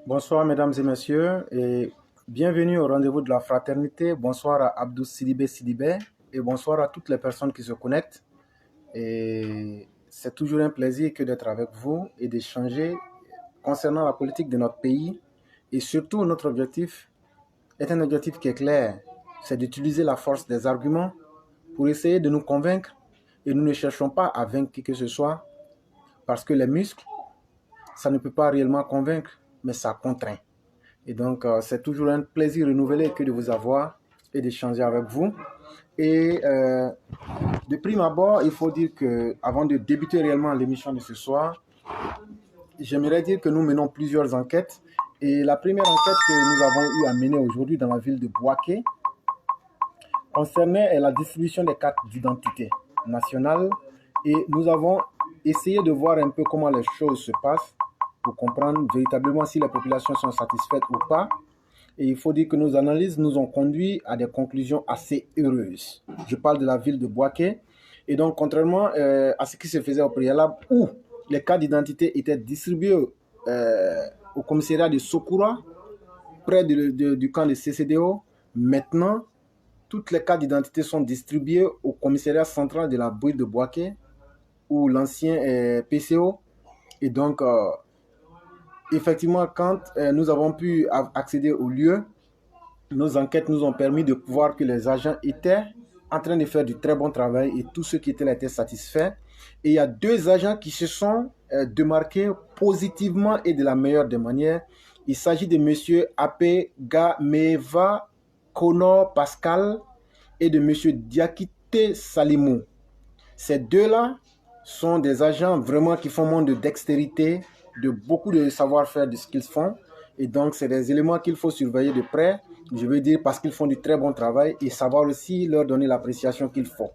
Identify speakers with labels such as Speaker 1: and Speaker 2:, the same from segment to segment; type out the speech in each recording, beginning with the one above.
Speaker 1: Bonsoir mesdames et messieurs et bienvenue au rendez-vous de la fraternité. Bonsoir à Abdou Sidibé Sidibé et bonsoir à toutes les personnes qui se connectent. Et c'est toujours un plaisir que d'être avec vous et d'échanger concernant la politique de notre pays. Et surtout, notre objectif est un objectif qui est clair, c'est d'utiliser la force des arguments pour essayer de nous convaincre. Et nous ne cherchons pas à vaincre qui que ce soit parce que les muscles, ça ne peut pas réellement convaincre, mais ça contraint. Et donc, c'est toujours un plaisir renouvelé que de vous avoir et d'échanger avec vous. Et de prime abord, il faut dire que avant de débuter réellement l'émission de ce soir, j'aimerais dire que nous menons plusieurs enquêtes. Et la première enquête que nous avons eu à mener aujourd'hui dans la ville de Bouaké concernait la distribution des cartes d'identité nationales. Et nous avons essayé de voir un peu comment les choses se passent pour comprendre véritablement si les populations sont satisfaites ou pas. Et il faut dire que nos analyses nous ont conduit à des conclusions assez heureuses. Je parle de la ville de Bouaké. Et donc, contrairement à ce qui se faisait au préalable, où les cartes d'identité étaient distribuées au commissariat de Sokoura, près du camp de CCDO, maintenant, toutes les cartes d'identité sont distribuées au commissariat central de la brûle de Bouaké, ou l'ancien PCO. Et donc, effectivement, quand nous avons pu accéder au lieu, nos enquêtes nous ont permis de voir que les agents étaient en train de faire du très bon travail et tous ceux qui étaient là étaient satisfaits. Et il y a deux agents qui se sont démarqués positivement et de la meilleure des manières. Il s'agit de M. Ape Gameva Kono Pascal et de M. Diakite Salimou. Ces deux-là sont des agents vraiment qui font montre de dextérité, de beaucoup de savoir-faire de ce qu'ils font. Et donc, c'est des éléments qu'il faut surveiller de près. Je veux dire parce qu'ils font du très bon travail et savoir aussi leur donner l'appréciation qu'il faut.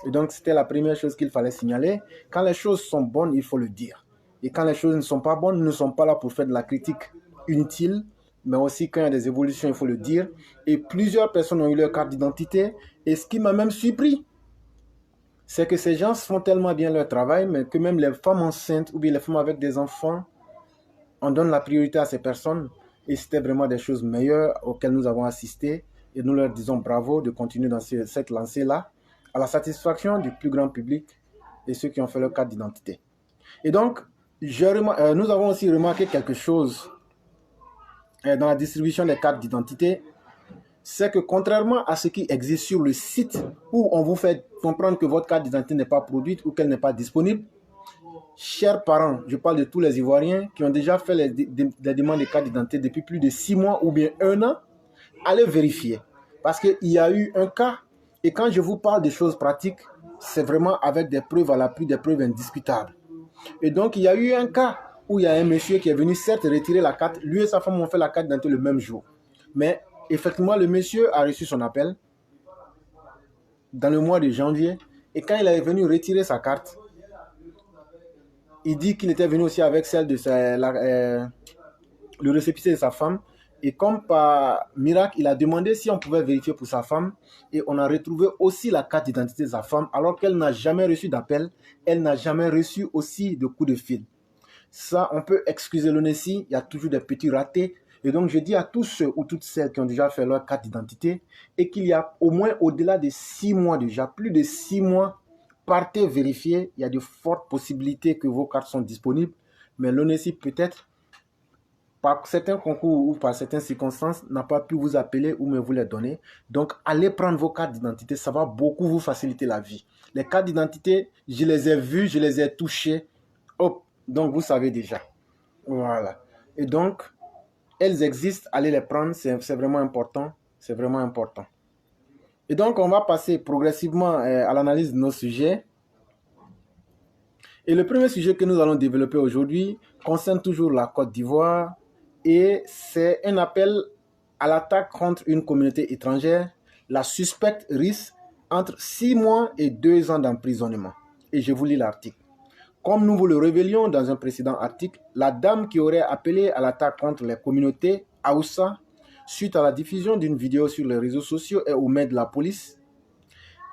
Speaker 1: Et donc, c'était la première chose qu'il fallait signaler. Quand les choses sont bonnes, il faut le dire. Et quand les choses ne sont pas bonnes, nous ne sommes pas là pour faire de la critique inutile, mais aussi quand il y a des évolutions, il faut le dire. Et plusieurs personnes ont eu leur carte d'identité. Et ce qui m'a même surpris, c'est que ces gens font tellement bien leur travail, mais que même les femmes enceintes ou bien les femmes avec des enfants, on donne la priorité à ces personnes. Et c'était vraiment des choses meilleures auxquelles nous avons assisté. Et nous leur disons bravo de continuer dans cette lancée-là, à la satisfaction du plus grand public et ceux qui ont fait leur carte d'identité. Et donc, nous avons aussi remarqué quelque chose dans la distribution des cartes d'identité, c'est que contrairement à ce qui existe sur le site où on vous fait comprendre que votre carte d'identité n'est pas produite ou qu'elle n'est pas disponible, chers parents, je parle de tous les Ivoiriens qui ont déjà fait les demandes de carte d'identité depuis plus de 6 mois ou bien 1 an, allez vérifier. Parce qu'il y a eu un cas, et quand je vous parle des choses pratiques, c'est vraiment avec des preuves à l'appui, des preuves indiscutables. Et donc, il y a eu un cas où il y a un monsieur qui est venu certes retirer la carte, lui et sa femme ont fait la carte d'identité le même jour. Mais effectivement, le monsieur a reçu son appel dans le mois de janvier, et quand il est venu retirer sa carte, il dit qu'il était venu aussi avec celle de le récépissé de sa femme. Et comme par miracle, il a demandé si on pouvait vérifier pour sa femme. Et on a retrouvé aussi la carte d'identité de sa femme, alors qu'elle n'a jamais reçu d'appel. Elle n'a jamais reçu aussi de coup de fil. Ça, on peut excuser l'honnêteté. Il y a toujours des petits ratés. Et donc, je dis à tous ceux ou toutes celles qui ont déjà fait leur carte d'identité et qu'il y a au moins au-delà de 6 mois déjà, plus de 6 mois, partez vérifier. Il y a de fortes possibilités que vos cartes sont disponibles. Mais l'honnêteté, peut-être, par certains concours ou par certaines circonstances, n'a pas pu vous appeler ou me vous les donner. Donc, allez prendre vos cartes d'identité. Ça va beaucoup vous faciliter la vie. Les cartes d'identité, je les ai vues, je les ai touchées. Hop, donc vous savez déjà. Voilà. Et donc, elles existent, allez les prendre, c'est vraiment important. C'est vraiment important. Et donc, on va passer progressivement à l'analyse de nos sujets. Et le premier sujet que nous allons développer aujourd'hui concerne toujours la Côte d'Ivoire et c'est un appel à l'attaque contre une communauté étrangère. La suspecte risque entre 6 mois et 2 ans d'emprisonnement. Et je vous lis l'article. Comme nous vous le révélions dans un précédent article, la dame qui aurait appelé à l'attaque contre les communautés Aoussa suite à la diffusion d'une vidéo sur les réseaux sociaux est aux mains de la police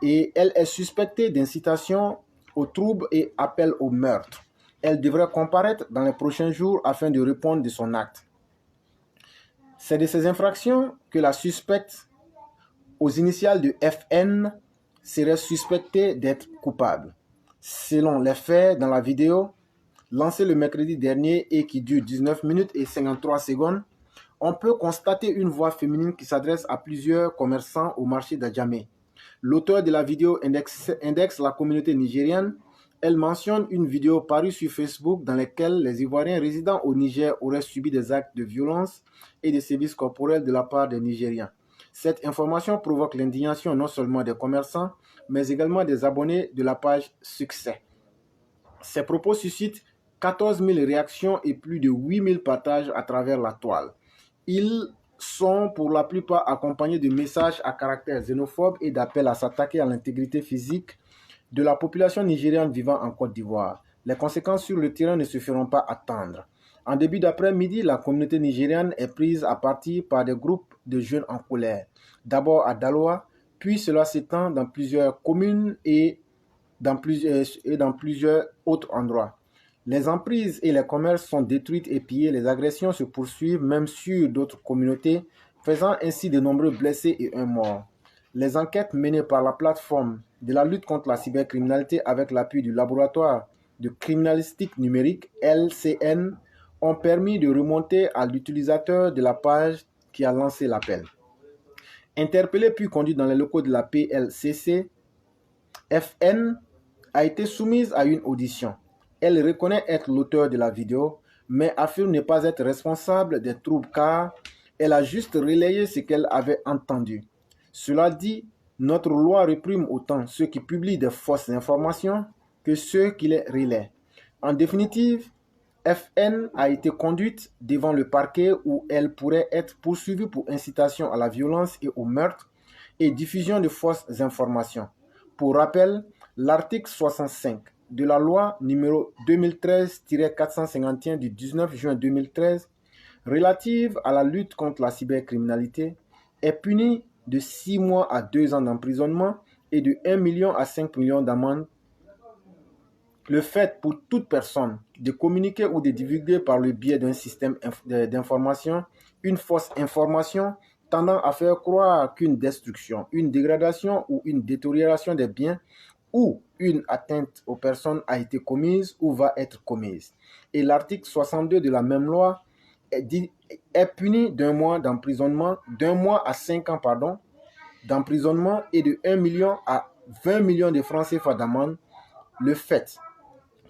Speaker 1: et elle est suspectée d'incitation au trouble et appel au meurtre. Elle devrait comparaître dans les prochains jours afin de répondre de son acte. C'est de ces infractions que la suspecte, aux initiales de FN, serait suspectée d'être coupable. Selon les faits dans la vidéo, lancée le mercredi dernier et qui dure 19 minutes et 53 secondes, on peut constater une voix féminine qui s'adresse à plusieurs commerçants au marché d'Adjamé. L'auteur de la vidéo indexe la communauté nigérienne. Elle mentionne une vidéo parue sur Facebook dans laquelle les Ivoiriens résidant au Niger auraient subi des actes de violence et des sévices corporels de la part des Nigériens. Cette information provoque l'indignation non seulement des commerçants, mais également des abonnés de la page Succès. Ces propos suscitent 14 000 réactions et plus de 8 000 partages à travers la toile. Ils sont pour la plupart accompagnés de messages à caractère xénophobe et d'appels à s'attaquer à l'intégrité physique de la population nigériane vivant en Côte d'Ivoire. Les conséquences sur le terrain ne se feront pas attendre. En début d'après-midi, la communauté nigériane est prise à partie par des groupes de jeunes en colère. D'abord à Daloa, puis cela s'étend dans plusieurs communes et dans plusieurs autres endroits. Les emprises et les commerces sont détruits et pillés. Les agressions se poursuivent même sur d'autres communautés, faisant ainsi de nombreux blessés et un mort. Les enquêtes menées par la plateforme de la lutte contre la cybercriminalité avec l'appui du laboratoire de criminalistique numérique LCN ont permis de remonter à l'utilisateur de la page qui a lancé l'appel. Interpellé puis conduit dans les locaux de la PLCC, FN a été soumise à une audition. Elle reconnaît être l'auteur de la vidéo, mais affirme ne pas être responsable des troubles car elle a juste relayé ce qu'elle avait entendu. Cela dit, notre loi réprime autant ceux qui publient des fausses informations que ceux qui les relaient. En définitive, FN a été conduite devant le parquet où elle pourrait être poursuivie pour incitation à la violence et au meurtre et diffusion de fausses informations. Pour rappel, l'article 65 de la loi numéro 2013-451 du 19 juin 2013 relative à la lutte contre la cybercriminalité est puni de 6 mois à 2 ans d'emprisonnement et de 1 million à 5 millions d'amende. Le fait pour toute personne de communiquer ou de divulguer par le biais d'un système d'information une fausse information tendant à faire croire qu'une destruction, une dégradation ou une détérioration des biens ou une atteinte aux personnes a été commise ou va être commise. Et l'article 62 de la même loi est puni d'un mois d'emprisonnement, d'un mois à 5 ans d'emprisonnement et de 1 million à 20 millions de francs CFA d'amende. Le fait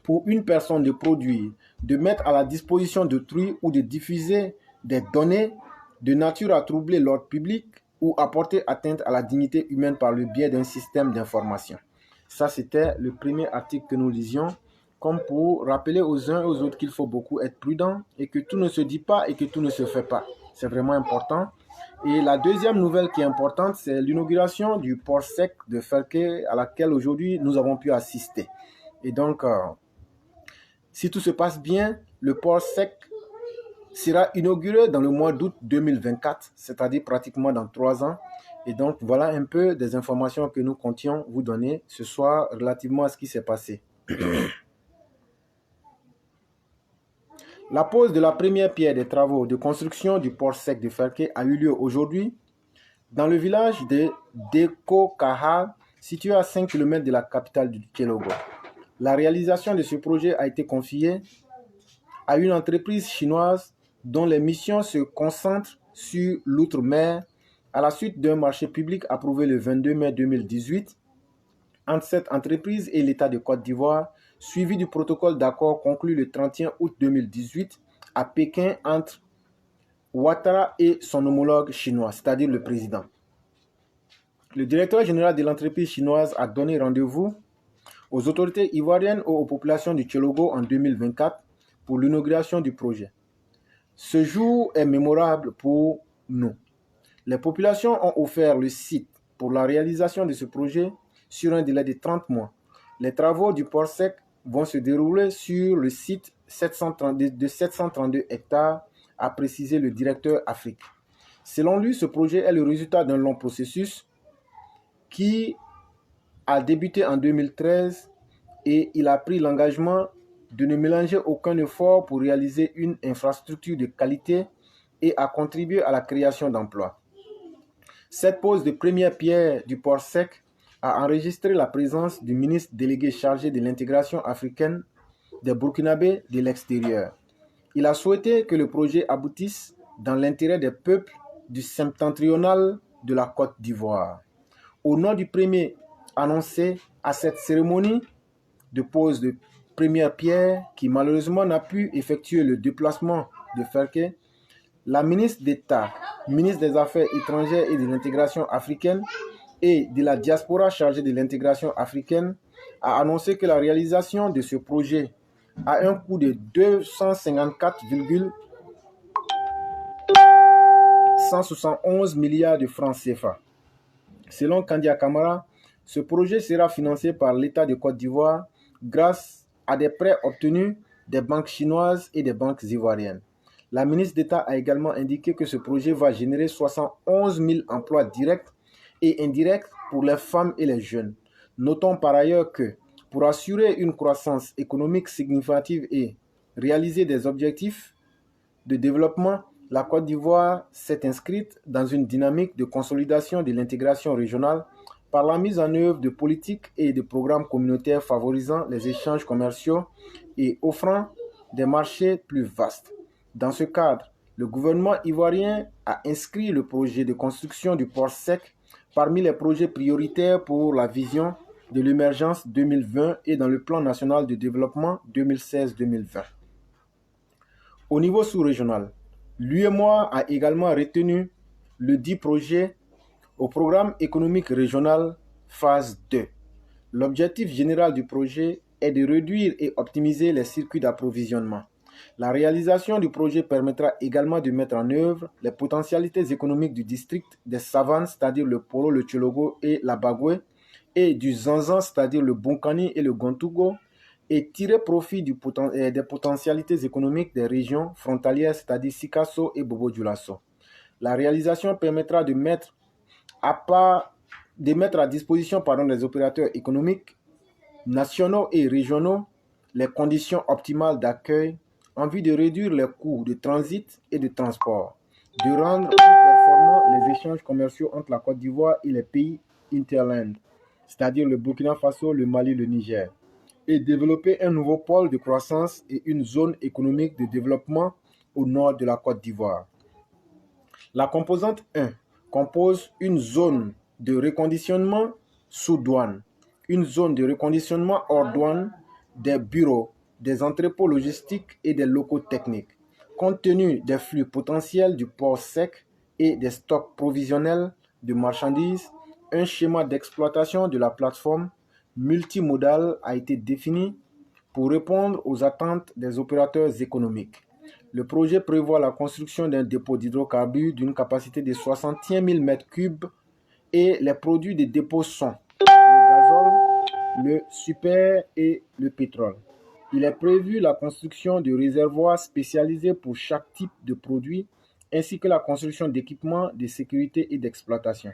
Speaker 1: pour une personne de produire, de mettre à la disposition d'autrui ou de diffuser des données de nature à troubler l'ordre public ou à porter atteinte à la dignité humaine par le biais d'un système d'information. Ça, c'était le premier article que nous lisions, comme pour rappeler aux uns et aux autres qu'il faut beaucoup être prudent et que tout ne se dit pas et que tout ne se fait pas. C'est vraiment important. Et la deuxième nouvelle qui est importante, c'est l'inauguration du port sec de Ferké à laquelle aujourd'hui nous avons pu assister. Et donc, si tout se passe bien, le port sec sera inauguré dans le mois d'août 2024, c'est-à-dire pratiquement dans 3 ans. Et donc, voilà un peu des informations que nous comptions vous donner ce soir relativement à ce qui s'est passé. La pose de la première pierre des travaux de construction du port sec de Ferké a eu lieu aujourd'hui dans le village de Deko-Kaha, situé à 5 km de la capitale du Kélogo. La réalisation de ce projet a été confiée à une entreprise chinoise dont les missions se concentrent sur l'outre-mer à la suite d'un marché public approuvé le 22 mai 2018 entre cette entreprise et l'État de Côte d'Ivoire, suivi du protocole d'accord conclu le 31 août 2018 à Pékin entre Ouattara et son homologue chinois, c'est-à-dire le président. Le directeur général de l'entreprise chinoise a donné rendez-vous aux autorités ivoiriennes et aux populations du Kélogo en 2024 pour l'inauguration du projet. Ce jour est mémorable pour nous. Les populations ont offert le site pour la réalisation de ce projet sur un délai de 30 mois. Les travaux du port sec vont se dérouler sur le site de 732 hectares, a précisé le directeur Afrique. Selon lui, ce projet est le résultat d'un long processus qui a débuté en 2013 et il a pris l'engagement de ne mélanger aucun effort pour réaliser une infrastructure de qualité et a contribué à la création d'emplois. Cette pose de première pierre du port sec a enregistré la présence du ministre délégué chargé de l'intégration africaine des Burkinabés de l'extérieur. Il a souhaité que le projet aboutisse dans l'intérêt des peuples du septentrional de la Côte d'Ivoire. Au nom du premier annoncé à cette cérémonie de pose de première pierre, qui malheureusement n'a pu effectuer le déplacement de Ferke, la ministre d'État, ministre des Affaires étrangères et de l'intégration africaine et de la diaspora chargée de l'intégration africaine, a annoncé que la réalisation de ce projet a un coût de 254,171 milliards de francs CFA. Selon Kandia Camara, ce projet sera financé par l'État de Côte d'Ivoire grâce à des prêts obtenus des banques chinoises et des banques ivoiriennes. La ministre d'État a également indiqué que ce projet va générer 71 000 emplois directs et indirects pour les femmes et les jeunes. Notons par ailleurs que pour assurer une croissance économique significative et réaliser des objectifs de développement, la Côte d'Ivoire s'est inscrite dans une dynamique de consolidation de l'intégration régionale par la mise en œuvre de politiques et de programmes communautaires favorisant les échanges commerciaux et offrant des marchés plus vastes. Dans ce cadre, le gouvernement ivoirien a inscrit le projet de construction du port sec parmi les projets prioritaires pour la vision de l'émergence 2020 et dans le plan national de développement 2016-2020. Au niveau sous-régional, l'UEMOA a également retenu le dit projet au programme économique régional phase 2. L'objectif général du projet est de réduire et optimiser les circuits d'approvisionnement. La réalisation du projet permettra également de mettre en œuvre les potentialités économiques du district des Savanes, c'est-à-dire le Poro, le Tchologo et la Bagoué, et du Zanzan, c'est-à-dire le Bonkani et le Gontougo, et tirer profit des potentialités économiques des régions frontalières, c'est-à-dire Sikasso et Bobo-Dioulasso. La réalisation permettra de mettre à disposition des opérateurs économiques nationaux et régionaux les conditions optimales d'accueil en vue de réduire les coûts de transit et de transport, de rendre plus performants les échanges commerciaux entre la Côte d'Ivoire et les pays interland, c'est-à-dire le Burkina Faso, le Mali, le Niger, et développer un nouveau pôle de croissance et une zone économique de développement au nord de la Côte d'Ivoire. La composante 1 compose une zone de reconditionnement sous douane, une zone de reconditionnement hors douane, des bureaux, des entrepôts logistiques et des locaux techniques. Compte tenu des flux potentiels du port sec et des stocks provisionnels de marchandises, un schéma d'exploitation de la plateforme multimodale a été défini pour répondre aux attentes des opérateurs économiques. Le projet prévoit la construction d'un dépôt d'hydrocarbures d'une capacité de 61 000 m3 et les produits des dépôts sont le gazole, le super et le pétrole. Il est prévu la construction de réservoirs spécialisés pour chaque type de produit ainsi que la construction d'équipements de sécurité et d'exploitation.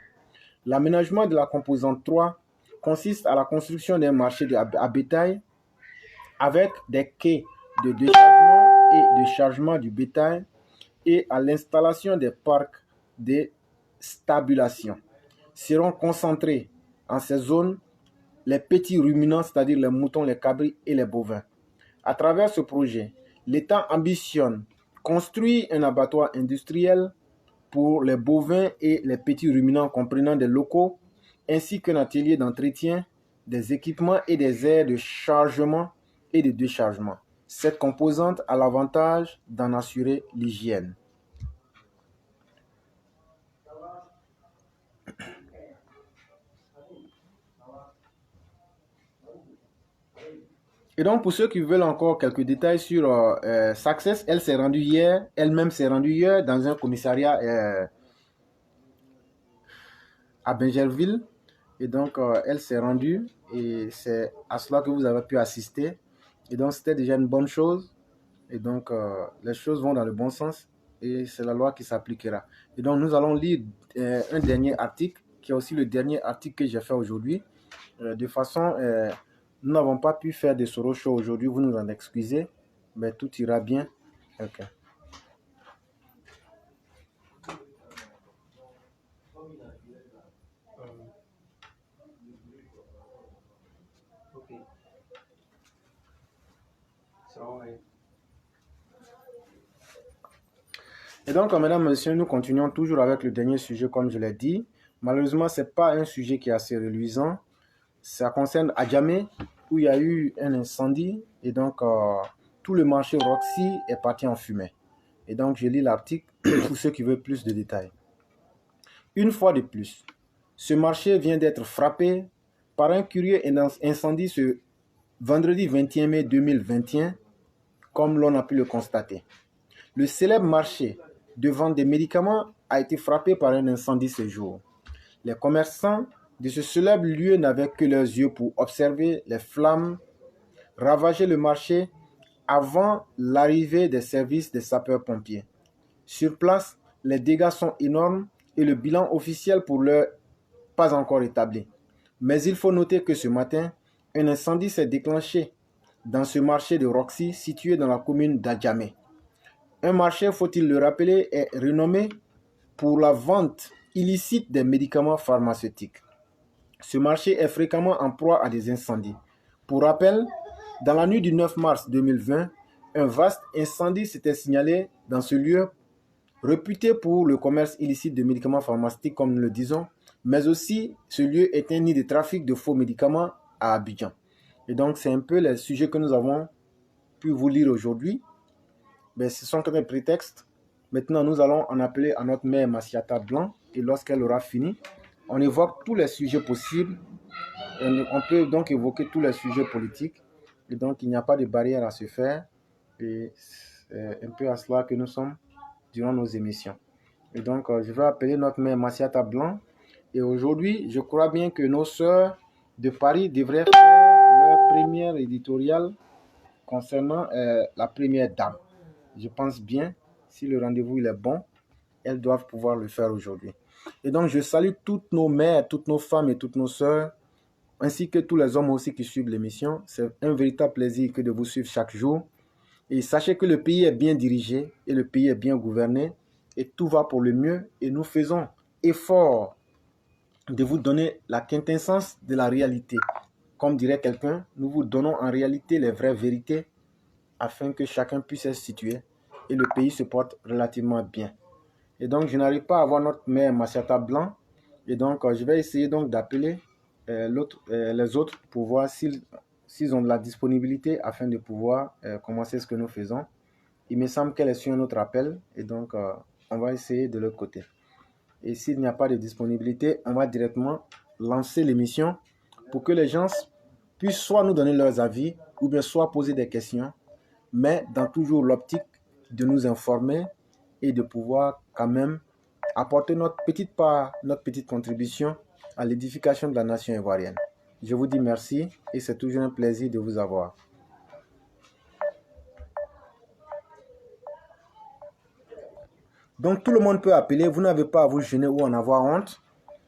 Speaker 1: L'aménagement de la composante 3 consiste à la construction d'un marché à bétail avec des quais de déchargement et de chargement du bétail et à l'installation des parcs de stabulation. Seront concentrés en ces zones les petits ruminants, c'est-à-dire les moutons, les cabris et les bovins. À travers ce projet, l'État ambitionne construire un abattoir industriel pour les bovins et les petits ruminants comprenant des locaux, ainsi qu'un atelier d'entretien, des équipements et des aires de chargement et de déchargement. Cette composante a l'avantage d'en assurer l'hygiène. Et donc, pour ceux qui veulent encore quelques détails sur Success, elle-même s'est rendue hier dans un commissariat à Bingerville. Et donc, elle s'est rendue et c'est à cela que vous avez pu assister. Et donc, c'était déjà une bonne chose. Et donc, les choses vont dans le bon sens et c'est la loi qui s'appliquera. Et donc, nous allons lire un dernier article, qui est aussi le dernier article que j'ai fait aujourd'hui. De façon, nous n'avons pas pu faire de Soro Show aujourd'hui, vous nous en excusez, mais tout ira bien. Ok. Et donc, mesdames, messieurs, nous continuons toujours avec le dernier sujet, comme je l'ai dit. Malheureusement, ce n'est pas un sujet qui est assez reluisant. Ça concerne Adjamé, où il y a eu un incendie. Et donc, tout le marché Roxy est parti en fumée. Et donc, je lis l'article pour ceux qui veulent plus de détails. Une fois de plus, ce marché vient d'être frappé par un curieux incendie ce vendredi 21 mai 2021, comme l'on a pu le constater. Le célèbre marché de vente des médicaments a été frappé par un incendie ce jour. Les commerçants de ce célèbre lieu n'avaient que leurs yeux pour observer les flammes ravager le marché avant l'arrivée des services des sapeurs-pompiers. Sur place, les dégâts sont énormes et le bilan officiel pour l'heure pas encore établi. Mais il faut noter que ce matin, un incendie s'est déclenché dans ce marché de Roxy situé dans la commune d'Adjamé. Un marché, faut-il le rappeler, est renommé pour la vente illicite des médicaments pharmaceutiques. Ce marché est fréquemment en proie à des incendies. Pour rappel, dans la nuit du 9 mars 2020, un vaste incendie s'était signalé dans ce lieu réputé pour le commerce illicite de médicaments pharmaceutiques, comme nous le disons, mais aussi ce lieu est un nid de trafic de faux médicaments à Abidjan. Et donc, c'est un peu les sujets que nous avons pu vous lire aujourd'hui. Mais ce sont que des prétextes. Maintenant, nous allons en appeler à notre mère Massiata Blanc et lorsqu'elle aura fini, on évoque tous les sujets possibles. On peut donc évoquer tous les sujets politiques. Et donc, il n'y a pas de barrière à se faire. Et c'est un peu à cela que nous sommes durant nos émissions. Et donc, je vais appeler notre mère Massiata Blanc. Et aujourd'hui, je crois bien que nos sœurs de Paris devraient faire leur première éditoriale concernant la première dame. Je pense bien, si le rendez-vous il est bon, elles doivent pouvoir le faire aujourd'hui. Et donc, je salue toutes nos mères, toutes nos femmes et toutes nos sœurs, ainsi que tous les hommes aussi qui suivent l'émission. C'est un véritable plaisir que de vous suivre chaque jour. Et sachez que le pays est bien dirigé et le pays est bien gouverné et tout va pour le mieux. Et nous faisons effort de vous donner la quintessence de la réalité. Comme dirait quelqu'un, nous vous donnons en réalité les vraies vérités afin que chacun puisse se situer et le pays se porte relativement bien. Et donc, je n'arrive pas à voir notre mère Massiata Blanc. Et donc, je vais essayer donc d'appeler les autres pour voir s'ils ont de la disponibilité afin de pouvoir commencer ce que nous faisons. Il me semble qu'elle est sur un autre appel. Et donc, on va essayer de l'autre côté. Et s'il n'y a pas de disponibilité, on va directement lancer l'émission pour que les gens puissent soit nous donner leurs avis ou bien soit poser des questions, mais dans toujours l'optique de nous informer et de pouvoir quand même apporter notre petite part, notre petite contribution à l'édification de la nation ivoirienne. Je vous dis merci et c'est toujours un plaisir de vous avoir. Donc tout le monde peut appeler, vous n'avez pas à vous gêner ou en avoir honte.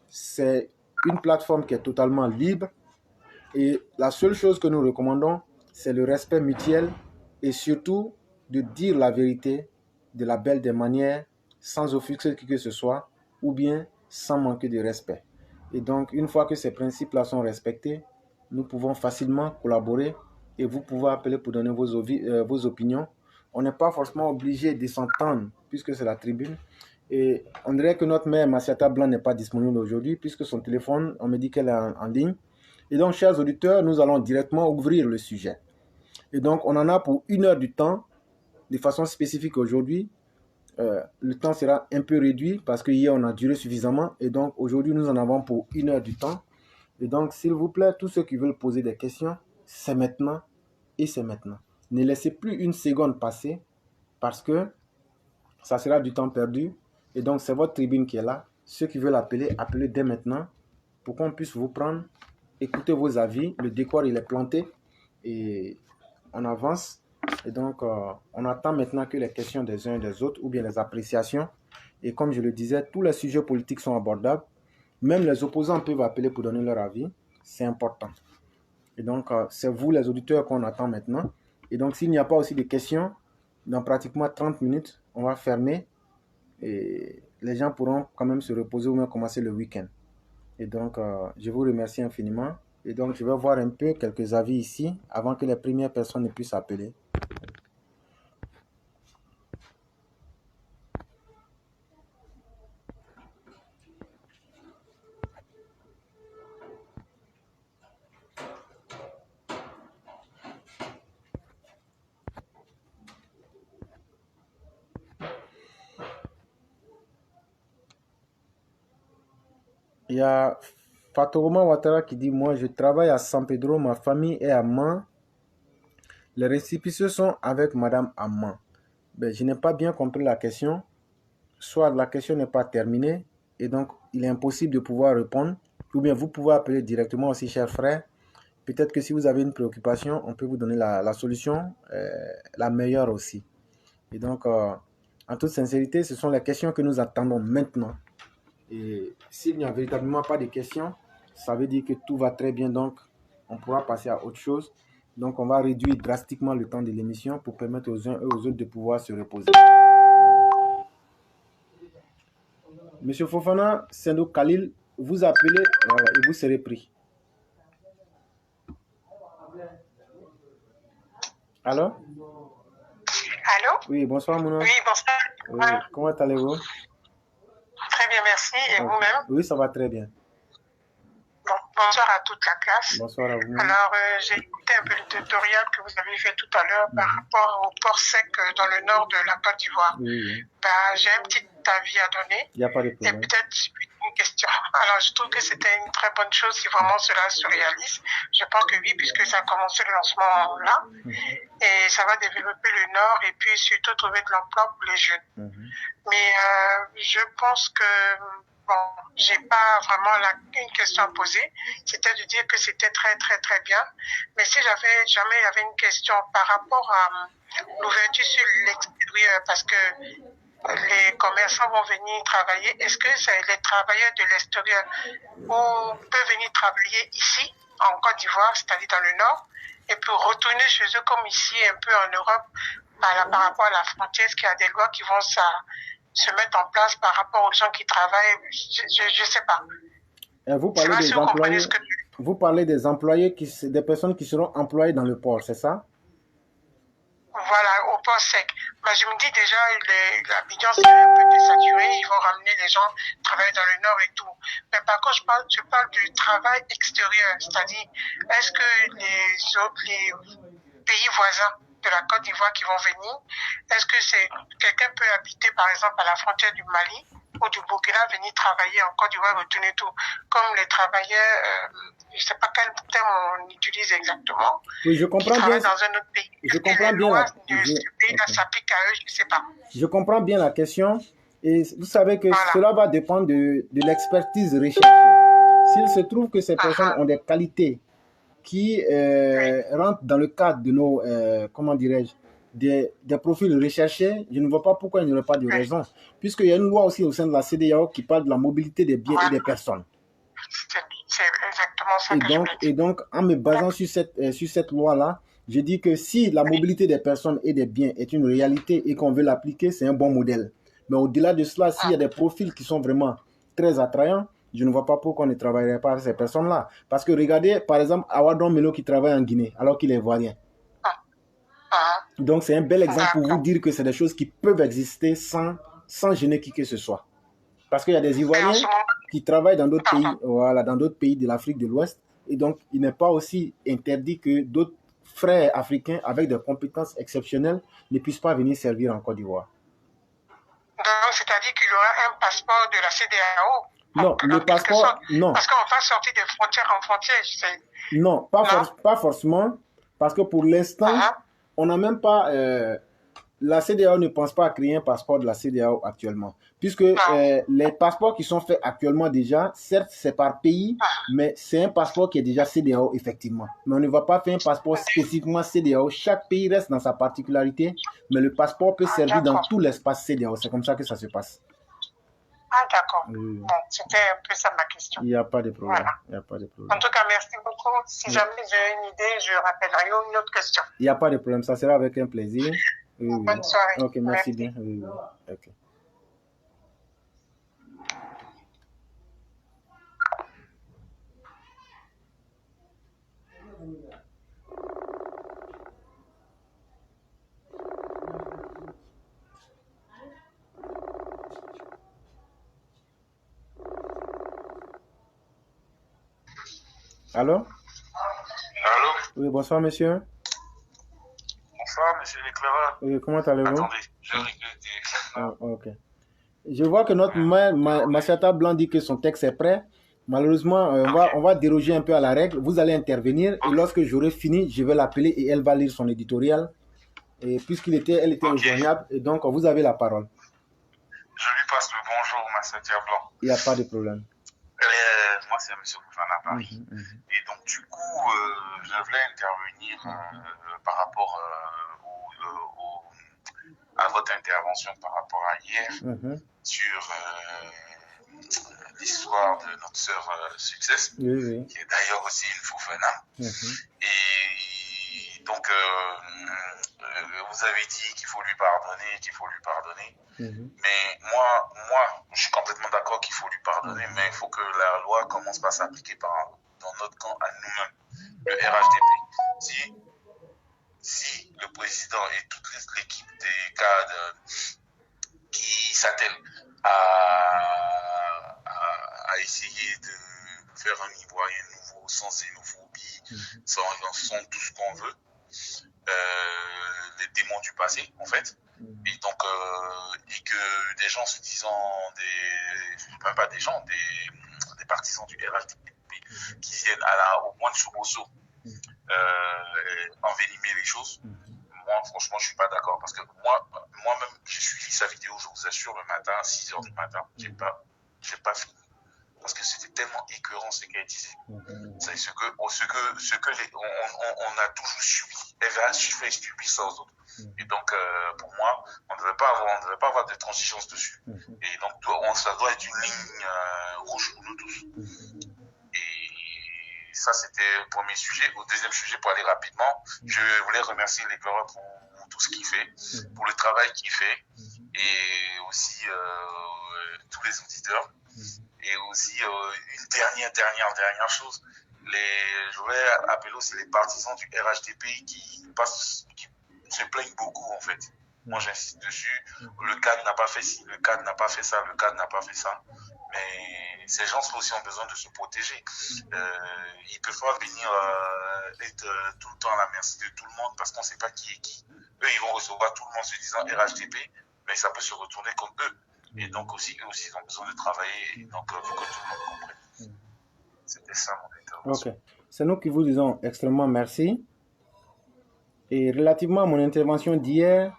Speaker 1: C'est une plateforme qui est totalement libre et la seule chose que nous recommandons, c'est le respect mutuel et surtout de dire la vérité de la belle des manières, sans offusquer qui que ce soit, ou bien sans manquer de respect. Et donc, une fois que ces principes-là sont respectés, nous pouvons facilement collaborer et vous pouvez appeler pour donner vos opinions. On n'est pas forcément obligé de s'entendre puisque c'est la tribune. Et on dirait que notre mère Massiata Blanc n'est pas disponible aujourd'hui puisque son téléphone, on me dit qu'elle est en ligne. Et donc, chers auditeurs, nous allons directement ouvrir le sujet. Et donc, on en a pour 1 heure du temps, de façon spécifique aujourd'hui. Le temps sera un peu réduit parce que hier, on a duré suffisamment. Et donc, aujourd'hui, nous en avons pour 1 heure du temps. Et donc, s'il vous plaît, tous ceux qui veulent poser des questions, c'est maintenant et c'est maintenant. Ne laissez plus une seconde passer parce que ça sera du temps perdu. Et donc, c'est votre tribune qui est là. Ceux qui veulent appeler, appelez dès maintenant pour qu'on puisse vous prendre, écouter vos avis. Le décor, il est planté et on avance. Et donc, on attend maintenant que les questions des uns et des autres ou bien les appréciations. Et comme je le disais, tous les sujets politiques sont abordables. Même les opposants peuvent appeler pour donner leur avis. C'est important. Et donc, c'est vous les auditeurs qu'on attend maintenant. Et donc, s'il n'y a pas aussi de questions, dans pratiquement 30 minutes, on va fermer. Et les gens pourront quand même se reposer ou même commencer le week-end. Et donc, je vous remercie infiniment. Et donc, je vais voir un peu quelques avis ici avant que les premières personnes ne puissent appeler. Il y a Fatoroma Ouattara qui dit, moi je travaille à San Pedro, ma famille est à Man. Les récépissés sont avec Madame Amman. Ben, je n'ai pas bien compris la question. Soit la question n'est pas terminée et donc il est impossible de pouvoir répondre. Ou bien vous pouvez appeler directement aussi, cher frère. Peut-être que si vous avez une préoccupation, on peut vous donner la solution, la meilleure aussi. Et donc, en toute sincérité, ce sont les questions que nous attendons maintenant. Et s'il n'y a véritablement pas de questions, ça veut dire que tout va très bien, donc on pourra passer à autre chose. Donc on va réduire drastiquement le temps de l'émission pour permettre aux uns et aux autres de pouvoir se reposer. Monsieur Fofana, Sendo Khalil, vous appelez et vous serez pris. Allô?
Speaker 2: Allô?
Speaker 1: Oui, bonsoir Mouna.
Speaker 2: Oui, bonsoir.
Speaker 1: Oui, comment allez-vous?
Speaker 2: Très bien, merci. Et vous-même?
Speaker 1: Oui, ça va très bien.
Speaker 2: Bon, bonsoir à toute la classe.
Speaker 1: Bonsoir à vous.
Speaker 2: Alors, j'ai écouté un peu le tutoriel que vous avez fait tout à l'heure par rapport au port sec dans le nord de la Côte d'Ivoire.
Speaker 1: Oui.
Speaker 2: J'ai un petit avis à donner.
Speaker 1: Il n'y a pas de problème.
Speaker 2: Et peut-être une question. Alors, je trouve que c'était une très bonne chose si vraiment cela se réalise. Je pense que oui, puisque ça a commencé le lancement là. Et ça va développer le nord et puis surtout trouver de l'emploi pour les jeunes. Mais je pense que bon, j'ai pas vraiment une question à poser. C'était de dire que c'était très, très, très bien. Mais si jamais il y avait une question par rapport à l'ouverture sur l'extérieur, parce que les commerçants vont venir travailler, est-ce que c'est les travailleurs de l'extérieur ou peuvent venir travailler ici, en Côte d'Ivoire, c'est-à-dire dans le nord, et puis retourner chez eux comme ici, un peu en Europe, par rapport à la frontière, est-ce qu'il y a des lois qui vont se mettre en place par rapport aux gens qui travaillent? Je ne sais pas.
Speaker 1: Vous parlez des employés, vous parlez des employés, des personnes qui seront employées dans le port, c'est ça?
Speaker 2: Voilà, au port sec. Mais je me dis déjà, l'Abidjan c'est un peu désaturé, ils vont ramener les gens travailler dans le nord et tout. Mais par contre, je parle du travail extérieur, c'est-à-dire, est-ce que les pays voisins de la Côte d'Ivoire qui vont venir, est-ce que quelqu'un peut habiter par exemple à la frontière du Mali ou du Burkina, venir travailler en Côte d'Ivoire, retourner tout, comme les travailleurs, je ne sais pas quel terme on utilise exactement,
Speaker 1: oui, je comprends
Speaker 2: qui
Speaker 1: bien.
Speaker 2: travaillent dans un autre pays.
Speaker 1: Je comprends bien.
Speaker 2: Ce pays-là s'applique à eux, je ne sais pas.
Speaker 1: Je comprends bien la question. Et vous savez que cela va dépendre de l'expertise recherchée. S'il se trouve que ces personnes ont des qualités qui rentrent dans le cadre de nos, comment dirais-je, des profils recherchés, je ne vois pas pourquoi il n'y aurait pas de raison. Puisqu'il y a une loi aussi au sein de la CEDEAO qui parle de la mobilité des biens et des personnes.
Speaker 2: C'est exactement ça que je voulais dire.
Speaker 1: Et donc, en me basant sur cette loi-là, je dis que si la mobilité des personnes et des biens est une réalité et qu'on veut l'appliquer, c'est un bon modèle. Mais au-delà de cela, s'il y a des profils qui sont vraiment très attrayants, je ne vois pas pourquoi on ne travaillerait pas avec ces personnes-là. Parce que regardez, par exemple, Awadon Melo qui travaille en Guinée, alors qu'il est ivoirien. Donc, c'est un bel exemple pour vous dire que c'est des choses qui peuvent exister sans gêner qui que ce soit. Parce qu'il y a des Ivoiriens qui travaillent dans d'autres pays, voilà, dans d'autres pays de l'Afrique de l'Ouest. Et donc, il n'est pas aussi interdit que d'autres frères africains avec des compétences exceptionnelles ne puissent pas venir servir en Côte d'Ivoire.
Speaker 2: Donc, c'est-à-dire qu'il y aura un passeport de la CEDEAO?
Speaker 1: Non, le passeport, non.
Speaker 2: Parce qu'on va sortir de frontière en frontière, je sais.
Speaker 1: Non, pas forcément. Parce que pour l'instant, on n'a même pas... la CEDEAO ne pense pas à créer un passeport de la CEDEAO actuellement. Puisque les passeports qui sont faits actuellement déjà, certes, c'est par pays, mais c'est un passeport qui est déjà CEDEAO, effectivement. Mais on ne va pas faire un passeport spécifiquement CEDEAO. Chaque pays reste dans sa particularité, mais le passeport peut servir dans tout l'espace CEDEAO. C'est comme ça que ça se passe.
Speaker 2: Ah, d'accord. Bon, c'était un peu ça ma question.
Speaker 1: Il n'y a pas de problème.
Speaker 2: Voilà.
Speaker 1: Il n'y a pas de problème.
Speaker 2: En tout cas, merci beaucoup. Si jamais j'ai une idée, je rappellerai une autre question.
Speaker 1: Il n'y a pas de problème. Ça sera avec un plaisir.
Speaker 2: Bonne soirée.
Speaker 1: Ok, merci bien. Ok. Allô?
Speaker 3: Allô?
Speaker 1: Oui, bonsoir, monsieur.
Speaker 3: Bonsoir, monsieur l'éclaireur.
Speaker 1: Oui, comment allez-vous?
Speaker 3: Attendez, je regrette.
Speaker 1: Ok. Je vois que notre Massata Blanc dit que son texte est prêt. Malheureusement, on va déroger un peu à la règle. Vous allez intervenir et lorsque j'aurai fini, je vais l'appeler et elle va lire son éditorial. Et elle était injoignable. Et donc, vous avez la parole.
Speaker 3: Je lui passe le bonjour, Massa Diablan.
Speaker 1: Il n'y a pas de problème.
Speaker 3: Moi, c'est M. Koufana à Paris. Et donc, du coup, je voulais intervenir par rapport à votre intervention par rapport à hier sur l'histoire de notre sœur Success, qui est d'ailleurs aussi une Foufana. Et donc, vous avez dit qu'il faut lui pardonner, mais moi, je suis complètement d'accord qu'il faut lui pardonner, mais il faut que la loi commence par s'appliquer dans notre camp à nous-mêmes, le RHDP. Si le président et toute l'équipe des cadres qui s'attellent à essayer de faire un Ivoirien nouveau, sans xénophobie, sans tout ce qu'on veut, les démons du passé, en fait, et donc, et que des gens se disant, même pas des gens, des partisans du RHDP qui viennent au moins de Soboso envenimer les choses. Moi, franchement, je suis pas d'accord parce que moi-même, j'ai suivi sa vidéo, je vous assure, le matin, à 6h du matin, j'ai pas fini. Parce que c'était tellement écœurant ce qu'elle disait. C'est ce que on a toujours subi. Elle va fait subir ça aux autres. Et donc, pour moi, on ne devait pas avoir de transigeance dessus. Et donc, ça doit être une ligne rouge pour nous tous. Et ça, c'était le premier sujet. Au deuxième sujet, pour aller rapidement, je voulais remercier l'éclaireur pour tout ce qu'il fait, pour le travail qu'il fait, et aussi tous les auditeurs. Et aussi, une dernière chose, je voulais appeler aussi les partisans du RHDP qui se plaignent beaucoup, en fait. Moi, j'insiste dessus. Le cadre n'a pas fait ci, le cadre n'a pas fait ça, le cadre n'a pas fait ça. Mais ces gens-là aussi ont besoin de se protéger. Ils ne peuvent pas venir être tout le temps à la merci de tout le monde parce qu'on ne sait pas qui est qui. Eux, ils vont recevoir tout le monde se disant RHDP, mais ça peut se retourner contre eux. Et donc aussi, eux aussi, ils ont besoin de travailler. Et donc, il faut que tout le monde comprenne. C'était ça mon intervention.
Speaker 1: Ok. C'est nous qui vous disons extrêmement merci. Et relativement à mon intervention d'hier,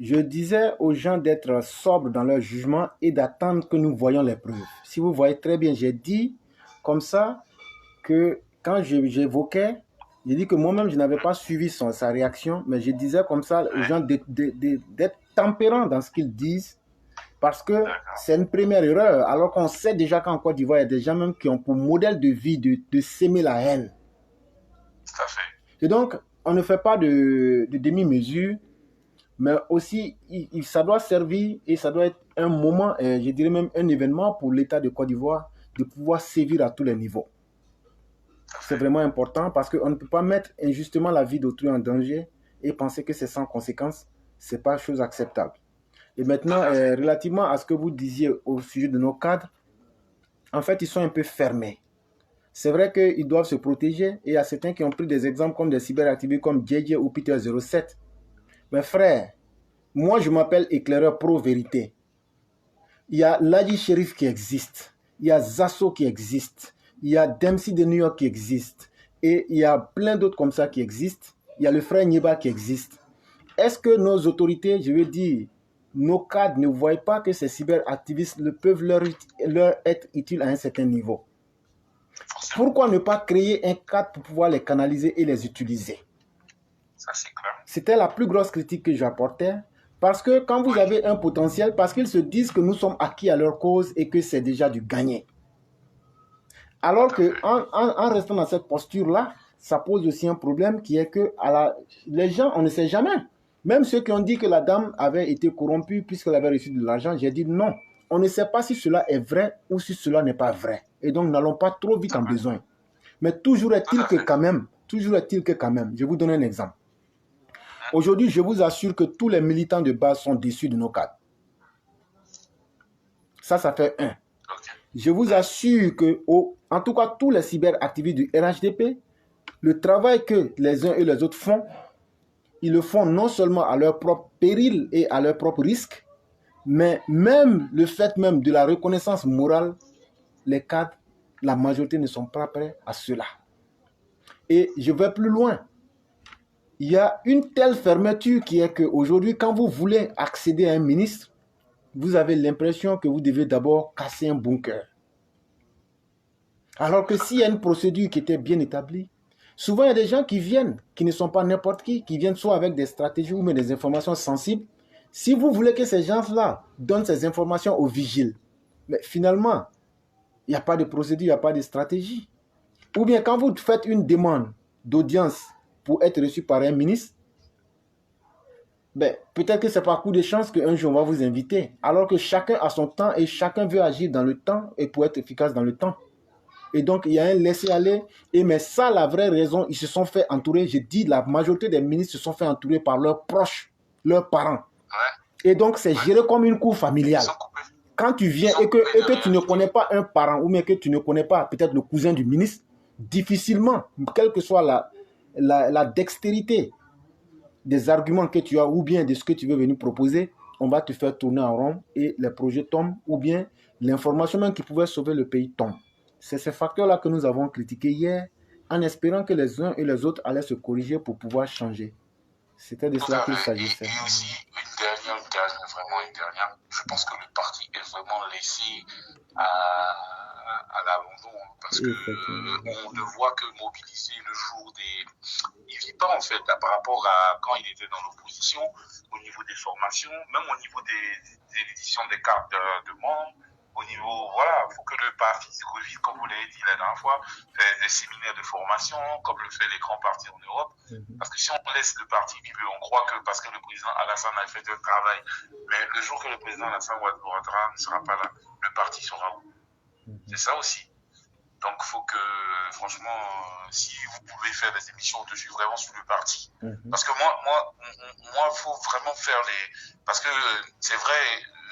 Speaker 1: je disais aux gens d'être sobres dans leur jugement et d'attendre que nous voyions les preuves. Si vous voyez très bien, j'ai dit comme ça que quand j'évoquais, j'ai dit que moi-même, je n'avais pas suivi sa réaction, mais je disais comme ça aux gens d'être tempérants dans ce qu'ils disent. Parce que c'est une première erreur, alors qu'on sait déjà qu'en Côte d'Ivoire, il y a des gens même qui ont pour modèle de vie de s'aimer la haine.
Speaker 3: Tout à fait.
Speaker 1: Et donc, on ne fait pas de demi-mesure, mais aussi, ça doit servir et ça doit être un moment, je dirais même un événement pour l'État de Côte d'Ivoire de pouvoir sévir à tous les niveaux. C'est vraiment important parce qu'on ne peut pas mettre injustement la vie d'autrui en danger et penser que c'est sans conséquence. Ce n'est pas chose acceptable. Et maintenant, relativement à ce que vous disiez au sujet de nos cadres, en fait, ils sont un peu fermés. C'est vrai qu'ils doivent se protéger et il y a certains qui ont pris des exemples comme des cyberactivistes comme JJ ou Peter 07. Mais frère, moi je m'appelle éclaireur pro-vérité. Il y a Ladi Sherif qui existe, il y a Zasso qui existe, il y a Dempsey de New York qui existe et il y a plein d'autres comme ça qui existent. Il y a le frère Nieba qui existe. Est-ce que nos autorités, je veux dire, nos cadres ne voient pas que ces cyberactivistes peuvent leur être utiles à un certain niveau? Pourquoi ne pas créer un cadre pour pouvoir les canaliser et les utiliser?
Speaker 3: Ça, c'est clair.
Speaker 1: C'était la plus grosse critique que j'apportais. Parce que quand vous avez un potentiel, parce qu'ils se disent que nous sommes acquis à leur cause et que c'est déjà du gagné. Alors qu'en restant dans cette posture-là, ça pose aussi un problème qui est que les gens, on ne sait jamais. Même ceux qui ont dit que la dame avait été corrompue puisqu'elle avait reçu de l'argent, j'ai dit non. On ne sait pas si cela est vrai ou si cela n'est pas vrai. Et donc, n'allons pas trop vite en besoin. Mais toujours est-il que quand même, je vous donne un exemple. Aujourd'hui, je vous assure que tous les militants de base sont déçus de nos cadres. Ça fait un. Je vous assure que, en tout cas, tous les cyberactivistes du RHDP, le travail que les uns et les autres font, ils le font non seulement à leur propre péril et à leur propre risque, mais même le fait même de la reconnaissance morale, les cadres la majorité ne sont pas prêts à cela. Et je vais plus loin. Il y a une telle fermeture qui est qu'aujourd'hui, quand vous voulez accéder à un ministre, vous avez l'impression que vous devez d'abord casser un bunker. Alors que s'il y a une procédure qui était bien établie, souvent il y a des gens qui viennent, qui ne sont pas n'importe qui viennent soit avec des stratégies ou même des informations sensibles. Si vous voulez que ces gens-là donnent ces informations aux vigiles, mais finalement, il n'y a pas de procédure, il n'y a pas de stratégie. Ou bien quand vous faites une demande d'audience pour être reçu par un ministre, ben, peut-être que c'est par coup de chance qu'un jour on va vous inviter, alors que chacun a son temps et chacun veut agir dans le temps et pour être efficace dans le temps. Et donc, il y a un laisser-aller. Et mais ça, la vraie raison, ils se sont fait entourer. Je dis, la majorité des ministres se sont fait entourer par leurs proches, leurs parents. Et donc, c'est géré comme une cour familiale. Quand tu viens et que tu ne connais pas un parent ou bien que tu ne connais pas peut-être le cousin du ministre, difficilement, quelle que soit la dextérité des arguments que tu as ou bien de ce que tu veux venir proposer, on va te faire tourner en rond et les projets tombent ou bien l'information même qui pouvait sauver le pays tombe. C'est ces facteurs-là que nous avons critiqués hier en espérant que les uns et les autres allaient se corriger pour pouvoir changer. C'était de cela qu'il s'agissait.
Speaker 3: Et aussi, vraiment une dernière. Je pense que le parti est vraiment laissé à l'abandon parce que on ne voit que mobiliser le jour des... Il vit pas en fait par rapport à quand il était dans l'opposition au niveau des formations, même au niveau des éditions des cartes de membres. Au niveau, voilà, il faut que le parti se revive, comme vous l'avez dit la dernière fois, faire des séminaires de formation, comme le fait les grands partis en Europe. Parce que si on laisse le parti vivre, on croit que parce que le président Alassane a fait un travail, mais le jour que le président Alassane Ouattara ne sera pas là, le parti sera où? C'est ça aussi. Donc, il faut que, franchement, si vous pouvez faire des émissions dessus, vraiment sur le parti. Parce que moi, il faut vraiment faire les... Parce que c'est vrai,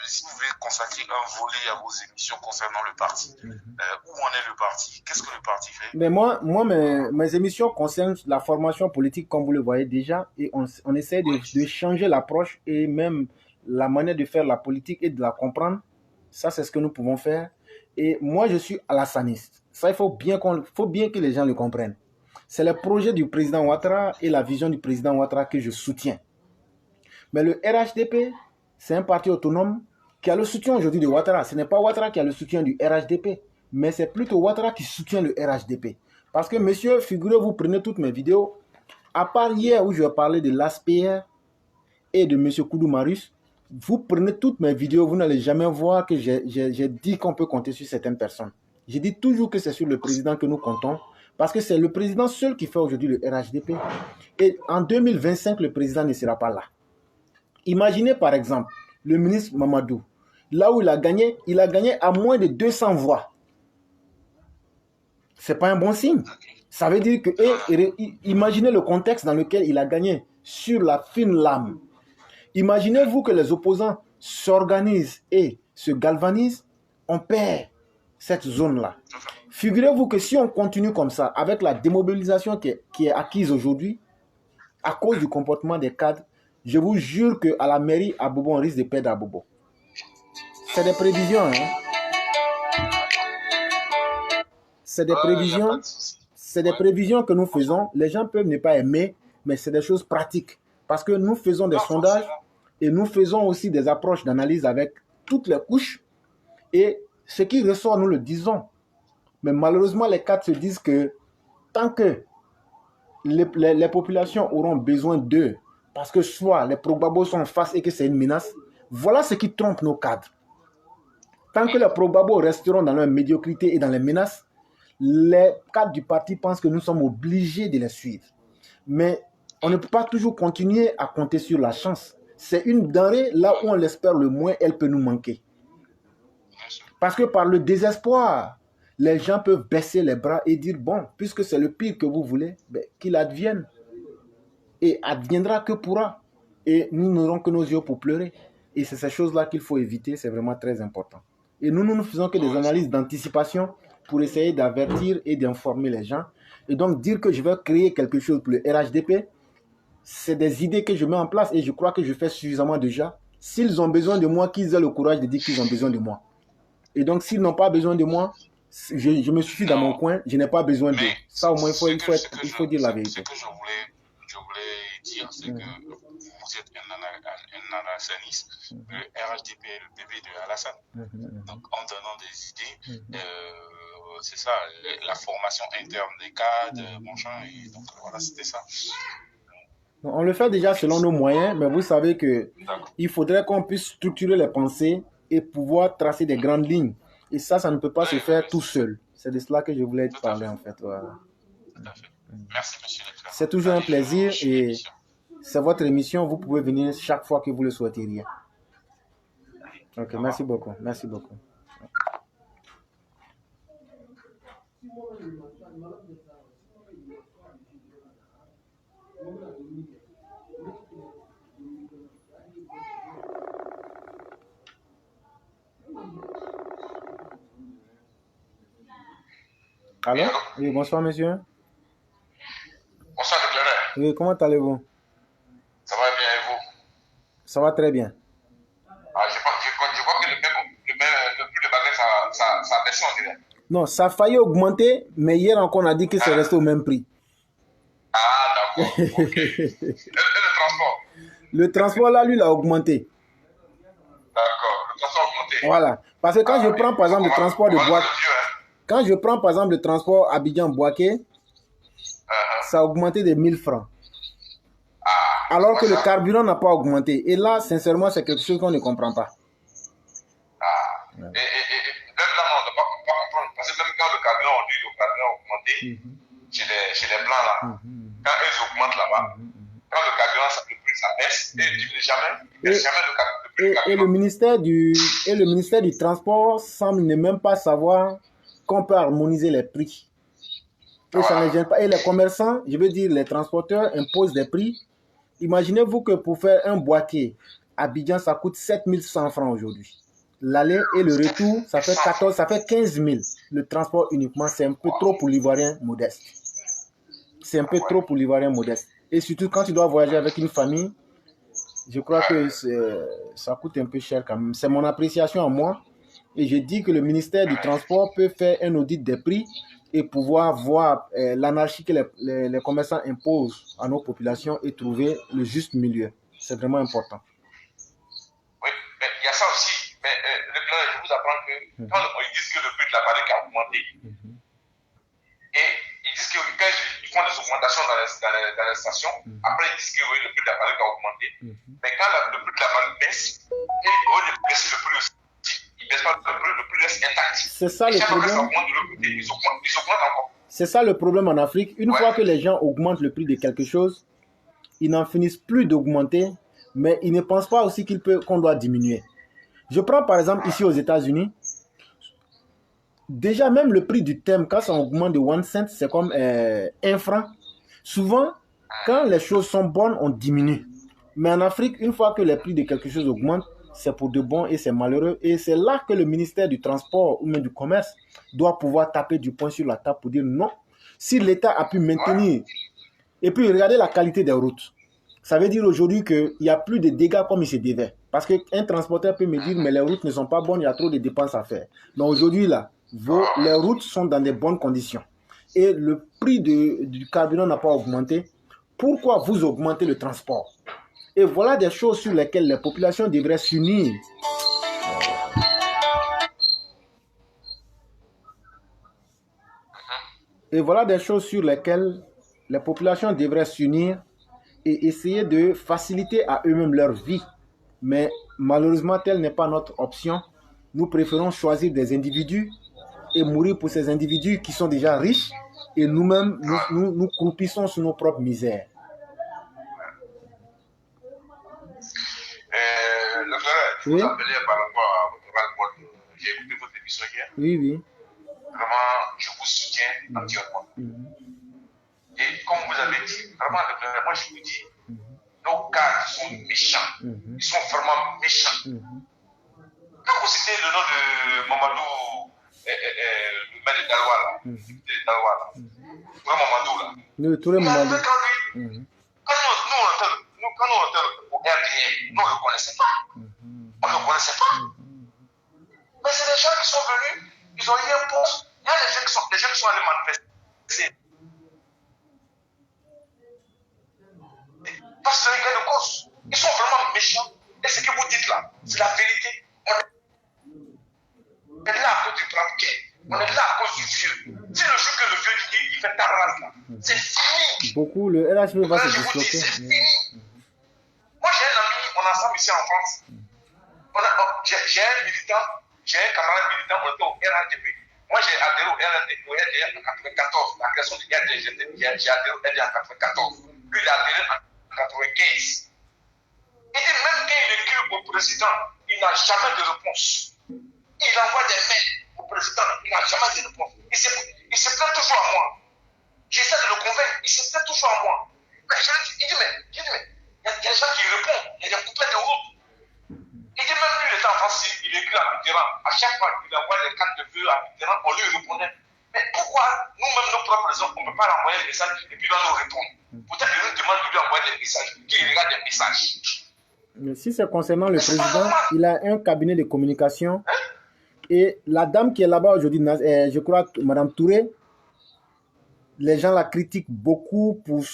Speaker 3: si vous voulez consacrer un volet à vos émissions concernant le parti, où en est le parti? Qu'est-ce que le parti fait?
Speaker 1: Mais moi mes émissions concernent la formation politique, comme vous le voyez déjà, et on essaie de changer l'approche et même la manière de faire la politique et de la comprendre. Ça, c'est ce que nous pouvons faire. Et moi, je suis alassaniste. Ça, il faut bien que les gens le comprennent. C'est le projet du président Ouattara et la vision du président Ouattara que je soutiens. Mais le RHDP, c'est un parti autonome qui a le soutien aujourd'hui de Ouattara. Ce n'est pas Ouattara qui a le soutien du RHDP, mais c'est plutôt Ouattara qui soutient le RHDP. Parce que, monsieur, figurez-vous, prenez toutes mes vidéos. À part hier où je parlais de l'ASPR et de monsieur Koudou Marius, vous prenez toutes mes vidéos, vous n'allez jamais voir que j'ai dit qu'on peut compter sur certaines personnes. Je dis toujours que c'est sur le président que nous comptons, parce que c'est le président seul qui fait aujourd'hui le RHDP. Et en 2025, le président ne sera pas là. Imaginez par exemple le ministre Mamadou, là où il a gagné à moins de 200 voix. Ce n'est pas un bon signe. Ça veut dire que, imaginez le contexte dans lequel il a gagné, sur la fine lame. Imaginez-vous que les opposants s'organisent et se galvanisent, on perd cette zone-là. Figurez-vous que si on continue comme ça, avec la démobilisation qui est acquise aujourd'hui, à cause du comportement des cadres, je vous jure qu'à la mairie, à Bobo, on risque de perdre à Bobo. C'est des prévisions. Hein? C'est des prévisions. C'est des prévisions que nous faisons. Les gens peuvent ne pas aimer, mais c'est des choses pratiques. Parce que nous faisons des sondages et nous faisons aussi des approches d'analyse avec toutes les couches. Et ce qui ressort, nous le disons. Mais malheureusement, les cadres se disent que tant que les populations auront besoin d'eux, parce que soit les Progbabo sont en face et que c'est une menace, voilà ce qui trompe nos cadres. Tant que les Progbabo resteront dans leur médiocrité et dans les menaces, les cadres du parti pensent que nous sommes obligés de les suivre. Mais on ne peut pas toujours continuer à compter sur la chance. C'est une denrée, là où on l'espère le moins, elle peut nous manquer. Parce que par le désespoir, les gens peuvent baisser les bras et dire, bon, puisque c'est le pire que vous voulez, ben, qu'il advienne. Et adviendra que pourra. Et nous n'aurons que nos yeux pour pleurer. Et c'est ces choses-là qu'il faut éviter, c'est vraiment très important. Et nous ne faisons que des analyses d'anticipation pour essayer d'avertir et d'informer les gens. Et donc dire que je vais créer quelque chose pour le RHDP, c'est des idées que je mets en place et je crois que je fais suffisamment déjà. S'ils ont besoin de moi, qu'ils aient le courage de dire qu'ils ont besoin de moi. Et donc s'ils n'ont pas besoin de moi, je me suffis dans mon coin, je n'ai pas besoin d'eux. Ça, au moins, il faut dire la vérité.
Speaker 3: Ce que je voulais dire, c'est que vous êtes un alassaniste, le RHDP est le bébé de Alassane. Donc, en donnant des idées, c'est ça, la formation interne des cadres, machin, et donc voilà, c'était ça.
Speaker 1: On le fait déjà selon nos moyens, mais vous savez qu'il faudrait qu'on puisse structurer les pensées et pouvoir tracer des grandes lignes. Et ça ne peut pas se faire tout seul. C'est de cela que je voulais te parler, en fait. Voilà.
Speaker 3: Tout à fait. Merci, monsieur Leclerc.
Speaker 1: C'est toujours un plaisir et c'est votre émission. Vous pouvez venir chaque fois que vous le souhaiteriez. Ok, merci beaucoup. Merci beaucoup. Allô? Oui, bonsoir, monsieur.
Speaker 3: Bonsoir, Leclerc.
Speaker 1: Oui, comment allez-vous?
Speaker 3: Ça va bien et vous?
Speaker 1: Ça va très bien.
Speaker 3: Je vois que le prix de baguette, ça a baissé, on dirait.
Speaker 1: Non, ça a failli augmenter, mais hier encore, on a dit que c'est resté au même prix.
Speaker 3: Ah, d'accord. Ok. Et le transport?
Speaker 1: Le transport, là, lui, il a augmenté.
Speaker 3: D'accord. Le transport a augmenté.
Speaker 1: Voilà. Parce que quand je prends, par exemple, le transport de Boaké, quand je prends, par exemple, le transport Abidjan-Boaké, ça a augmenté de 1000 francs. Alors que le carburant n'a pas augmenté. Et là, sincèrement, c'est quelque chose qu'on ne comprend pas.
Speaker 3: Et même là, on ne doit pas comprendre. Parce que même quand le carburant, on dit que le carburant a augmenté, chez les blancs là, quand ils augmentent là-bas, quand le carburant, le prix, ça baisse, et il diminue jamais le prix.
Speaker 1: Et le ministère du Transport semble ne même pas savoir qu'on peut harmoniser les prix. Et ça ne gêne pas. Et les commerçants, je veux dire, les transporteurs imposent des prix. Imaginez-vous que pour faire un boîtier à Abidjan, ça coûte 7100 francs aujourd'hui. L'aller et le retour, ça fait 15 000. Le transport uniquement, c'est un peu trop pour l'Ivoirien modeste. C'est un peu trop pour l'Ivoirien modeste. Et surtout quand tu dois voyager avec une famille, je crois que ça coûte un peu cher quand même. C'est mon appréciation à moi. Et je dis que le ministère du Transport peut faire un audit des prix et pouvoir voir l'anarchie que les commerçants imposent à nos populations et trouver le juste milieu. C'est vraiment important.
Speaker 3: Oui, mais il y a ça aussi. Mais je vous apprends que quand ils disent que le prix de la barrique a augmenté, et ils disent que quand ils font des augmentations dans les stations, après ils disent que oui, le prix de la barrique a augmenté. Mais quand le prix de la barrique baisse, et au lieu de baisser le prix aussi, ils ne baissent pas le prix reste intact.
Speaker 1: C'est ça le problème.
Speaker 3: Ils augmentent encore.
Speaker 1: C'est ça le problème en Afrique. Une fois que les gens augmentent le prix de quelque chose, ils n'en finissent plus d'augmenter, mais ils ne pensent pas aussi qu'on doit diminuer. Je prends par exemple ici aux États-Unis, déjà même le prix du thème, quand ça augmente de 1 cent, c'est comme 1 franc. Souvent, quand les choses sont bonnes, on diminue. Mais en Afrique, une fois que les prix de quelque chose augmentent, c'est pour de bon et c'est malheureux. Et c'est là que le ministère du Transport ou même du Commerce doit pouvoir taper du poing sur la table pour dire non. Si l'État a pu maintenir, et puis regardez la qualité des routes. Ça veut dire aujourd'hui qu'il n'y a plus de dégâts comme il se devait. Parce qu'un transporteur peut me dire, mais les routes ne sont pas bonnes, il y a trop de dépenses à faire. Mais aujourd'hui, là, les routes sont dans de bonnes conditions. Et le prix du carburant n'a pas augmenté. Pourquoi vous augmentez le transport? Et voilà des choses sur lesquelles les populations devraient s'unir. Et voilà des choses sur lesquelles les populations devraient s'unir et essayer de faciliter à eux-mêmes leur vie. Mais malheureusement, telle n'est pas notre option. Nous préférons choisir des individus et mourir pour ces individus qui sont déjà riches et nous-mêmes, nous croupissons sur nos propres misères.
Speaker 3: Je vous appelais par rapport à votre rapport. J'ai écouté votre émission hier.
Speaker 1: Oui, oui.
Speaker 3: Vraiment, je vous soutiens entièrement. Et comme vous avez dit, vraiment, moi je vous dis, nos cadres sont méchants. Ils sont vraiment méchants. Quand vous citez le nom de Mamadou, le maire de Daloa, Touré Mamadou, là.
Speaker 1: Oui, Touré Mamadou.
Speaker 3: Quand nous entendons au RDN, nous ne le connaissons pas. On ne le connaissait pas. Mais c'est des gens qui sont venus, ils ont eu un poste Il y a des jeunes qui sont allés manifester. Parce que c'est un gars de cause. Ils sont vraiment méchants. Et ce que vous dites là, c'est la vérité. On est là à cause du branquet. On est là à cause du vieux. C'est le jour que le vieux dit il fait ta race là. C'est fini.
Speaker 1: Beaucoup, le LHV va se disloquer.
Speaker 3: C'est fini. Moi j'ai un ami, on est ensemble ici en France. J'ai un militant, j'ai un camarade militant, on était au RADP. Moi j'ai adhéré au RADP en 1994. La création du RADP, j'ai adhéré au RADP en 1994. Lui il a adhéré en 1995. Il dit même quand il écrit au président, il n'a jamais de réponse. Il envoie des mails au président, il n'a jamais de réponse. Il se plaint toujours à moi. J'essaie de le convaincre, il se plaint toujours à moi. Mais il dit, mais il y a des gens qui répondent, il y a des couplets de route. Il dit, même lui, il était en France, il écrit à Mitterrand. À chaque fois qu'il envoie des cartes de vœux à Mitterrand, on lui répondait. Mais pourquoi nous-mêmes, nos propres raisons, on ne peut pas renvoyer des messages et puis il va nous répondre? Peut-être qu'il nous demande de lui envoyer des messages, qu'il regarde des messages.
Speaker 1: Mais si c'est concernant le président, il a un cabinet de communication. Et la dame qui est là-bas aujourd'hui, je crois, Mme Touré, les gens la critiquent beaucoup pour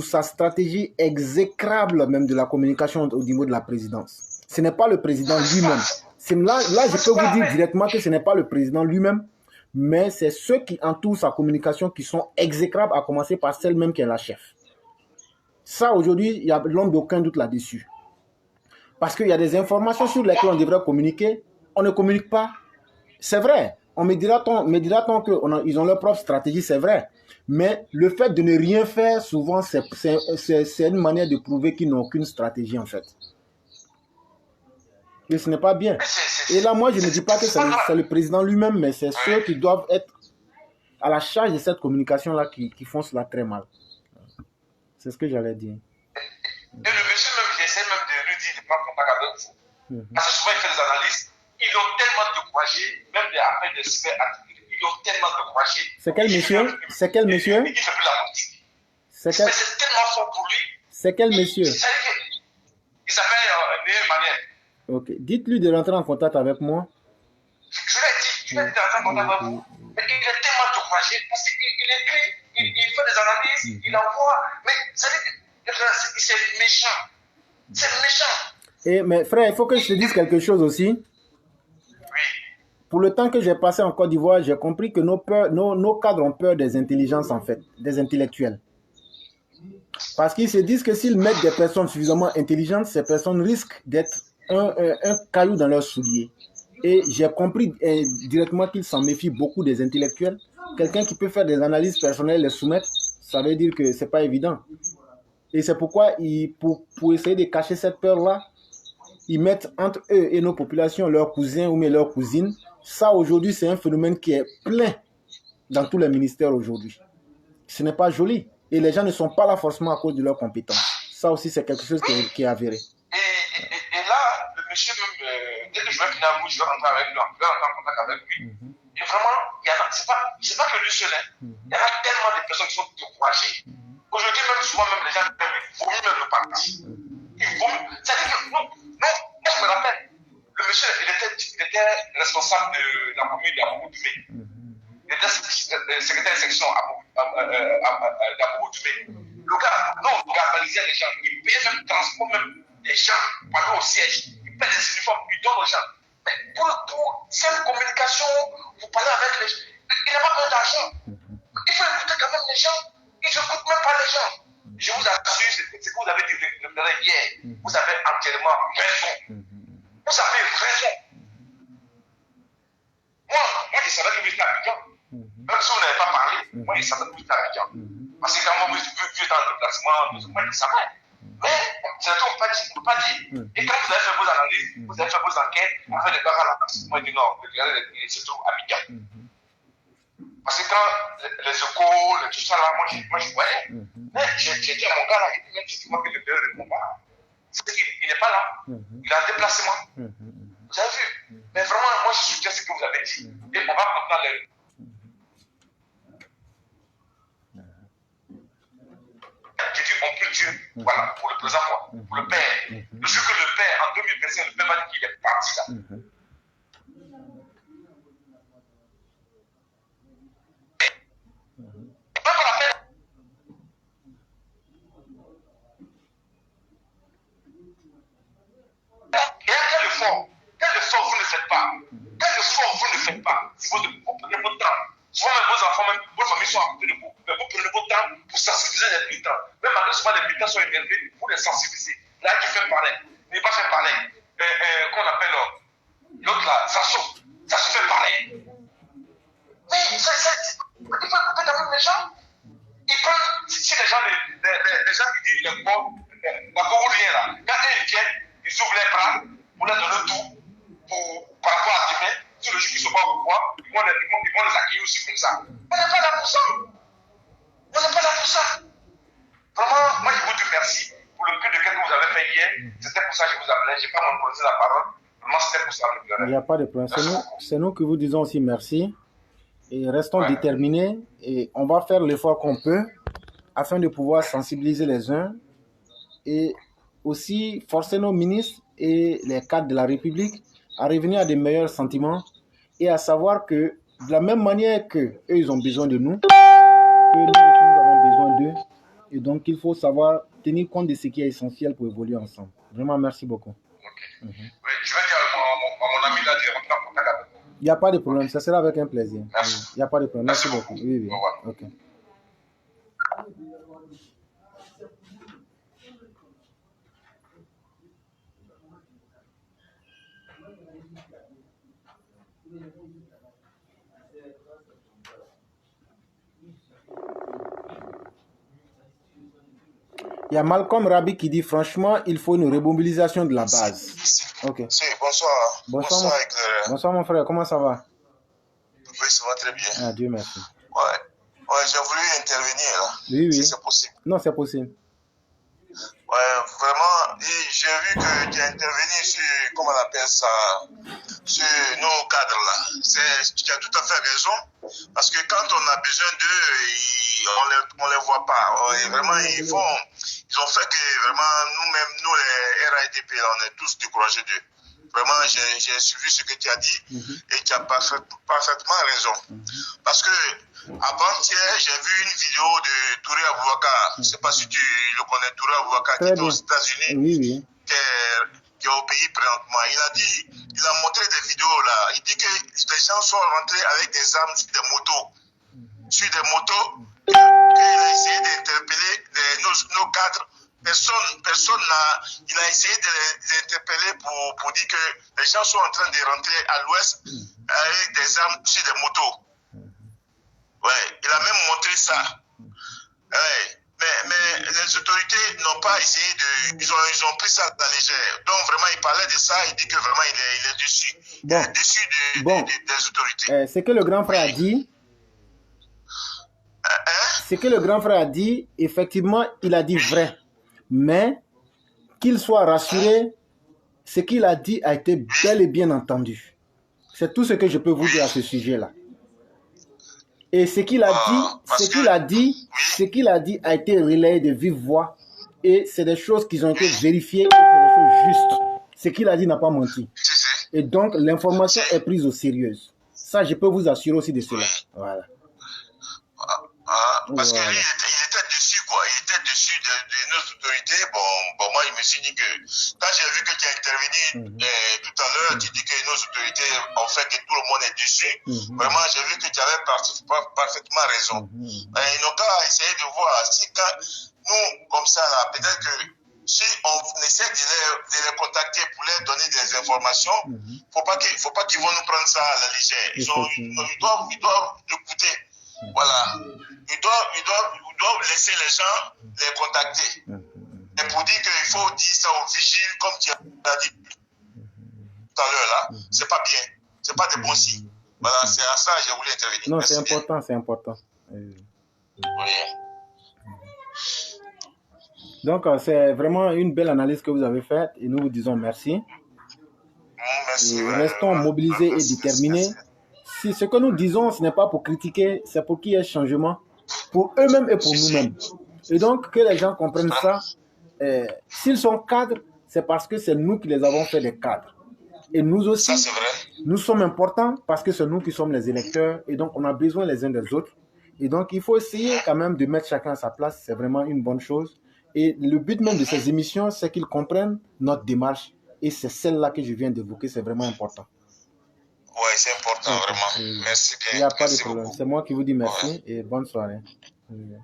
Speaker 1: sa stratégie exécrable même de la communication au niveau de la présidence. Ce n'est pas le président lui-même. Là, je peux vous dire directement que ce n'est pas le président lui-même, mais c'est ceux qui entourent sa communication qui sont exécrables, à commencer par celle même qui est la chef. Ça, aujourd'hui, il y a l'ombre d'aucun doute là-dessus. Parce qu'il y a des informations sur lesquelles on devrait communiquer, on ne communique pas. C'est vrai. On me dira-t-on qu'ils ont leur propre stratégie, c'est vrai. Mais le fait de ne rien faire, souvent, c'est une manière de prouver qu'ils n'ont aucune stratégie, en fait. Et ce n'est pas bien. Et là, moi, je ne dis pas que c'est le président lui-même, mais c'est ceux qui doivent être à la charge de cette communication-là qui font cela très mal. C'est ce que j'allais dire.
Speaker 3: Et le monsieur même, j'essaie même de lui dire de prendre contact avec vous. Parce que souvent, il fait des analyses. Ils l'ont tellement découragé, même après des cyberactivités, ils l'ont tellement découragé.
Speaker 1: C'est quel monsieur? C'est quel monsieur?
Speaker 3: Il ne fait plus la politique.
Speaker 1: C'est quel...
Speaker 3: Mais c'est tellement fort pour lui.
Speaker 1: C'est quel monsieur?
Speaker 3: Il s'appelle Néo Emmanuel.
Speaker 1: Ok. Dites-lui de rentrer en contact avec moi.
Speaker 3: Je l'ai dit de rentrer en contact avec vous. Mais il est tellement découragé parce qu'il écrit, il fait des analyses, il envoie. Mais ça veut dire que c'est méchant. C'est méchant.
Speaker 1: Mais frère, il faut que je te dise quelque chose aussi.
Speaker 3: Oui.
Speaker 1: Pour le temps que j'ai passé en Côte d'Ivoire, j'ai compris que nos cadres ont peur des intelligences, en fait, des intellectuels. Parce qu'ils se disent que s'ils mettent des personnes suffisamment intelligentes, ces personnes risquent d'être un caillou dans leur soulier. Et j'ai compris directement qu'ils s'en méfient beaucoup des intellectuels. Quelqu'un qui peut faire des analyses personnelles, les soumettre, ça veut dire que ce n'est pas évident. Et c'est pourquoi, pour essayer de cacher cette peur-là, ils mettent entre eux et nos populations leurs cousins ou leurs cousines. Ça, aujourd'hui, c'est un phénomène qui est plein dans tous les ministères aujourd'hui. Ce n'est pas joli. Et les gens ne sont pas là forcément à cause de leurs compétences. Ça aussi, c'est quelque chose qui est avéré.
Speaker 3: Et là, le monsieur, dès que je vais finir à vous, je vais rentrer avec lui, je vais rentrer en contact avec lui. Et vraiment, c'est pas que lui seul. Il y en a tellement de personnes qui sont découragées. Aujourd'hui, même souvent, même les gens vomissent même le parti. Ils vomissent. C'est-à-dire que, non, je me rappelle, le monsieur, il était responsable de la commune d'Aboubou-Doumé. Il était secrétaire de section d'Aboubou-Doumé. Le gars, non, il organisait les gens. Il payait même le transport, même les gens, pendant au siège. Il paye des uniformes, il donne aux gens. Mais pour cette communication, vous parlez avec les gens. Il n'a pas besoin d'argent. Il faut écouter quand même les gens. Il ne écoute même pas les gens. Je vous assure, c'est ce que vous avez dit hier. Vous avez entièrement raison. Vous avez raison. Moi, je savais que vous étiez Abidjan. Même si vous n'avez pas parlé, moi, je savais que vous étiez Abidjan. Parce que quand moi, je suis dans le déplacement, moi, je savais. Mais, c'est ce qu'on ne peut pas dire. Et quand vous avez fait vos analyses, vous avez fait vos enquêtes, vous avez fait des barres à la moi, je dis non, il se trouve à Abidjan. Parce que quand les échos, tout ça là, moi je voyais. Mais j'ai dit à mon gars là, il dit justement que le père ne répond pas. C'est qu'il n'est pas là. Il est en déplacement. Vous avez vu? Mais vraiment, moi je soutiens ce que vous avez dit. Et on va maintenant les. J'ai dit, on peut dire, voilà, pour le présent, quoi. Pour le père. Le jour que le père, en 2025, le père m'a dit qu'il est parti là. vous prenez votre temps. Souvent, même vos enfants, même vos familles sont à côté de vous. Mais vous prenez votre temps pour sensibiliser les militants. Même malgré souvent les militants sont énervés, vous les sensibilisez. Là, qui fait parler, il n'est pas fait parler. Qu'on appelle l'autre là, Sasso. Ça se fait parler. Mais il faut écouter quand même les gens. Ils prennent, si les gens qui disent les pauvres, la pauvreté là, quand ils viennent, ils ouvrent les bras pour leur donner tout par rapport à demain. Sur le jour qui se bat pour voir, ils vont les accueillir aussi comme ça. On n'est pas là pour ça. On n'est pas là pour ça. Vraiment, moi je vous dis merci pour le peu de que vous avez fait hier. C'était pour ça que je vous appelais. Je n'ai pas monopolisé la parole. Vraiment, c'était pour ça.
Speaker 1: Il n'y a pas de problème. C'est nous que vous disons aussi merci. Et restons déterminés. Et on va faire l'effort qu'on peut afin de pouvoir sensibiliser les uns et aussi forcer nos ministres et les cadres de la République à revenir à des meilleurs sentiments et à savoir que de la même manière qu'eux, ils ont besoin de nous, que nous avons besoin d'eux. Et donc, il faut savoir tenir compte de ce qui est essentiel pour évoluer ensemble. Vraiment, merci beaucoup.
Speaker 3: Okay. Oui, je vais dire à mon ami là de rentrer en contact avec vous.
Speaker 1: Il n'y a pas de problème, ça sera avec un plaisir.
Speaker 3: Merci.
Speaker 1: Il n'y a pas de problème. Merci beaucoup. Oui. Ok. Il y a Malcolm Rabi qui dit franchement, il faut une remobilisation de la base. Ok.
Speaker 3: Si, bonsoir.
Speaker 1: Bonsoir mon frère, comment ça va?
Speaker 3: Oui, ça va très bien.
Speaker 1: Ah, Dieu merci.
Speaker 3: Ouais, j'ai voulu intervenir là.
Speaker 1: Oui.
Speaker 3: Si c'est possible.
Speaker 1: Non, c'est possible.
Speaker 3: Ouais, vraiment, j'ai vu que tu as intervenu sur, comment on appelle ça, sur nos cadres là. Tu as tout à fait raison. Parce que quand on a besoin d'eux, on les voit pas. Et vraiment, ils ont fait que vraiment, nous-mêmes, nous les RAIDP, là, on est tous découragés d'eux. Vraiment, j'ai suivi ce que tu as dit et tu as parfaitement raison. Parce que avant-hier, j'ai vu une vidéo de Touré Aboubakar. Je ne sais pas si tu le connais, Touré Aboubakar, qui est aux États-Unis, qui est au pays présentement. Il a montré des vidéos là. Il dit que les gens sont rentrés avec des armes sur des motos. Qu'il a essayé d'interpeller nos cadres. Personne n'a. Il a essayé de les interpeller pour dire que les gens sont en train de rentrer à l'ouest avec des armes sur des motos. Ouais, il a même montré ça. Ouais. Mais les autorités n'ont pas essayé de. Ils ont pris ça à la légère. Donc vraiment, il parlait de ça, il dit que vraiment il est dessus. Il est dessus des autorités.
Speaker 1: Ce que le grand frère a dit. Ce que le grand frère a dit, effectivement, il a dit vrai. Mais qu'il soit rassuré, ce qu'il a dit a été bel et bien entendu. C'est tout ce que je peux vous dire à ce sujet-là. Et ce qu'il a dit a été relayé de vive voix. Et c'est des choses qui ont été vérifiées, et c'est des choses justes. Ce qu'il a dit n'a pas menti. Et donc, l'information est prise au sérieux. Ça, je peux vous assurer aussi de cela. Voilà.
Speaker 3: Parce que lui, il était dessus, quoi. Il était dessus de nos autorités. Bon, moi, il me suis dit que quand j'ai vu que tu as intervenu tout à l'heure, tu dis que nos autorités ont fait que tout le monde est dessus. Vraiment, j'ai vu que tu avais parfaitement raison. Ils n'ont qu'à essayer de voir. Si quand nous, comme ça, là, peut-être que si on essaie de les contacter pour leur donner des informations, faut pas qu'ils vont nous prendre ça à la légère. Ils doivent écouter. Voilà. Ils doivent laisser les gens les contacter. Et pour dire qu'il faut dire ça aux vigiles, comme tu as dit tout à l'heure là, c'est pas bien. C'est pas de bon signe. Voilà, c'est à ça que j'ai voulu intervenir.
Speaker 1: Non, c'est important.
Speaker 3: Oui.
Speaker 1: Donc, c'est vraiment une belle analyse que vous avez faite et nous vous disons merci.
Speaker 3: Merci.
Speaker 1: Et restons mobilisés et déterminés. Si ce que nous disons, ce n'est pas pour critiquer, c'est pour qu'il y ait changement, pour eux-mêmes et pour nous-mêmes. Et donc, que les gens comprennent ça. S'ils sont cadres, c'est parce que c'est nous qui les avons fait des cadres. Et nous aussi,
Speaker 3: ça,
Speaker 1: nous sommes importants parce que c'est nous qui sommes les électeurs. Et donc, on a besoin les uns des autres. Et donc, il faut essayer quand même de mettre chacun à sa place. C'est vraiment une bonne chose. Et le but même de ces émissions, c'est qu'ils comprennent notre démarche. Et c'est celle-là que je viens d'évoquer. C'est vraiment important.
Speaker 3: Ouais, c'est important,
Speaker 1: Ok.
Speaker 3: vraiment. Merci
Speaker 1: Il n'y
Speaker 3: bien.
Speaker 1: a pas de
Speaker 3: Merci
Speaker 1: problème.
Speaker 3: beaucoup.
Speaker 1: C'est moi qui vous dis merci
Speaker 3: Ouais.
Speaker 1: et bonne soirée. Oui.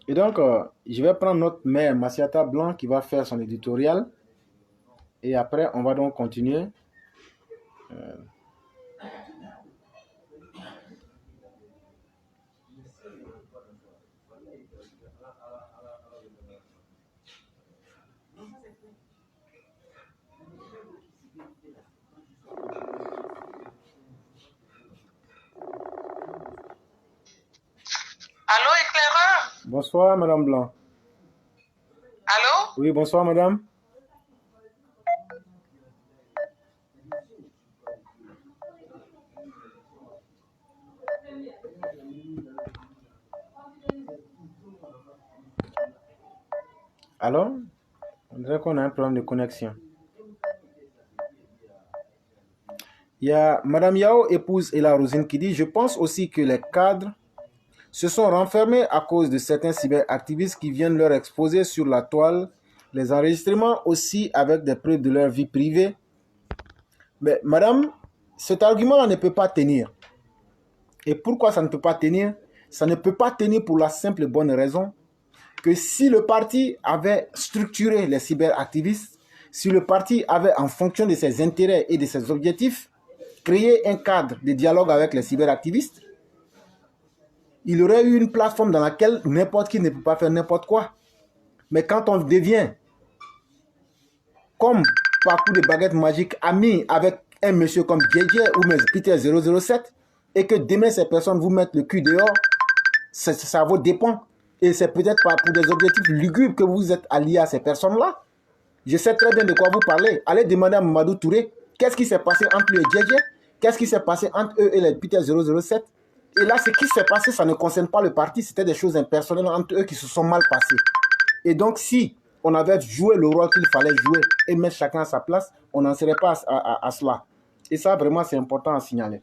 Speaker 1: Et donc, je vais prendre notre mère Massiata Blanc qui va faire son éditorial. Et après, on va donc continuer.
Speaker 2: Allô, éclaireur?
Speaker 1: Bonsoir, Madame Blanc.
Speaker 2: Allô?
Speaker 1: Oui, bonsoir, Madame. Alors, on dirait qu'on a un problème de connexion. Il y a Madame Yao, épouse Ella Rosine, qui dit « Je pense aussi que les cadres se sont renfermés à cause de certains cyberactivistes qui viennent leur exposer sur la toile les enregistrements aussi avec des preuves de leur vie privée. » Mais Madame, cet argument-là ne peut pas tenir. Et pourquoi ça ne peut pas tenir? Ça ne peut pas tenir pour la simple et bonne raison que si le parti avait structuré les cyberactivistes, si le parti avait, en fonction de ses intérêts et de ses objectifs, créé un cadre de dialogue avec les cyberactivistes, il aurait eu une plateforme dans laquelle n'importe qui ne peut pas faire n'importe quoi. Mais quand on devient, comme par coup de baguette magique, ami avec un monsieur comme JJ ou même Peter 007, et que demain ces personnes vous mettent le cul dehors, ça vous dépend. Et c'est peut-être pas pour des objectifs lugubres que vous êtes alliés à ces personnes-là. Je sais très bien de quoi vous parlez. Allez demander à Mamadou Touré qu'est-ce qui s'est passé entre lui et JJ, qu'est-ce qui s'est passé entre eux et les Peter 007. Et là, ce qui s'est passé, ça ne concerne pas le parti, c'était des choses impersonnelles entre eux qui se sont mal passées. Et donc, si on avait joué le rôle qu'il fallait jouer et mettre chacun à sa place, on n'en serait pas à cela. Et ça, vraiment, c'est important à signaler.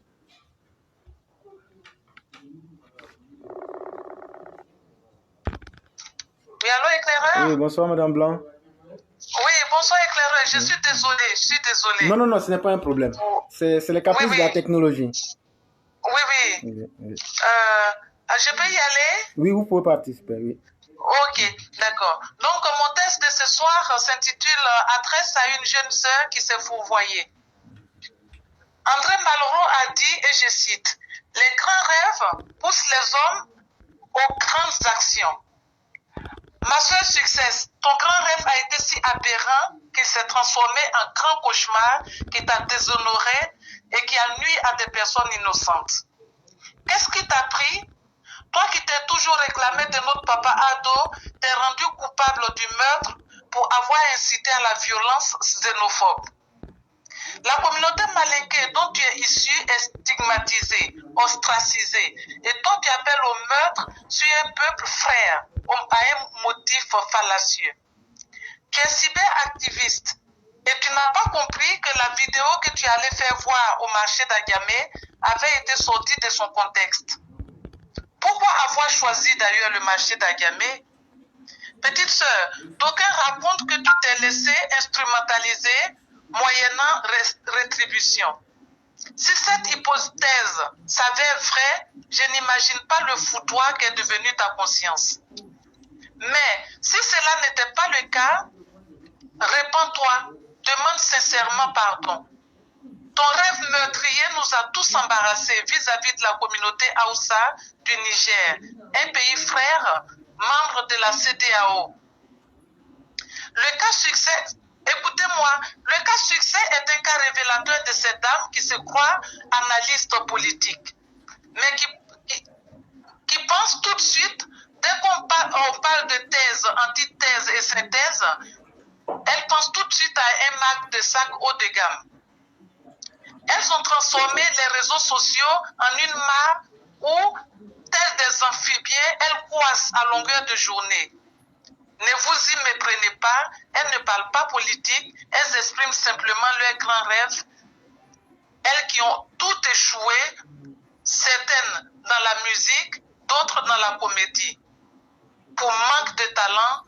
Speaker 2: Oui, allô, éclaireur?
Speaker 1: Oui, bonsoir, Madame Blanc.
Speaker 2: Oui, bonsoir, éclaireur. Je suis désolée.
Speaker 1: Non, non, non, ce n'est pas un problème. C'est les caprices de la technologie.
Speaker 2: Oui. Je peux y aller?
Speaker 1: Oui, vous pouvez participer, oui.
Speaker 2: Ok, d'accord. Donc, mon texte de ce soir s'intitule « Adresse à une jeune sœur qui s'est fourvoyée ». André Malraux a dit, et je cite, « Les grands rêves poussent les hommes aux grandes actions. Ma sœur Success, ton grand rêve a été si aberrant qu'il s'est transformé en grand cauchemar qui t'a déshonoré et qui a nui à des personnes innocentes. Qu'est-ce qui t'a pris? Toi qui t'es toujours réclamé de notre papa ado, t'es rendu coupable du meurtre pour avoir incité à la violence xénophobe. La communauté malinquée dont tu es issu est stigmatisée, ostracisée, et toi tu appelles au meurtre sur un peuple frère, à un motif fallacieux. Tu es cyberactiviste et tu n'as pas compris que la vidéo que tu allais faire voir au marché d'Agamé avait été sortie de son contexte. Pourquoi avoir choisi d'ailleurs le marché d'Agamé? Petite sœur, d'aucuns racontent que tu t'es laissé instrumentaliser moyennant rétribution. Si cette hypothèse s'avère vraie, je n'imagine pas le foutoir qu'est devenu ta conscience. Mais si cela n'était pas le cas, répands-toi, demande sincèrement pardon. Ton rêve meurtrier nous a tous embarrassés vis-à-vis de la communauté Haoussa du Niger, un pays frère, membre de la CEDEAO. Le cas succès, écoutez-moi, le cas succès est un cas révélateur de ces dames qui se croient analystes politiques, mais qui pensent tout de suite, dès qu'on parle de thèse, antithèse et synthèse, elles pensent tout de suite à un Mac de sac haut de gamme. Elles ont transformé les réseaux sociaux en une mare où, telles des amphibiens, elles croissent à longueur de journée. Ne vous y méprenez pas, elles ne parlent pas politique, elles expriment simplement leurs grands rêves. Elles qui ont tout échoué, certaines dans la musique, d'autres dans la comédie. pour manque de talent,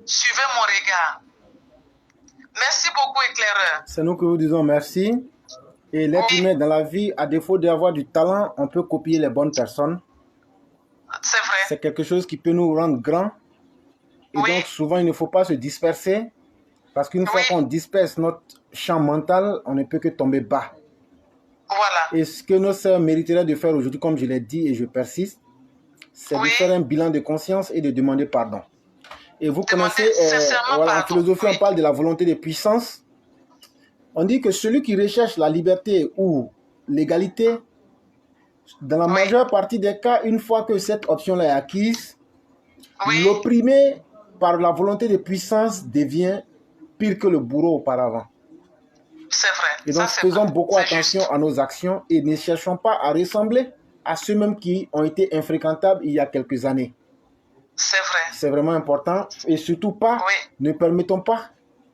Speaker 2: suivez mon regard. Merci beaucoup, éclaireur.
Speaker 1: C'est nous que vous disons merci. Et l'être humain dans la vie, à défaut d'avoir du talent, on peut copier les bonnes personnes.
Speaker 2: C'est vrai.
Speaker 1: C'est quelque chose qui peut nous rendre grands. Et donc, souvent, il ne faut pas se disperser. Parce qu'une fois qu'on disperse notre champ mental, on ne peut que tomber bas.
Speaker 2: Voilà.
Speaker 1: Et ce que nos sœurs mériteraient de faire aujourd'hui, comme je l'ai dit et je persiste, c'est de faire un bilan de conscience et de demander pardon. Et vous connaissez, en philosophie, on parle de la volonté de puissance. On dit que celui qui recherche la liberté ou l'égalité, dans la majeure partie des cas, une fois que cette option-là est acquise, l'opprimé par la volonté de puissance devient pire que le bourreau auparavant.
Speaker 2: C'est vrai.
Speaker 1: Et donc, faisons beaucoup attention à nos actions et ne cherchons pas à ressembler à ceux-mêmes qui ont été infréquentables il y a quelques années.
Speaker 2: C'est vrai.
Speaker 1: C'est vraiment important. Et surtout pas, ne permettons pas